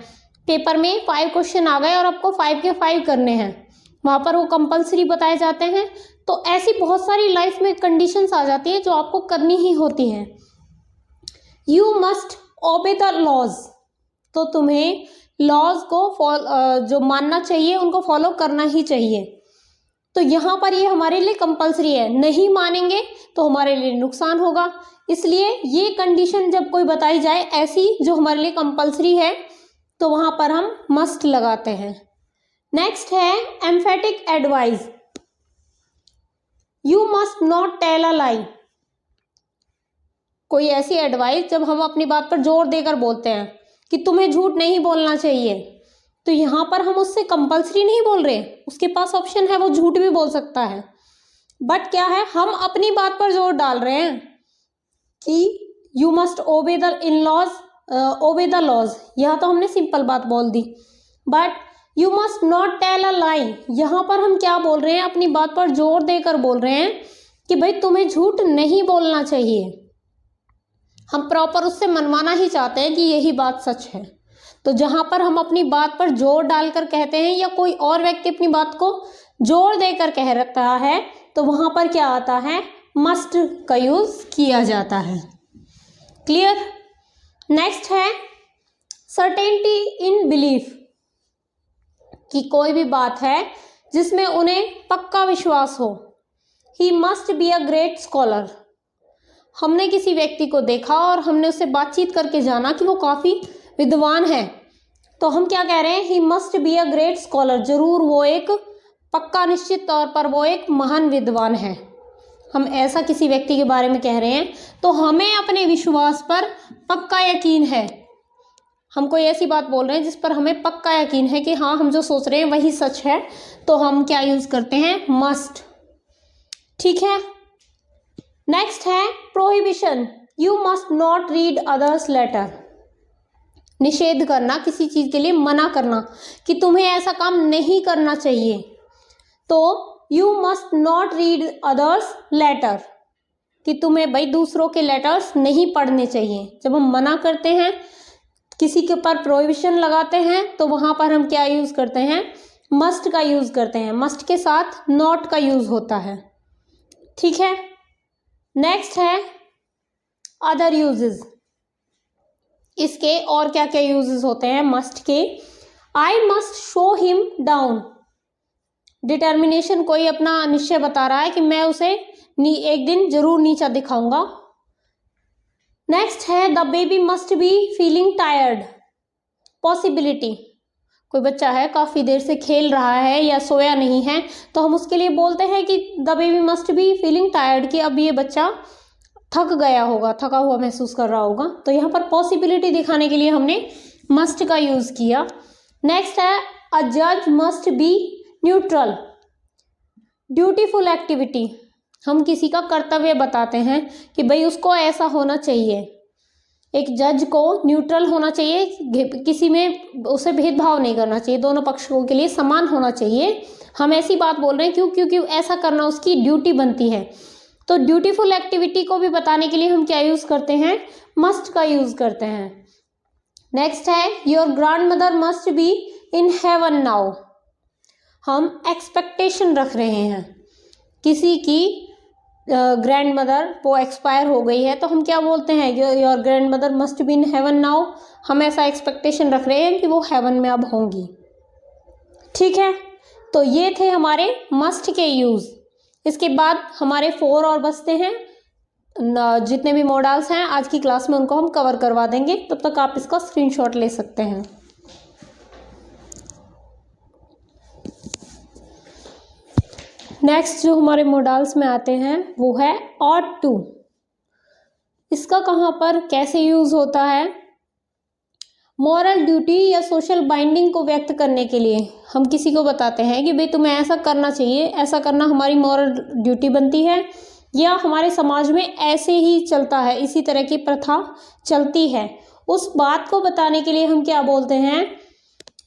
पेपर में 5 क्वेश्चन आ गए और आपको 5 के 5 करने हैं, वहाँ पर वो कंपल्सरी बताए जाते हैं। तो ऐसी बहुत सारी लाइफ में कंडीशंस आ जाती है जो आपको करनी ही होती हैं। You must obey the laws, तो तुम्हें लॉज को जो मानना चाहिए उनको फॉलो करना ही चाहिए। तो यहाँ पर ये हमारे लिए कंपल्सरी है, नहीं मानेंगे तो हमारे लिए नुकसान होगा। इसलिए ये कंडीशन जब कोई बताई जाए ऐसी जो हमारे लिए कंपल्सरी है, तो वहाँ पर हम मस्ट लगाते हैं। नेक्स्ट है emphatic advice. You must not tell a lie, कोई ऐसी एडवाइस जब हम अपनी बात पर जोर देकर बोलते हैं कि तुम्हें झूठ नहीं बोलना चाहिए, तो यहाँ पर हम उससे कंपल्सरी नहीं बोल रहे, उसके पास ऑप्शन है, वो झूठ भी बोल सकता है। बट क्या है, हम अपनी बात पर जोर डाल रहे हैं कि you must obey the obey the laws, यह तो हमने सिंपल बात बोल दी। But you must not tell a lie, यहाँ पर हम क्या बोल रहे हैं, अपनी बात पर जोर देकर बोल रहे हैं कि भाई तुम्हें झूठ नहीं बोलना चाहिए। हम प्रॉपर उससे मनवाना ही चाहते हैं कि यही बात सच है। तो जहाँ पर हम अपनी बात पर जोर डालकर कहते हैं या कोई और व्यक्ति अपनी बात को जोर देकर कह रहा है, तो वहाँ पर क्या आता है, मस्ट का यूज़ किया जाता है। क्लियर। नेक्स्ट है सर्टेनिटी इन बिलीफ, कि कोई भी बात है जिसमें उन्हें पक्का विश्वास हो। He must be a great scholar, हमने किसी व्यक्ति को देखा और हमने उससे बातचीत करके जाना कि वो काफ़ी विद्वान है, तो हम क्या कह रहे हैं, he must be a great scholar, जरूर वो एक पक्का निश्चित तौर पर वो एक महान विद्वान है। हम ऐसा किसी व्यक्ति के बारे में कह रहे हैं तो हमें अपने विश्वास पर पक्का यकीन है। हम कोई ऐसी बात बोल रहे हैं जिस पर हमें पक्का यकीन है कि हाँ हम जो सोच रहे हैं वही सच है, तो हम क्या यूज़ करते हैं, मस्ट। ठीक है। नेक्स्ट है prohibition. You must not read others letter, निषेध करना, किसी चीज़ के लिए मना करना कि तुम्हें ऐसा काम नहीं करना चाहिए। तो you must not read others letter, कि तुम्हें भाई दूसरों के लेटर्स नहीं पढ़ने चाहिए। जब हम मना करते हैं, किसी के ऊपर प्रोहिबिशन लगाते हैं, तो वहाँ पर हम क्या यूज़ करते हैं, मस्ट का यूज़ करते हैं। मस्ट के साथ नॉट का यूज़ होता है। ठीक है। नेक्स्ट है अदर यूजेस, इसके और क्या क्या यूजेस होते हैं मस्ट के। I must show him down, determination, कोई अपना निश्चय बता रहा है कि मैं उसे एक दिन जरूर नीचा दिखाऊंगा। नेक्स्ट है the baby must be feeling tired, possibility, कोई बच्चा है काफ़ी देर से खेल रहा है या सोया नहीं है, तो हम उसके लिए बोलते हैं कि the baby must be feeling tired, कि अब ये बच्चा थक गया होगा, थका हुआ महसूस कर रहा होगा। तो यहाँ पर पॉसिबिलिटी दिखाने के लिए हमने मस्ट का यूज़ किया। नेक्स्ट है अ जज must be neutral, dutiful activity, हम किसी का कर्तव्य बताते हैं कि भाई उसको ऐसा होना चाहिए। एक जज को न्यूट्रल होना चाहिए, किसी में उसे भेदभाव नहीं करना चाहिए, दोनों पक्षों के लिए समान होना चाहिए। हम ऐसी बात बोल रहे हैं क्योंकि ऐसा करना उसकी ड्यूटी बनती है। तो ड्यूटीफुल एक्टिविटी को भी बताने के लिए हम क्या यूज़ करते हैं, मस्ट का यूज़ करते हैं। नेक्स्ट है your grand mother must be in heaven now, हम एक्सपेक्टेशन रख रहे हैं, किसी की ग्रैंड मदर वो एक्सपायर हो गई है, तो हम क्या बोलते हैं, your grand mother must be in heaven now, हम ऐसा एक्सपेक्टेशन रख रहे हैं कि वो हेवन में अब होंगी। ठीक है। तो ये थे हमारे मस्ट के यूज़। इसके बाद हमारे 4 और बचते हैं, जितने भी मॉडल्स हैं आज की क्लास में उनको हम कवर करवा देंगे, तब तक आप इसका स्क्रीनशॉट ले सकते हैं। नेक्स्ट जो हमारे मॉडल्स में आते हैं वो है ऑट टू। इसका कहाँ पर कैसे यूज़ होता है, मॉरल ड्यूटी या सोशल बाइंडिंग को व्यक्त करने के लिए हम किसी को बताते हैं कि भाई तुम्हें ऐसा करना चाहिए, ऐसा करना हमारी मॉरल ड्यूटी बनती है, या हमारे समाज में ऐसे ही चलता है, इसी तरह की प्रथा चलती है, उस बात को बताने के लिए हम क्या बोलते हैं,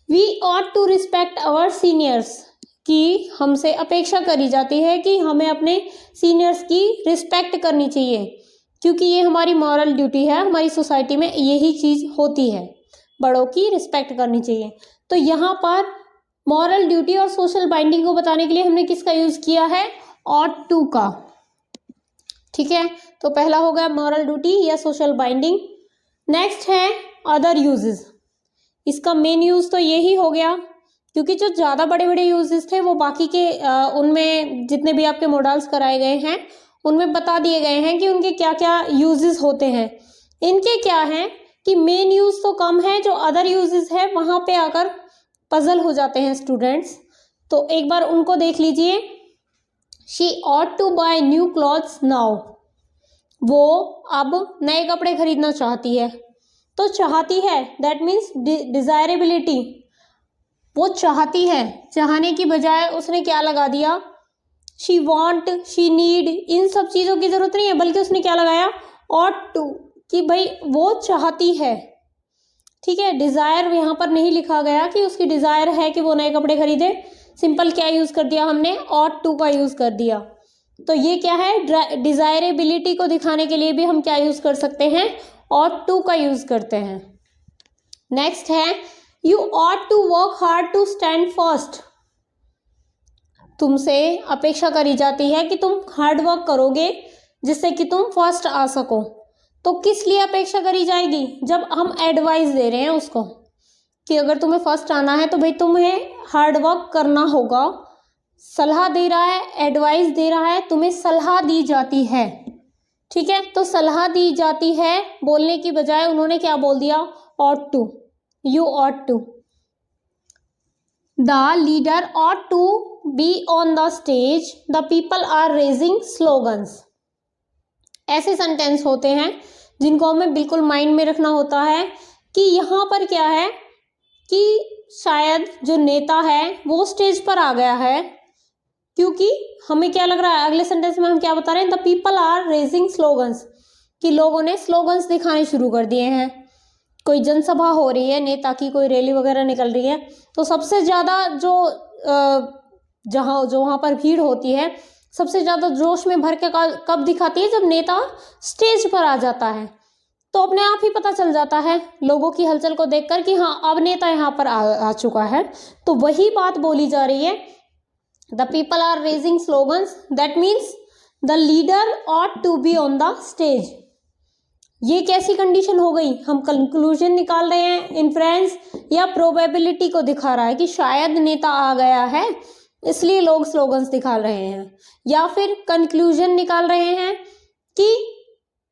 we ought to respect our seniors, कि हमसे अपेक्षा करी जाती है कि हमें अपने सीनियर्स की रिस्पेक्ट करनी चाहिए, क्योंकि ये हमारी मॉरल ड्यूटी है, हमारी सोसाइटी में यही चीज़ होती है, बड़ों की रिस्पेक्ट करनी चाहिए। तो यहाँ पर मॉरल ड्यूटी और सोशल बाइंडिंग को बताने के लिए हमने किसका यूज़ किया है, ऑट टू का। ठीक है, तो पहला हो गया मॉरल ड्यूटी या सोशल बाइंडिंग। नेक्स्ट है अदर यूजेस। इसका मेन यूज़ तो यही हो गया, क्योंकि जो ज़्यादा बड़े बड़े यूजेस थे वो बाकी के उनमें जितने भी आपके मॉडल्स कराए गए हैं उनमें बता दिए गए हैं कि उनके क्या क्या यूजेस होते हैं। इनके क्या हैं कि मेन यूज़ तो कम है, जो अदर यूजेस है वहाँ पे आकर पजल हो जाते हैं स्टूडेंट्स। तो एक बार उनको देख लीजिए। She ought to buy new clothes now, वो अब नए कपड़े खरीदना चाहती है। तो चाहती है दैट मीन्स डिजायरेबिलिटी, वो चाहती है, चाहने की बजाय उसने क्या लगा दिया, शी वॉन्ट, शी नीड, इन सब चीज़ों की ज़रूरत नहीं है, बल्कि उसने क्या लगाया, ऑट टू, कि भाई वो चाहती है। ठीक है, डिज़ायर यहाँ पर नहीं लिखा गया कि उसकी डिज़ायर है कि वो नए कपड़े खरीदे, सिंपल क्या यूज़ कर दिया हमने, ऑट टू का यूज़ कर दिया। तो ये क्या है, डिज़ायरेबिलिटी को दिखाने के लिए भी हम क्या यूज़ कर सकते हैं, ऑट टू का यूज़ करते हैं। नेक्स्ट है you ought to work hard to stand first, तुमसे अपेक्षा करी जाती है कि तुम हार्ड वर्क करोगे जिससे कि तुम फर्स्ट आ सको। तो किस लिए अपेक्षा करी जाएगी, जब हम एडवाइस दे रहे हैं उसको कि अगर तुम्हें फर्स्ट आना है तो भाई तुम्हें हार्ड वर्क करना होगा, सलाह दे रहा है, एडवाइस दे रहा है, तुम्हें सलाह दी जाती है। ठीक है, तो सलाह दी जाती है बोलने की बजाय उन्होंने क्या बोल दिया, ought to, you ought to. The leader ought to be on the stage, the people are raising slogans. ऐसे सेंटेंस होते हैं जिनको हमें बिल्कुल माइंड में रखना होता है कि यहाँ पर क्या है कि शायद जो नेता है वो स्टेज पर आ गया है, क्योंकि हमें क्या लग रहा है, अगले सेंटेंस में हम क्या बता रहे हैं, the people are raising slogans, कि लोगों ने स्लोगन्स दिखाने शुरू कर दिए हैं। कोई जनसभा हो रही है, नेता की कोई रैली वगैरह निकल रही है, तो सबसे ज़्यादा जो वहाँ पर भीड़ होती है, सबसे ज़्यादा जोश में भर के कब दिखाती है, जब नेता स्टेज पर आ जाता है। तो अपने आप ही पता चल जाता है लोगों की हलचल को देखकर कि हाँ अब नेता यहाँ पर आ चुका है। तो वही बात बोली जा रही है, the people are raising slogans, that means the leader ought to be on the stage. ये कैसी कंडीशन हो गई, हम कंक्लूजन निकाल रहे हैं, इन्फ्रेंस या प्रोबेबिलिटी को दिखा रहा है कि शायद नेता आ गया है इसलिए लोग स्लोगन्स दिखा रहे हैं, या फिर कंक्लूजन निकाल रहे हैं कि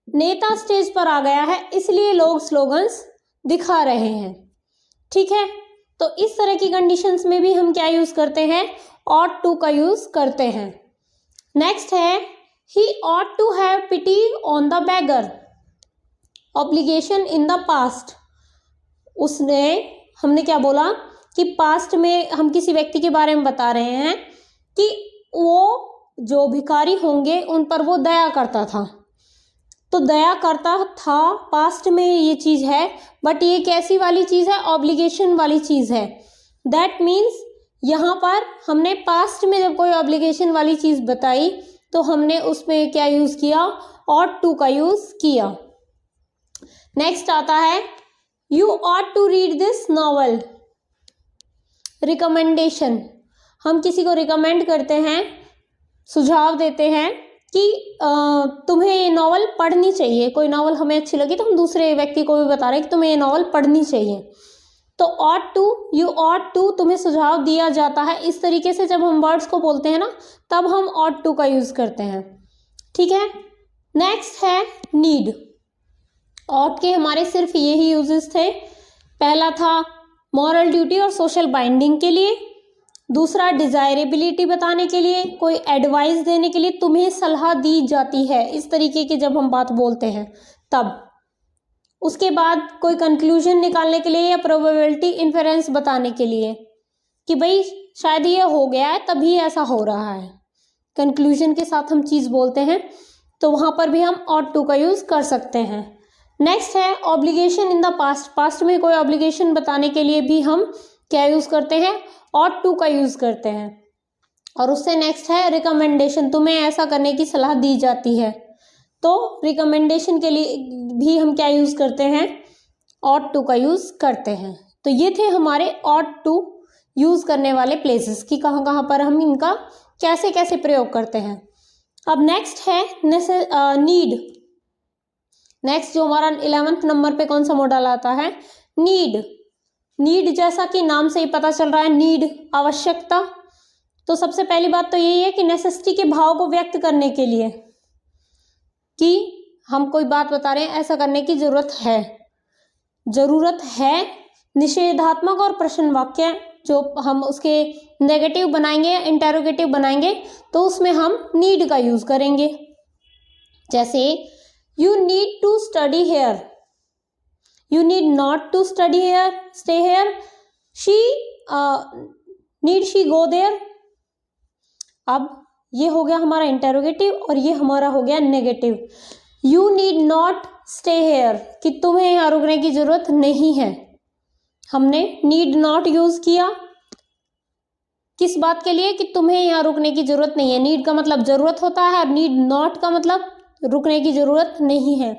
नेता स्टेज पर आ गया है इसलिए लोग स्लोगन्स दिखा रहे हैं। ठीक है, तो इस तरह की कंडीशंस में भी हम क्या यूज करते हैं, ऑट टू का यूज करते हैं। नेक्स्ट है he ought to have pity on the beggar, obligation in the past. उसने, हमने क्या बोला कि पास्ट में हम किसी व्यक्ति के बारे में बता रहे हैं कि वो जो भिखारी होंगे उन पर वो दया करता था। तो दया करता था पास्ट में ये चीज़ है, बट ये कैसी वाली चीज़ है, ऑब्लिगेशन वाली चीज़ है। दैट मीन्स यहाँ पर हमने पास्ट में जब कोई ऑब्लिगेशन वाली चीज़ बताई तो हमने उसमें क्या यूज़ किया, ऑट टू का यूज़ किया। नेक्स्ट आता है you ought to read this novel, recommendation. हम किसी को रिकमेंड करते हैं, सुझाव देते हैं कि तुम्हें ये नॉवल पढ़नी चाहिए। कोई नॉवल हमें अच्छी लगी तो हम दूसरे व्यक्ति को भी बता रहे हैं कि तुम्हें ये नॉवल पढ़नी चाहिए। तो ought to, you ought to, तुम्हें सुझाव दिया जाता है। इस तरीके से जब हम वर्ड्स को बोलते हैं ना तब हम ऑट टू का यूज़ करते हैं। ठीक है, नेक्स्ट है नीड। ऑट के हमारे सिर्फ यही यूजेस थे। पहला था मॉरल ड्यूटी और सोशल बाइंडिंग के लिए, दूसरा डिजायरेबिलिटी बताने के लिए, कोई एडवाइस देने के लिए, तुम्हें सलाह दी जाती है, इस तरीके की जब हम बात बोलते हैं तब। उसके बाद कोई कंक्लूजन निकालने के लिए या प्रोबेबिलिटी इन्फेरेंस बताने के लिए कि भाई शायद ये हो गया है तभी ऐसा हो रहा है, कंक्लूजन के साथ हम चीज़ बोलते हैं, तो वहाँ पर भी हम ought to का यूज़ कर सकते हैं। नेक्स्ट है obligation in the past, past में कोई ऑब्लिगेशन बताने के लिए भी हम क्या यूज़ करते हैं, ought to का यूज़ करते हैं। और उससे नेक्स्ट है रिकमेंडेशन, तुम्हें ऐसा करने की सलाह दी जाती है, तो रिकमेंडेशन के लिए भी हम क्या यूज़ करते हैं, ought to का यूज़ करते हैं। तो ये थे हमारे ought to यूज़ करने वाले प्लेसेस कि कहाँ कहाँ पर हम इनका कैसे कैसे प्रयोग करते हैं। अब नेक्स्ट है नीड। नेक्स्ट जो हमारा 11th नंबर पे कौन सा मॉडल आता है, नीड। नीड जैसा कि नाम से ही पता चल रहा है, नीड आवश्यकता। तो सबसे पहली बात तो यही है कि नेसेसिटी के भाव को व्यक्त करने के लिए कि हम कोई बात बता रहे हैं, ऐसा करने की जरूरत है। निषेधात्मक और प्रश्न वाक्य जो हम उसके नेगेटिव बनाएंगे या इंटेरोगेटिव बनाएंगे तो उसमें हम नीड का यूज करेंगे। जैसे you need to study here, you need not to study here, stay here, she need she go there. अब ये हो गया हमारा इंटेरोगेटिव और ये हमारा हो गया negative. You need not stay here कि तुम्हें यहाँ रुकने की जरूरत नहीं है, हमने नीड नॉट यूज किया किस बात के लिए कि तुम्हें यहाँ रुकने की जरूरत नहीं है। नीड का मतलब जरूरत होता है और नीड नॉट का मतलब रुकने की जरूरत नहीं है।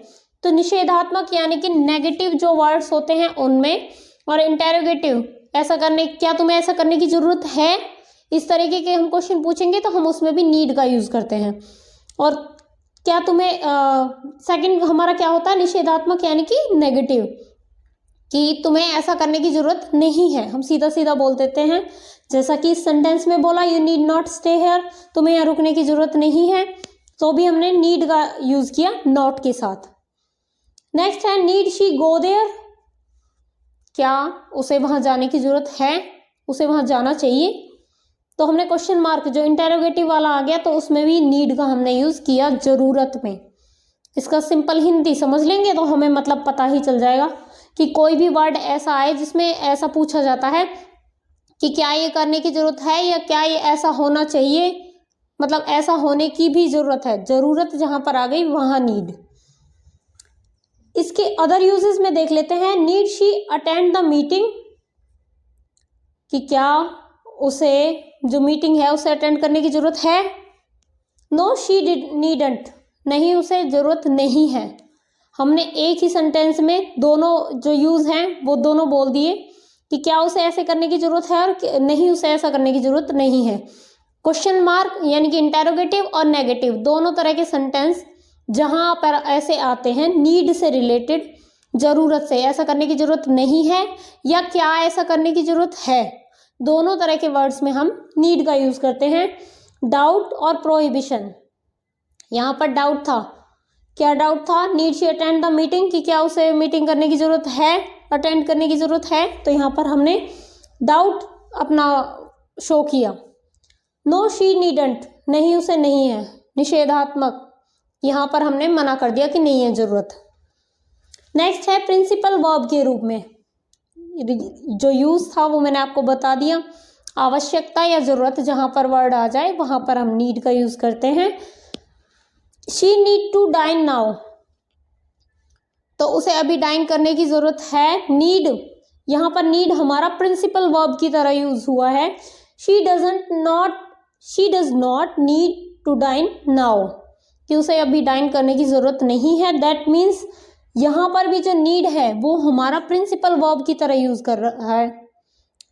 तो निषेधात्मक यानी कि नेगेटिव जो वर्ड्स होते हैं उनमें, और इंटेरोगेटिव ऐसा करने, क्या तुम्हें ऐसा करने की जरूरत है, इस तरीके के हम क्वेश्चन पूछेंगे तो हम उसमें भी नीड का यूज करते हैं। और क्या तुम्हें सेकंड हमारा क्या होता है, निषेधात्मक यानी कि नेगेटिव कि तुम्हें ऐसा करने की जरूरत नहीं है, हम सीधा सीधा बोल देते हैं। जैसा कि इस सेंटेंस में बोला you need not stay here, तुम्हें यहाँ रुकने की जरूरत नहीं है, तो भी हमने नीड का यूज किया नॉट के साथ। नेक्स्ट है नीड शी गो देयर, क्या उसे वहां जाने की जरूरत है, उसे वहां जाना चाहिए, तो हमने क्वेश्चन मार्क जो इंटेरोगेटिव वाला आ गया तो उसमें भी नीड का हमने यूज किया जरूरत में। इसका सिंपल हिंदी समझ लेंगे तो हमें मतलब पता ही चल जाएगा कि कोई भी वर्ड ऐसा आए जिसमें ऐसा पूछा जाता है कि क्या ये करने की जरूरत है या क्या ये ऐसा होना चाहिए, मतलब ऐसा होने की भी जरूरत है, जरूरत जहां पर आ गई वहां नीड। इसके अदर यूजेस में देख लेते हैं। Need she attend the meeting, कि क्या उसे जो मीटिंग है उसे अटेंड करने की जरूरत है। नो शी नीडंट, नहीं उसे जरूरत नहीं है। हमने एक ही सेंटेंस में दोनों जो यूज हैं वो दोनों बोल दिए कि क्या उसे ऐसे करने की जरूरत है और नहीं उसे ऐसा करने की जरूरत नहीं है। क्वेश्चन मार्क यानी कि इंटेरोगेटिव और नेगेटिव दोनों तरह के सेंटेंस जहां पर ऐसे आते हैं नीड से रिलेटेड, जरूरत से, ऐसा करने की जरूरत नहीं है या क्या ऐसा करने की जरूरत है, दोनों तरह के वर्ड्स में हम नीड का यूज करते हैं। डाउट और प्रोहिबिशन, यहाँ पर डाउट था, क्या डाउट था, need she attend the meeting कि क्या उसे मीटिंग करने की जरूरत है, अटेंड करने की जरूरत है, तो यहाँ पर हमने डाउट अपना शो किया। नो शी नीडंट, नहीं उसे नहीं है, निषेधात्मक, यहाँ पर हमने मना कर दिया कि नहीं है जरूरत। नेक्स्ट है प्रिंसिपल वर्ब के रूप में, जो यूज था वो मैंने आपको बता दिया। आवश्यकता या जरूरत जहां पर वर्ड आ जाए वहां पर हम नीड का यूज करते हैं। She need to dine now, तो उसे अभी डाइन करने की जरूरत है। नीड, यहाँ पर नीड हमारा प्रिंसिपल वर्ब की तरह यूज हुआ है। She does not need to dine now, कि उसे अभी डाइन करने की जरूरत नहीं है। दैट मीन्स यहाँ पर भी जो नीड है वो हमारा प्रिंसिपल वर्ब की तरह यूज कर रहा है।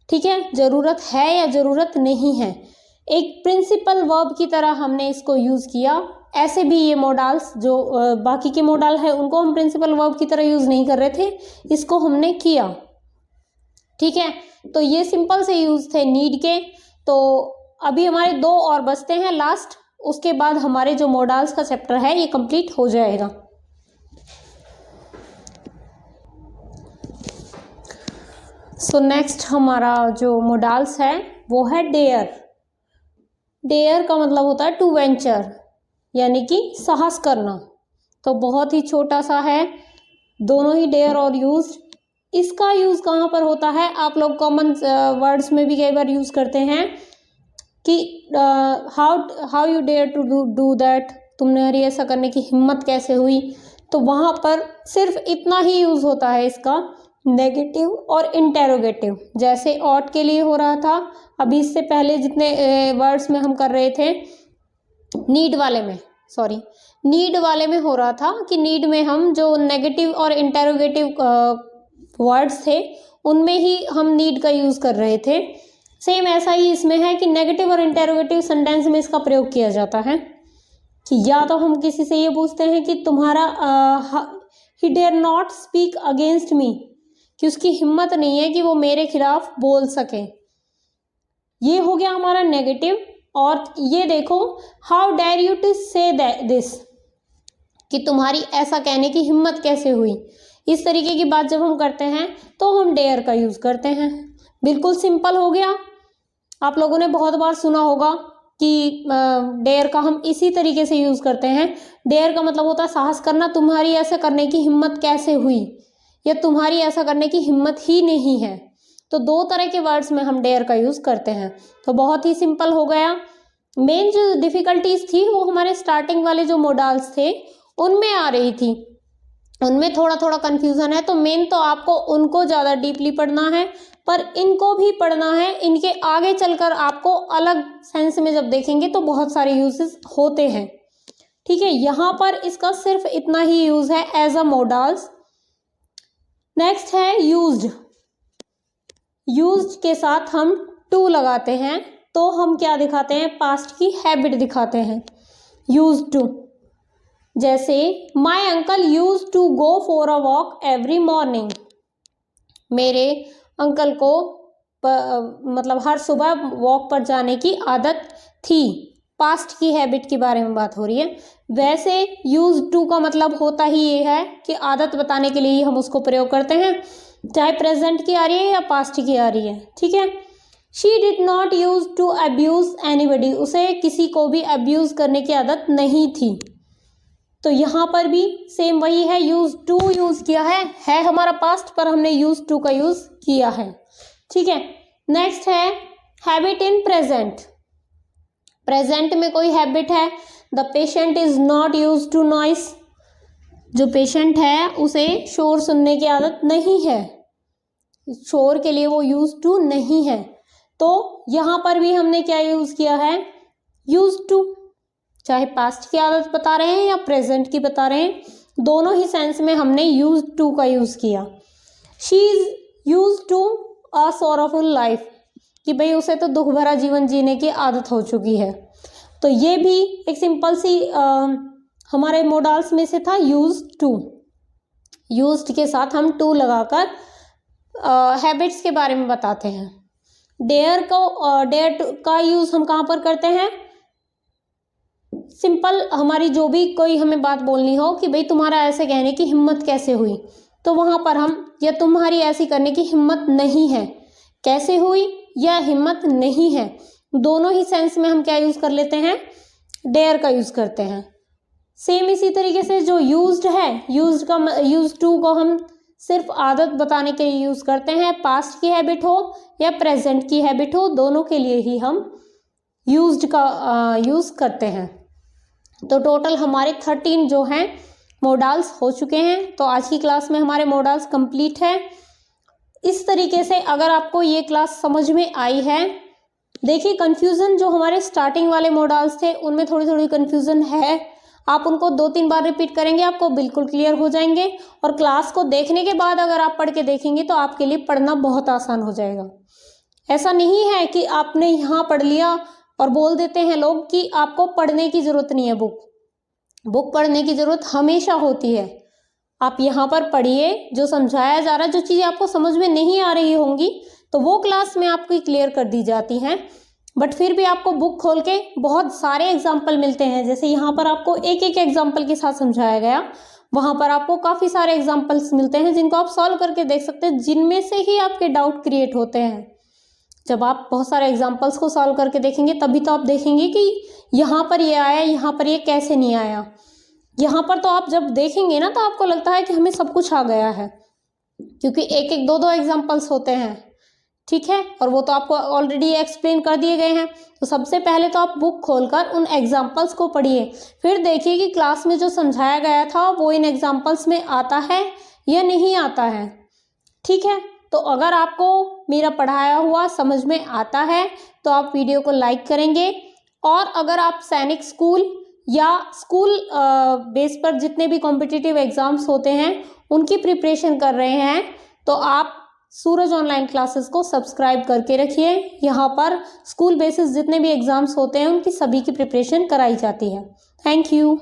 ठीक है, जरूरत है या जरूरत नहीं है, एक प्रिंसिपल वर्ब की तरह हमने इसको यूज किया। ऐसे भी ये मोडाल्स जो बाकी के मोडाल है उनको हम प्रिंसिपल वर्ब की तरह यूज नहीं कर रहे थे, इसको हमने किया। ठीक है, तो ये सिंपल से यूज थे नीड के। तो अभी हमारे दो और बचते हैं लास्ट, उसके बाद हमारे जो मोडाल्स का चैप्टर है ये कंप्लीट हो जाएगा। सो नेक्स्ट हमारा जो मोडाल्स है वो है डेयर। डेयर का मतलब होता है टू वेंचर, यानी कि साहस करना। तो बहुत ही छोटा सा है, दोनों ही डेयर और यूज्ड। इसका यूज़ कहाँ पर होता है, आप लोग कॉमन वर्ड्स में भी कई बार यूज़ करते हैं कि how you dare to do that, तुमने ऐसा करने की हिम्मत कैसे हुई। तो वहाँ पर सिर्फ इतना ही यूज़ होता है इसका, नेगेटिव और इंटेरोगेटिव। जैसे ऑट के लिए हो रहा था, अभी इससे पहले जितने वर्ड्स में हम कर रहे थे, नीड वाले में हो रहा था कि नीड में हम जो नेगेटिव और इंटेरोगेटिव वर्ड्स थे उनमें ही हम नीड का यूज़ कर रहे थे। सेम ऐसा ही इसमें है कि नेगेटिव और इंटेरोगेटिव सेंटेंस में इसका प्रयोग किया जाता है कि या तो हम किसी से ये पूछते हैं कि तुम्हारा he dare not speak against me, कि उसकी हिम्मत नहीं है कि वो मेरे खिलाफ बोल सके, ये हो गया हमारा नेगेटिव। और ये देखो, हाउ डेयर यू टू से दिस, कि तुम्हारी ऐसा कहने की हिम्मत कैसे हुई। इस तरीके की बात जब हम करते हैं तो हम डेयर का यूज़ करते हैं। बिल्कुल सिंपल हो गया। आप लोगों ने बहुत बार सुना होगा कि डेयर का हम इसी तरीके से यूज़ करते हैं। डेयर का मतलब होता है साहस करना, तुम्हारी ऐसा करने की हिम्मत कैसे हुई, या तुम्हारी ऐसा करने की हिम्मत ही नहीं है। तो दो तरह के वर्ड्स में हम डेयर का यूज़ करते हैं। तो बहुत ही सिंपल हो गया। मेन जो डिफ़िकल्टीज थी वो हमारे स्टार्टिंग वाले जो मोडाल्स थे उनमें आ रही थी, उनमें थोड़ा थोड़ा कन्फ्यूज़न है। तो मेन तो आपको उनको ज़्यादा डीपली पढ़ना है, पर इनको भी पढ़ना है। इनके आगे चलकर आपको अलग सेंस में जब देखेंगे तो बहुत सारे यूजेस होते हैं। ठीक है, यहाँ पर इसका सिर्फ इतना ही यूज़ है एज अ मोडाल्स। नेक्स्ट है यूज्ड। यूज्ड के साथ हम टू लगाते हैं तो हम क्या दिखाते हैं, पास्ट की हैबिट दिखाते हैं। यूज्ड टू, जैसे my uncle use to go for a walk every morning, मेरे अंकल को मतलब हर सुबह वॉक पर जाने की आदत थी। पास्ट की हैबिट के बारे में बात हो रही है। वैसे यूज टू का मतलब होता ही ये है कि आदत बताने के लिए ही हम उसको प्रयोग करते हैं, चाहे प्रेजेंट की आ रही है या पास्ट की आ रही है। ठीक है। She did not use to abuse anybody, उसे किसी को भी अब्यूज करने की आदत नहीं थी। तो यहाँ पर भी सेम वही है, यूज टू यूज किया है हमारा पास्ट, पर हमने यूज टू का यूज किया है। ठीक है। नेक्स्ट है हैबिट इन प्रेजेंट। प्रेजेंट में कोई हैबिट है, the patient is not use to noise, जो पेशेंट है उसे शोर सुनने की आदत नहीं है, शोर के लिए वो यूज टू नहीं है। तो यहाँ पर भी हमने क्या यूज किया है, यूज टू, चाहे पास्ट की आदत बता रहे हैं या प्रेजेंट की बता रहे हैं, दोनों ही सेंस में हमने यूज टू का यूज किया। She is use to a sorrowful life, कि भाई उसे तो दुख भरा जीवन जीने की आदत हो चुकी है। तो ये भी एक सिंपल सी हमारे मोडाल्स में से था, यूज टू। यूज्ड के साथ हम टू लगाकर हैबिट्स के बारे में बताते हैं। डेयर का यूज हम कहाँ पर करते हैं, सिंपल हमारी जो भी कोई हमें बात बोलनी हो कि भाई तुम्हारा ऐसे कहने की हिम्मत कैसे हुई, तो वहाँ पर हम, या तुम्हारी ऐसी करने की हिम्मत नहीं है, कैसे हुई या हिम्मत नहीं है, दोनों ही सेंस में हम क्या यूज़ कर लेते हैं, डेयर का यूज़ करते हैं। सेम इसी तरीके से जो यूज्ड है, यूज टू को हम सिर्फ आदत बताने के लिए यूज़ करते हैं, पास्ट की हैबिट हो या प्रेजेंट की हैबिट हो, दोनों के लिए ही हम यूज्ड का यूज़ करते हैं। तो टोटल हमारे 13 जो हैं मोडाल्स हो चुके हैं। तो आज की क्लास में हमारे मोडाल्स कंप्लीट है। इस तरीके से अगर आपको ये क्लास समझ में आई है, देखिए कन्फ्यूज़न जो हमारे स्टार्टिंग वाले मोडाल्स थे उनमें थोड़ी थोड़ी कन्फ्यूज़न है, आप उनको 2-3 बार रिपीट करेंगे आपको बिल्कुल क्लियर हो जाएंगे। और क्लास को देखने के बाद अगर आप पढ़ के देखेंगे तो आपके लिए पढ़ना बहुत आसान हो जाएगा। ऐसा नहीं है कि आपने यहाँ पढ़ लिया और बोल देते हैं लोग कि आपको पढ़ने की ज़रूरत नहीं है, बुक पढ़ने की ज़रूरत हमेशा होती है। आप यहाँ पर पढ़िए, जो समझाया जा रहा है, जो चीज़ें आपको समझ में नहीं आ रही होंगी तो वो क्लास में आपको क्लियर कर दी जाती हैं, बट फिर भी आपको बुक खोल के बहुत सारे एग्जाम्पल मिलते हैं। जैसे यहाँ पर आपको एक एक एग्जाम्पल के साथ समझाया गया, वहाँ पर आपको काफ़ी सारे एग्जाम्पल्स मिलते हैं जिनको आप सॉल्व करके देख सकते हैं, जिनमें से ही आपके डाउट क्रिएट होते हैं। जब आप बहुत सारे एग्जाम्पल्स को सॉल्व करके देखेंगे तभी तो आप देखेंगे कि यहाँ पर ये आया, यहाँ पर ये कैसे नहीं आया। यहाँ पर तो आप जब देखेंगे ना तो आपको लगता है कि हमें सब कुछ आ गया है, क्योंकि एक एक दो दो एग्जाम्पल्स होते हैं, ठीक है, और वो तो आपको ऑलरेडी एक्सप्लेन कर दिए गए हैं। तो सबसे पहले तो आप बुक खोलकर उन एग्जाम्पल्स को पढ़िए, फिर देखिए कि क्लास में जो समझाया गया था वो इन एग्जाम्पल्स में आता है या नहीं आता है, ठीक है। तो अगर आपको मेरा पढ़ाया हुआ समझ में आता है तो आप वीडियो को लाइक करेंगे, और अगर आप सैनिक स्कूल या स्कूल बेस पर जितने भी कॉम्पिटिटिव एग्ज़ाम्स होते हैं उनकी प्रिपरेशन कर रहे हैं तो आप सूरज ऑनलाइन क्लासेस को सब्सक्राइब करके रखिए। यहाँ पर स्कूल बेसिस जितने भी एग्ज़ाम्स होते हैं उनकी सभी की प्रिपरेशन कराई जाती है। Thank you.